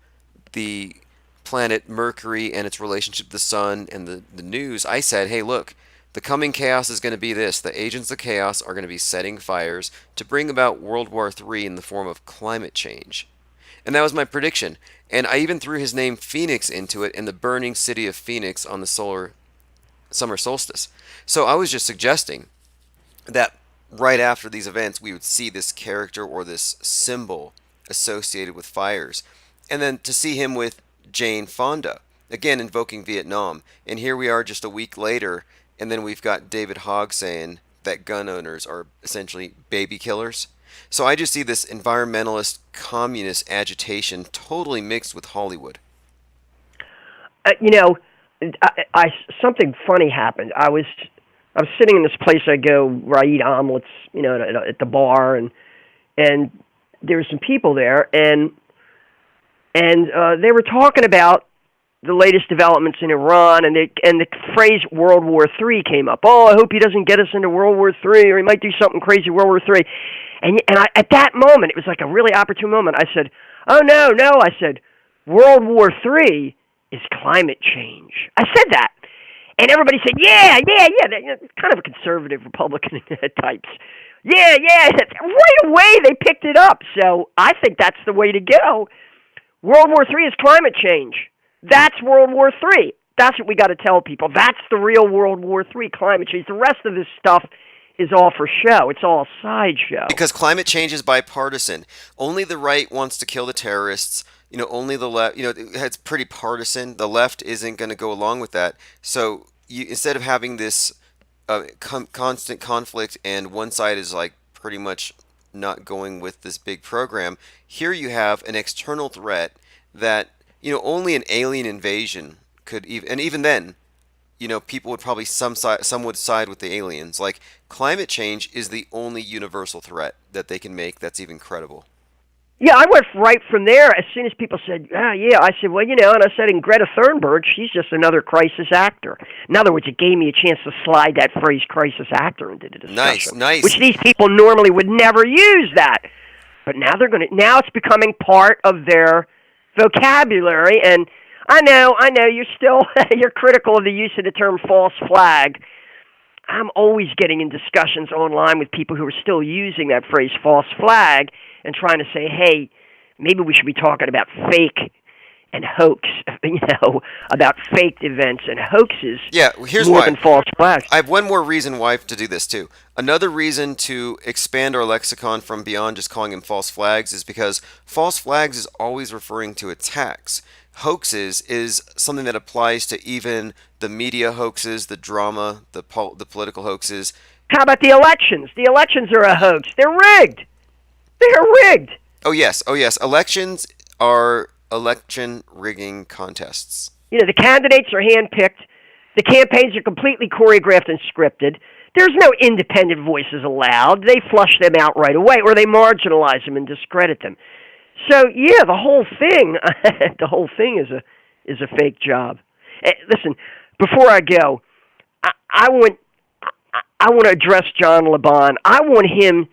the planet Mercury and its relationship to the sun and the news, I said, hey, look, the coming chaos is going to be this. The agents of chaos are going to be setting fires to bring about World War III in the form of climate change. And that was my prediction. And I even threw his name Phoenix into it, and the burning city of Phoenix on the summer solstice. So I was just suggesting that right after these events, we would see this character or this symbol associated with fires. And then to see him with Jane Fonda, again invoking Vietnam. And here we are just a week later, and then we've got David Hogg saying that gun owners are essentially baby killers. So I just see this environmentalist, communist agitation totally mixed with Hollywood. You know, something funny happened. I was sitting in this place I go where I eat omelets, you know, at the bar, and there were some people there, and they were talking about the latest developments in Iran, and the phrase World War III came up. Oh, I hope he doesn't get us into World War III, or he might do something crazy World War III. And at that moment, it was like a really opportune moment. I said, oh, no. I said, World War III is climate change. I said that. And everybody said, yeah. It's kind of a conservative Republican types. Yeah. Right away, they picked it up. So I think that's the way to go. World War III is climate change. That's World War III. That's what we got to tell people. That's the real World War III, climate change. The rest of this stuff is all for show. It's all sideshow. Because climate change is bipartisan. Only the right wants to kill the terrorists. You know, only the left, you know, it's pretty partisan. The left isn't going to go along with that. So instead of having this constant conflict and one side is like pretty much not going with this big program, here you have an external threat that, you know, only an alien invasion could even, and even then, you know, people would probably some would side with the aliens. Like, climate change is the only universal threat that they can make that's even credible. Yeah, I went right from there. As soon as people said, yeah, I said, well, you know, and I said, and Greta Thunberg, she's just another crisis actor. In other words, it gave me a chance to slide that phrase crisis actor into the discussion. Nice. Which these people normally would never use that. But now now it's becoming part of their vocabulary. And I know, you're still, you're critical of the use of the term false flag. I'm always getting in discussions online with people who are still using that phrase false flag and trying to say, hey, maybe we should be talking about fake and hoax, you know, about faked events and hoaxes. Yeah, here's more why. Than false flags. I have one more reason why to do this too. Another reason to expand our lexicon from beyond just calling them false flags is because false flags is always referring to attacks. Hoaxes is something that applies to even the media hoaxes, the drama, the political hoaxes. How about the elections? The elections are a hoax. They're rigged. They're rigged. Oh yes. Elections are election rigging contests. You know, the candidates are handpicked. The campaigns are completely choreographed and scripted. There's no independent voices allowed. They flush them out right away, or they marginalize them and discredit them. So yeah, the whole thing is a fake job. Listen, before I go, I want to address John Laban. I want him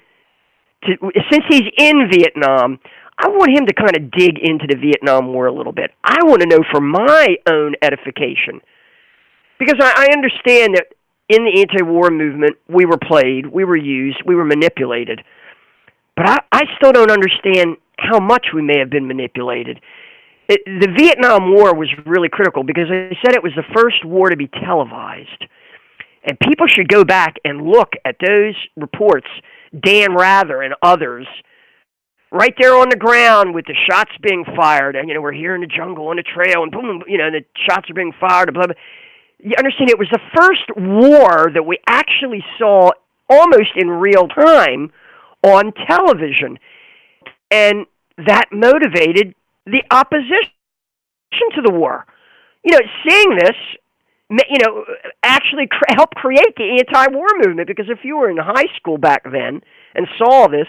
to, since he's in Vietnam, I want him to kind of dig into the Vietnam War a little bit. I want to know for my own edification, because I understand that in the anti-war movement, we were played, we were used, we were manipulated. But I still don't understand how much we may have been manipulated. The Vietnam War was really critical because I said it was the first war to be televised. And people should go back and look at those reports, Dan Rather and others, right there on the ground with the shots being fired. And, we're here in the jungle on the trail, and boom, and the shots are being fired, and blah, blah. You understand, it was the first war that we actually saw almost in real time on television. And that motivated the opposition to the war. Seeing this, actually helped create the anti-war movement, because if you were in high school back then and saw this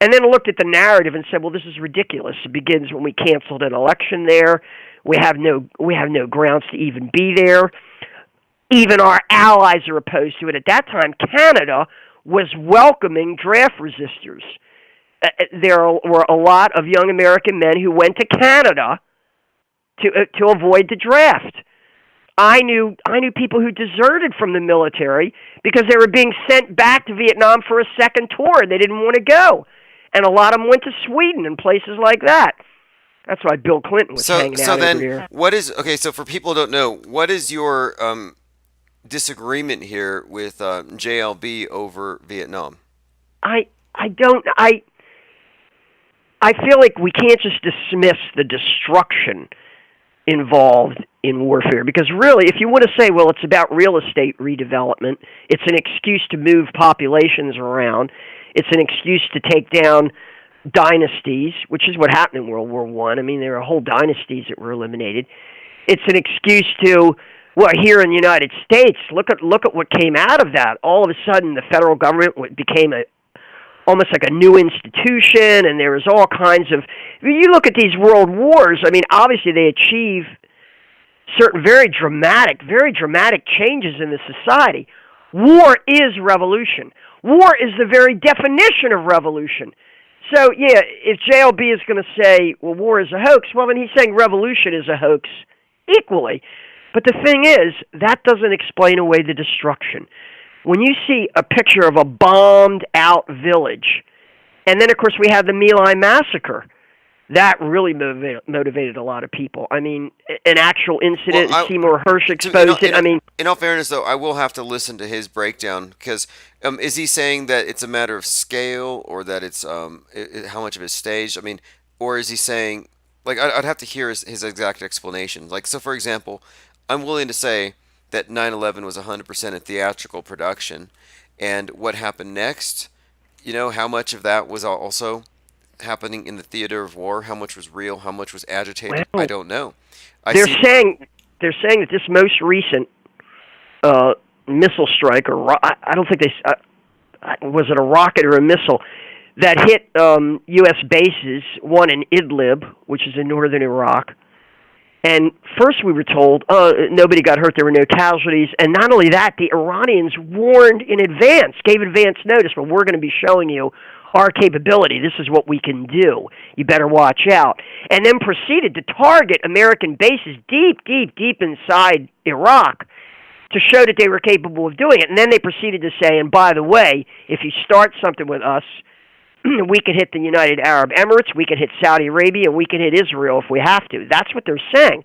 and then looked at the narrative and said, well, this is ridiculous. It begins when we canceled an election there. We have no grounds to even be there. Even our allies are opposed to it. At that time, Canada was welcoming draft resistors. There were a lot of young American men who went to Canada to avoid the draft. I knew people who deserted from the military because they were being sent back to Vietnam for a second tour. They didn't want to go. And a lot of them went to Sweden and places like that. That's why Bill Clinton was hanging out over there. So for people who don't know, what is your disagreement here with JLB over Vietnam? I feel like we can't just dismiss the destruction involved in warfare, because really, if you want to say, well, it's about real estate redevelopment, it's an excuse to move populations around, it's an excuse to take down dynasties, which is what happened in World War I. I mean, there are whole dynasties that were eliminated. It's an excuse to, well, here in the United States, look at what came out of that. All of a sudden, the federal government became almost like a new institution, and there was all kinds of... You look at these world wars, I mean, obviously they achieve certain very dramatic changes in the society. War is revolution. War is the very definition of revolution. So, yeah, if JLB is going to say, well, war is a hoax, well, then he's saying revolution is a hoax equally. But the thing is, that doesn't explain away the destruction. When you see a picture of a bombed-out village, and then, of course, we have the My Lai massacre, that really motivated a lot of people. I mean, an actual incident, Seymour Hersh exposed it. In all fairness, though, I will have to listen to his breakdown, because is he saying that it's a matter of scale, or that it's how much of it is staged? I mean, or is he saying, like, I'd have to hear his exact explanation. Like, so for example, I'm willing to say that 9/11 was 100% a theatrical production, and what happened next, how much of that was also happening in the theater of war, how much was real, how much was agitated, I don't know. They're saying that this most recent missile strike, or I don't think was it a rocket or a missile that hit U.S. bases, one in Idlib, which is in northern Iraq. And first we were told nobody got hurt, there were no casualties, and not only that, the Iranians warned in advance, gave advance notice, but we're going to be showing you our capability. This is what we can do. You better watch out. And then proceeded to target American bases deep inside Iraq to show that they were capable of doing it. And then they proceeded to say, and by the way, if you start something with us, we could hit the United Arab Emirates, we could hit Saudi Arabia, and we could hit Israel if we have to. That's what they're saying.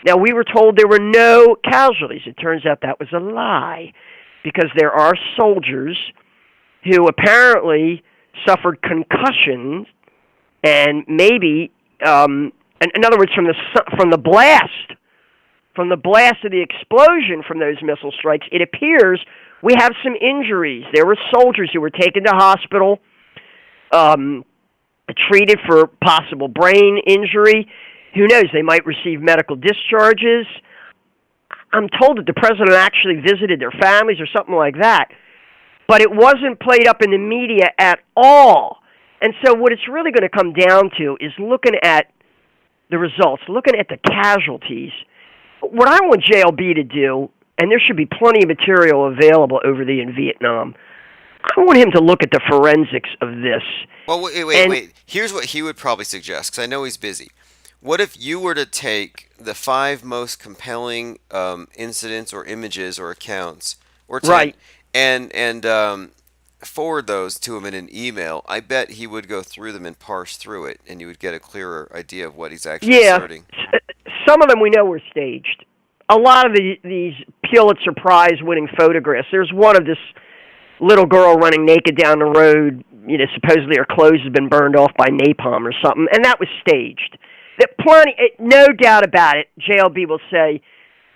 Now, we were told there were no casualties. It turns out that was a lie, because there are soldiers who apparently suffered concussions, and maybe, in other words, from the blast of the explosion from those missile strikes, it appears we have some injuries. There were soldiers who were taken to hospital, treated for possible brain injury. Who knows? They might receive medical discharges. I'm told that the president actually visited their families or something like that. But it wasn't played up in the media at all. And so what it's really going to come down to is looking at the results, looking at the casualties. What I want JLB to do, and there should be plenty of material available over in Vietnam, I want him to look at the forensics of this. Well, wait. Here's what he would probably suggest, because I know he's busy. What if you were to take the 5 most compelling incidents or images or accounts, or 10, right, and forward those to him in an email, I bet he would go through them and parse through it, and you would get a clearer idea of what he's actually Yeah, asserting. some of them we know were staged. A lot of these Pulitzer Prize winning photographs. There's one of this little girl running naked down the road. You know, supposedly her clothes have been burned off by napalm or something, and that was staged. That plenty, no doubt about it. JLB will say,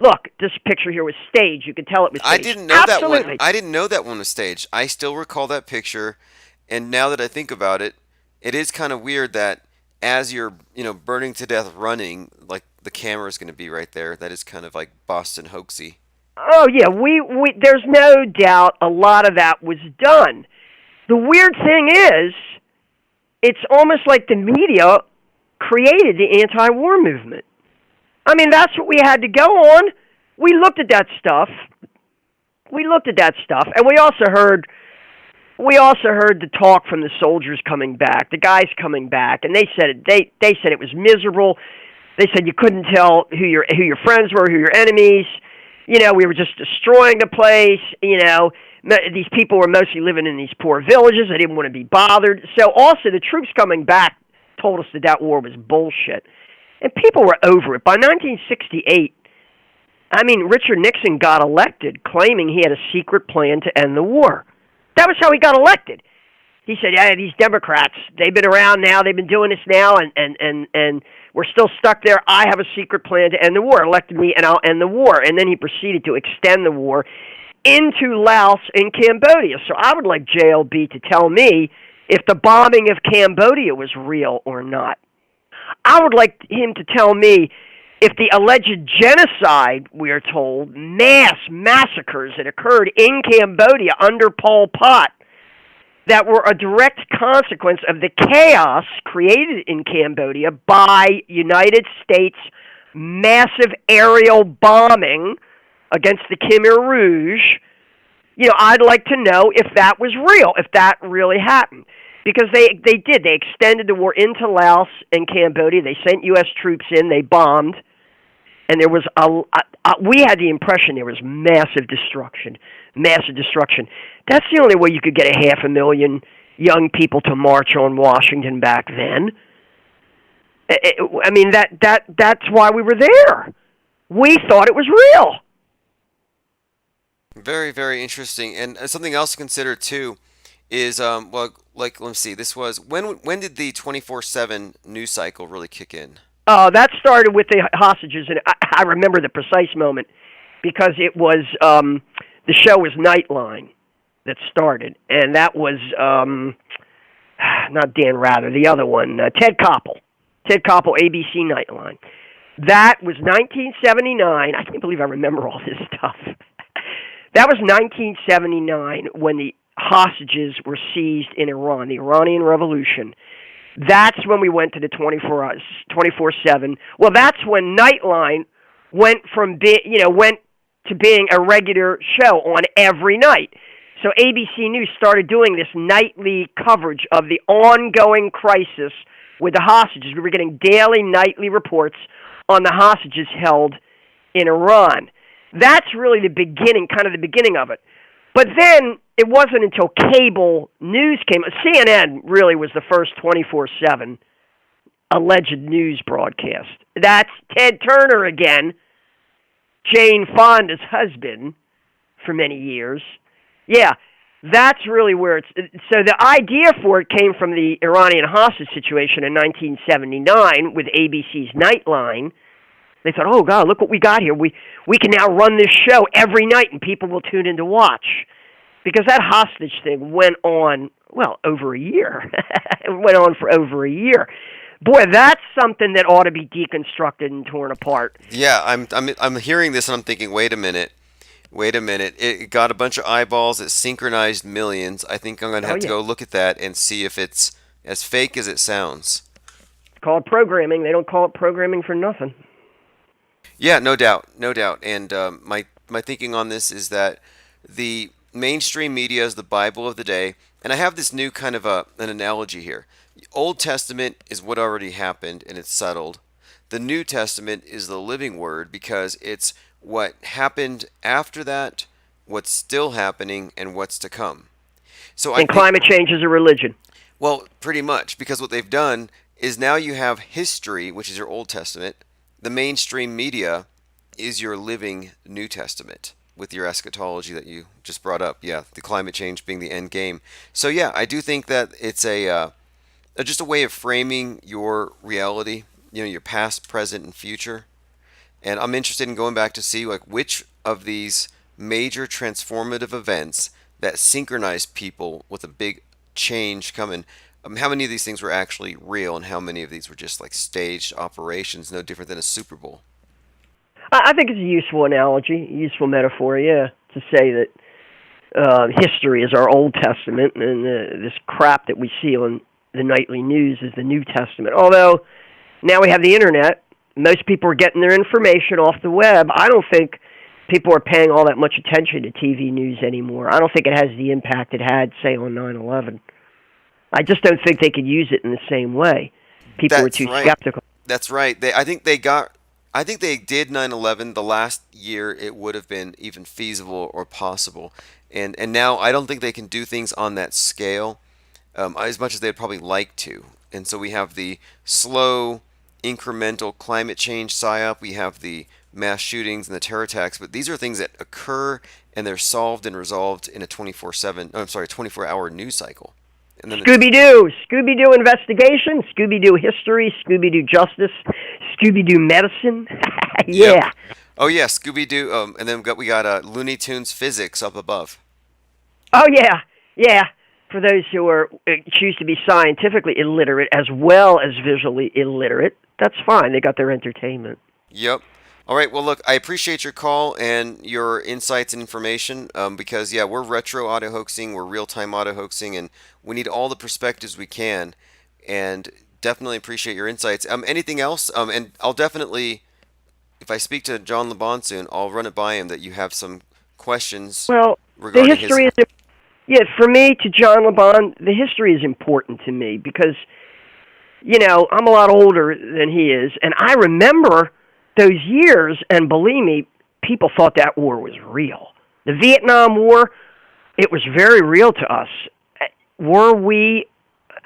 "Look, this picture here was staged. You could tell it was staged." I didn't know that one. Absolutely. I didn't know that one was staged. I still recall that picture, and now that I think about it, it is kind of weird that as you're, burning to death running, like the camera is going to be right there. That is kind of like Boston hoaxy. Oh yeah, we there's no doubt a lot of that was done. The weird thing is, it's almost like the media created the anti-war movement. I mean, that's what we had to go on. We looked at that stuff. And we also heard the talk from the soldiers coming back, the guys coming back, and they said it was miserable. They said you couldn't tell who your friends were, who your enemies. You know, we were just destroying the place. You know, these people were mostly living in these poor villages. They didn't want to be bothered. So also the troops coming back told us that war was bullshit. And people were over it. By 1968, I mean, Richard Nixon got elected claiming he had a secret plan to end the war. That was how he got elected. He said, yeah, these Democrats, they've been around now, they've been doing this now, and we're still stuck there. I have a secret plan to end the war. Elected me, and I'll end the war. And then he proceeded to extend the war into Laos and Cambodia. So I would like JLB to tell me if the bombing of Cambodia was real or not. I would like him to tell me if the alleged genocide, we are told, mass massacres that occurred in Cambodia under Pol Pot, that were a direct consequence of the chaos created in Cambodia by United States massive aerial bombing against the Khmer Rouge. You know, I'd like to know if that was real, if that really happened. Because they did. They extended the war into Laos and Cambodia. They sent U.S. troops in. They bombed. And there was we had the impression there was massive destruction. Massive destruction. That's the only way you could get 500,000 young people to march on Washington back then. I mean, that's why we were there. We thought it was real. Very, very interesting. And something else to consider too is let me see. This was when did the 24/7 news cycle really kick in? That started with the hostages, and I remember the precise moment because it was the show was Nightline that started, and that was not Dan Rather, the other one, Ted Koppel, ABC Nightline. That was 1979. I can't believe I remember all this stuff. That was 1979 when the hostages were seized in Iran, the Iranian Revolution. That's when we went to the 24/7. Well, that's when Nightline went to being a regular show on every night. So ABC News started doing this nightly coverage of the ongoing crisis with the hostages. We were getting daily, nightly reports on the hostages held in Iran. That's really the beginning of it. But then it wasn't until cable news came. CNN really was the first 24/7 alleged news broadcast. That's Ted Turner again, Jane Fonda's husband for many years. Yeah, that's really where it's... So the idea for it came from the Iranian hostage situation in 1979 with ABC's Nightline. They thought, oh, God, look what we got here. We can now run this show every night, and people will tune in to watch. Because that hostage thing went on, over a year. It went on for over a year. Boy, that's something that ought to be deconstructed and torn apart. Yeah, I'm hearing this and I'm thinking, wait a minute. It got a bunch of eyeballs. It synchronized millions. I think I'm going to have to go look at that and see if it's as fake as it sounds. Call it programming. They don't call it programming for nothing. Yeah, no doubt. And my thinking on this is that the mainstream media is the Bible of the day, and I have this new kind of an analogy here. The Old Testament is what already happened, and it's settled. The New Testament is the living word because it's what happened after that, what's still happening, and what's to come. So I And think, climate change is a religion. well, pretty much, because what they've done is now you have history, which is your Old Testament. The mainstream media is your living New Testament with your eschatology that you just brought up. Yeah, the climate change being the end game. So yeah, I do think that it's just a way of framing your reality, your past, present, and future. And I'm interested in going back to see like which of these major transformative events that synchronize people with a big change coming. How many of these things were actually real, and how many of these were just like staged operations, no different than a Super Bowl? I think it's a useful analogy, a useful metaphor, yeah, to say that history is our Old Testament, and this crap that we see on the nightly news is the New Testament. Although now we have the internet, most people are getting their information off the web. I don't think people are paying all that much attention to TV news anymore. I don't think it has the impact it had, say, on 9/11. I just don't think they could use it in the same way. People were That's too right. skeptical. That's right. I think they did 9/11 the last year it would have been even feasible or possible. And now I don't think they can do things on that scale as much as they'd probably like to. And so we have the slow, incremental climate change psyop. We have the mass shootings and the terror attacks. But these are things that occur and they're solved and resolved in a 24-hour news cycle. And then Scooby-Doo, Scooby-Doo investigation, Scooby-Doo history, Scooby-Doo justice, Scooby-Doo medicine. Yeah. Yep. Oh yeah, Scooby Doo. And then we got Looney Tunes physics up above. Oh, yeah. Yeah. For those who are choose to be scientifically illiterate as well as visually illiterate, that's fine. They got their entertainment. Yep. All right. Well, look, I appreciate your call and your insights and information because, yeah, we're retro auto hoaxing, we're real time auto hoaxing, and we need all the perspectives we can. And definitely appreciate your insights. Anything else? And I'll definitely, if I speak to John LeBon soon, I'll run it by him that you have some questions Well, the regarding history his. is, yeah, for me, to John LeBon, the history is important to me because, I'm a lot older than he is, and I remember those years, and believe me, people thought that war was real. The Vietnam War, it was very real to us. Were we,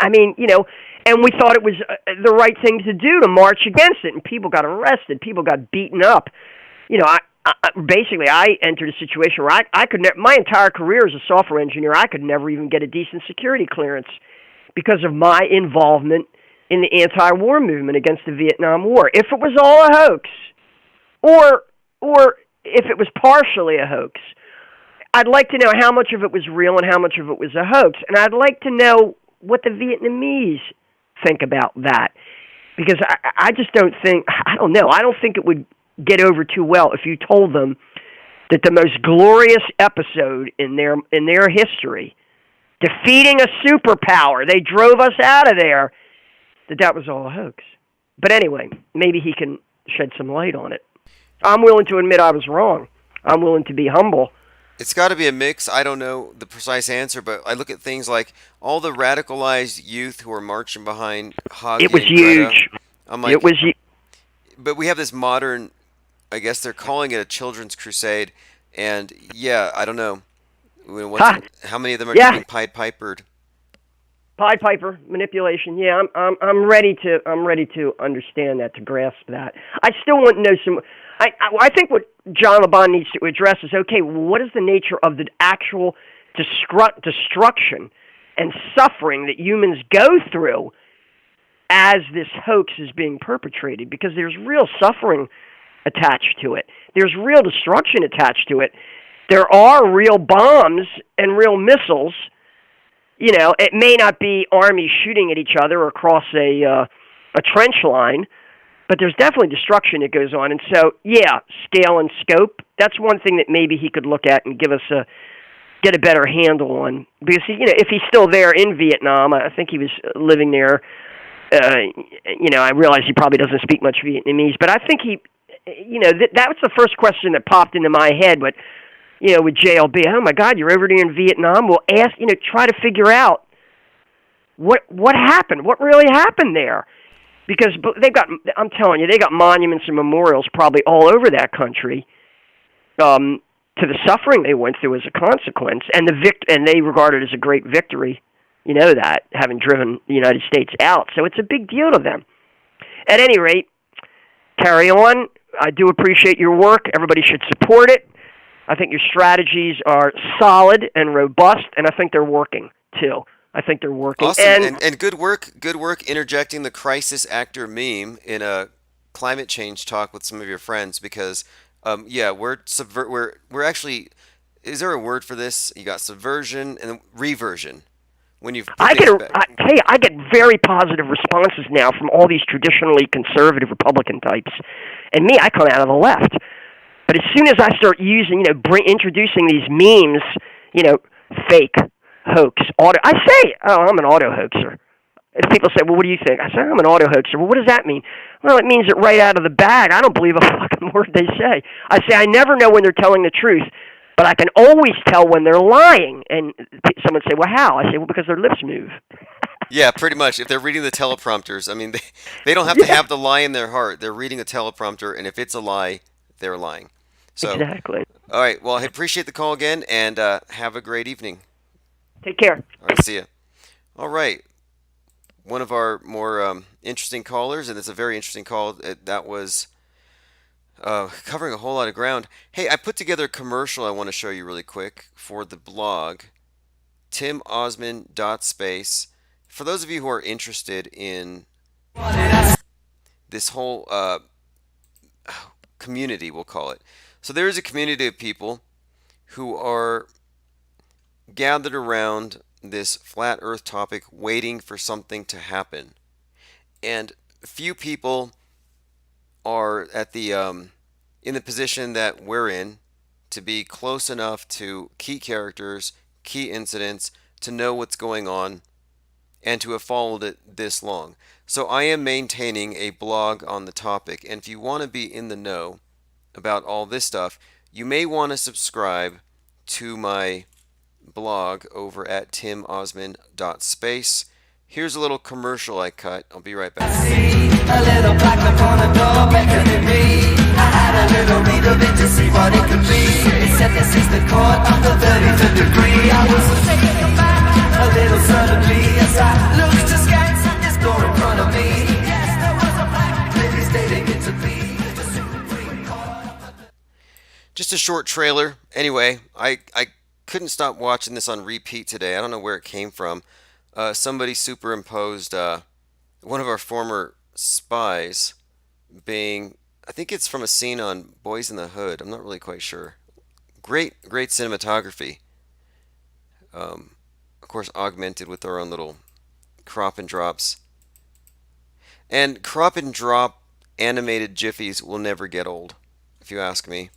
and we thought it was the right thing to do to march against it, and people got arrested, people got beaten up. I entered a situation where I could my entire career as a software engineer, I could never even get a decent security clearance because of my involvement in the anti-war movement against the Vietnam War. If it was all a hoax, or if it was partially a hoax, I'd like to know how much of it was real and how much of it was a hoax. And I'd like to know what the Vietnamese think about that. Because I just don't think, I don't know, I don't think it would get over too well if you told them that the most glorious episode in their history, defeating a superpower, they drove us out of there, that was all a hoax. But anyway, maybe he can shed some light on it. I'm willing to admit I was wrong. I'm willing to be humble. It's got to be a mix. I don't know the precise answer, but I look at things like all the radicalized youth who are marching behind Hagi It was and Greta. huge. I'm like, but we have this modern, I guess they're calling it a children's crusade, and yeah, I don't know. How many of them are getting Pied Pipered? Pied Piper manipulation. Yeah, I'm ready to understand that, to grasp that. I still want to know some. I think what John LeBon needs to address is, okay, what is the nature of the actual destruction and suffering that humans go through as this hoax is being perpetrated? Because there's real suffering attached to it. There's real destruction attached to it. There are real bombs and real missiles. It may not be armies shooting at each other across a trench line, but there's definitely destruction that goes on. And so, yeah, scale and scope, that's one thing that maybe he could look at and get a better handle on. Because, if he's still there in Vietnam, I think he was living there. I realize he probably doesn't speak much Vietnamese, but I think that was the first question that popped into my head. But with JLB, oh my God, you're over there in Vietnam. Well, try to figure out what happened, what really happened there, because I'm telling you, they got monuments and memorials probably all over that country. to the suffering they went through as a consequence, and and they regard it as a great victory. You know that, having driven the United States out. So it's a big deal to them. At any rate, carry on. I do appreciate your work. Everybody should support it. I think your strategies are solid and robust, and I think they're working, too. I think they're working. Awesome. And good work interjecting the crisis actor meme in a climate change talk with some of your friends, because yeah, we're actually, is there a word for this? You got subversion and reversion. When you've I get very positive responses now from all these traditionally conservative Republican types, and me, I come out of the left. But as soon as I start using, introducing these memes, fake, hoax, I say, oh, I'm an auto hoaxer. If people say, well, what do you think? I say, I'm an auto hoaxer. Well, what does that mean? Well, it means it right out of the bag. I don't believe a fucking word they say. I say, I never know when they're telling the truth, but I can always tell when they're lying. And someone say, well, how? I say, well, because their lips move. Yeah, pretty much. If they're reading the teleprompters, I mean, they don't have to have the lie in their heart. They're reading a teleprompter, and if it's a lie, they're lying. So, exactly. All right. Well, I appreciate the call again, and have a great evening. Take care. All right. See ya. All right. One of our more interesting callers, and it's a very interesting call. That was covering a whole lot of ground. Hey, I put together a commercial I want to show you really quick for the blog, timosman.space. For those of you who are interested in this whole community, we'll call it. So there is a community of people who are gathered around this flat earth topic, waiting for something to happen. And few people are at the in the position that we're in to be close enough to key characters, key incidents, to know what's going on, and to have followed it this long. So I am maintaining a blog on the topic, and if you want to be in the know about all this stuff, you may want to subscribe to my blog over at timosman.space. Here's a little commercial I cut. I'll be right back. A little black upon a door beckoning me. I had a little read of it to see what it could be. It said this is the court of the 35th degree. I was taken aback a little suddenly as I looked askance at this door in front of me. Yes, there was a black lady stating it to be the Supreme Court. Just a short trailer. Anyway, I couldn't stop watching this on repeat today. I don't know where it came from. Somebody superimposed one of our former spies being, I think it's from a scene on Boys in the Hood. I'm not really quite sure. Great cinematography. Of course, augmented with our own little crop and drops. And crop and drop animated jiffies will never get old, if you ask me.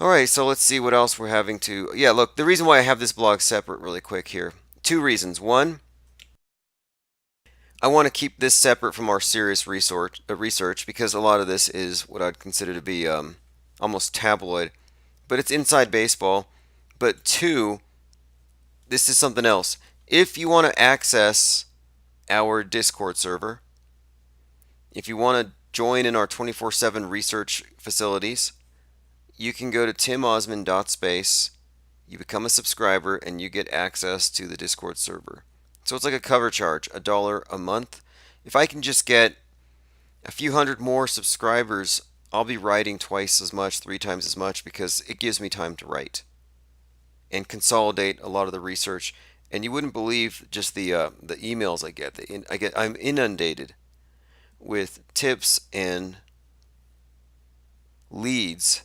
Alright, so let's see what else we're having to... Yeah, look, the reason why I have this blog separate really quick here. Two reasons. One, I want to keep this separate from our serious research because a lot of this is what I'd consider to be almost tabloid. But it's inside baseball. But two, this is something else. If you want to access our Discord server, if you want to join in our 24/7 research facilities, you can go to timosman.space, you become a subscriber, and you get access to the Discord server. So it's like a cover charge, $1 a month. If I can just get a few hundred more subscribers, I'll be writing twice as much, 3 times as much, because it gives me time to write and consolidate a lot of the research. And you wouldn't believe just the emails I get. I'm inundated with tips and leads.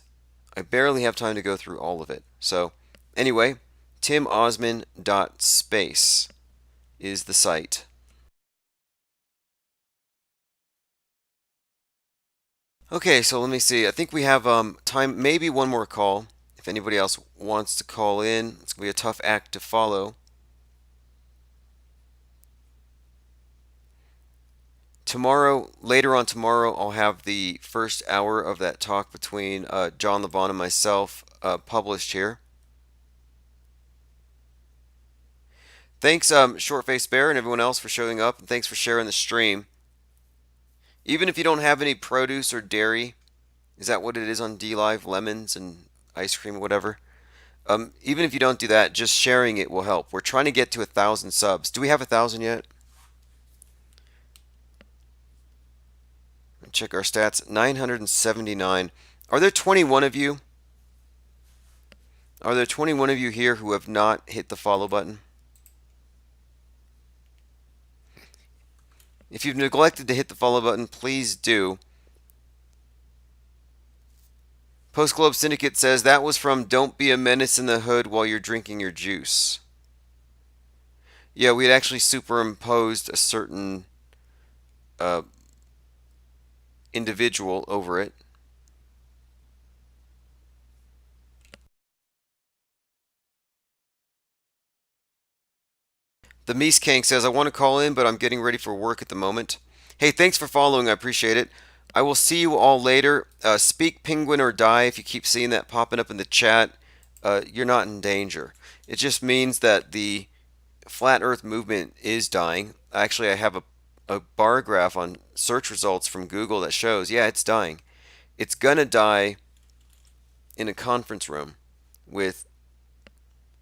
I barely have time to go through all of it. So, anyway, timosman.space is the site. Okay, so let me see. I think we have time, maybe one more call. If anybody else wants to call in, it's going to be a tough act to follow. Later on tomorrow, I'll have the first hour of that talk between John Levon and myself published here. Thanks, Short-Faced Bear and everyone else for showing up, and thanks for sharing the stream. Even if you don't have any produce or dairy, Is that what it is on D Live? Lemons and ice cream, whatever. Even if you don't do that, just sharing it will help. We're trying to get to 1,000 subs. Do we have 1,000 yet? Check our stats. 979. Are there 21 of you? Are there 21 of you here who have not hit the follow button? If you've neglected to hit the follow button, please do. Post Globe Syndicate says that was from Don't Be a Menace in the Hood while you're drinking your juice. Yeah, we had actually superimposed a certain individual over it. The Mies King says, I want to call in, but I'm getting ready for work at the moment. Hey, thanks for following. I appreciate it. I will see you all later. Speak Penguin or die. If you keep seeing that popping up in the chat, you're not in danger. It just means that the flat earth movement is dying. Actually, I have a bar graph on search results from Google that shows, yeah, it's dying. It's going to die in a conference room with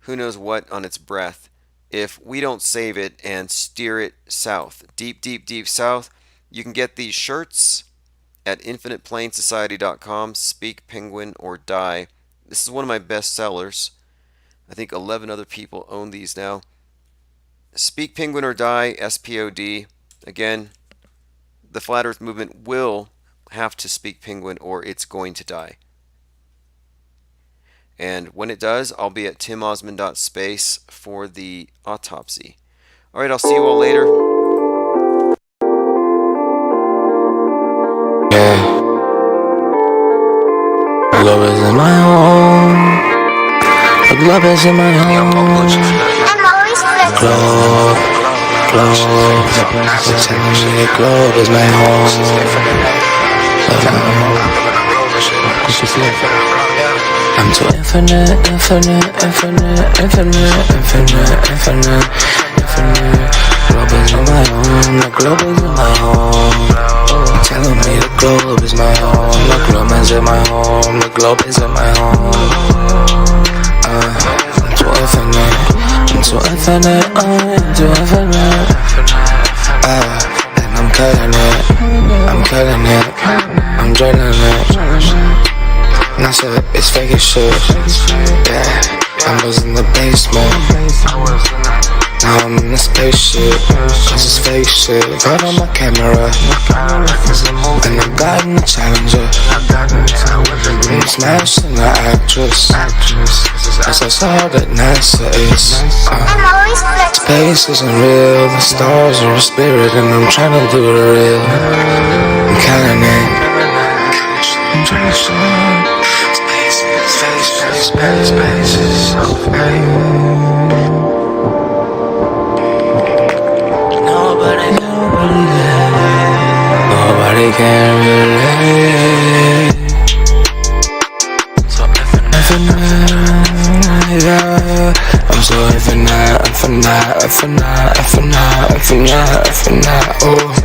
who knows what on its breath if we don't save it and steer it south. Deep, deep, deep south. You can get these shirts at infiniteplainsociety.com. Speak Penguin or Die. This is one of my best sellers. I think 11 other people own these now. Speak Penguin or Die, SPOD. Again, the Flat Earth Movement will have to speak Penguin or it's going to die. And when it does, I'll be at timosmond.space for the autopsy. All right, I'll see you all later. Yeah. The globe is in my home. The globe is in my home. Globe, the globe is my home. I'm too infinite. Globe is in my home. The globe is in my home. Telling me the globe is my home. The globe is in my home. The globe is in my home. I'm too infinite. I'm too infinite. And I'm cutting it. I'm draining it. And I said, it's fake as shit. Yeah, I was in the basement. Now I'm in the spaceship. Cause it's fake shit. Got on my camera. And I'm guiding the challenger. I'm smashing the actress. Cause that's all that NASA is. Space isn't real. The stars are a spirit. And I'm trying to do the real. I'm counting it. I'm trying to show. Space is so fake. Nobody can relate. So infinite, I'm so infinite. Oh.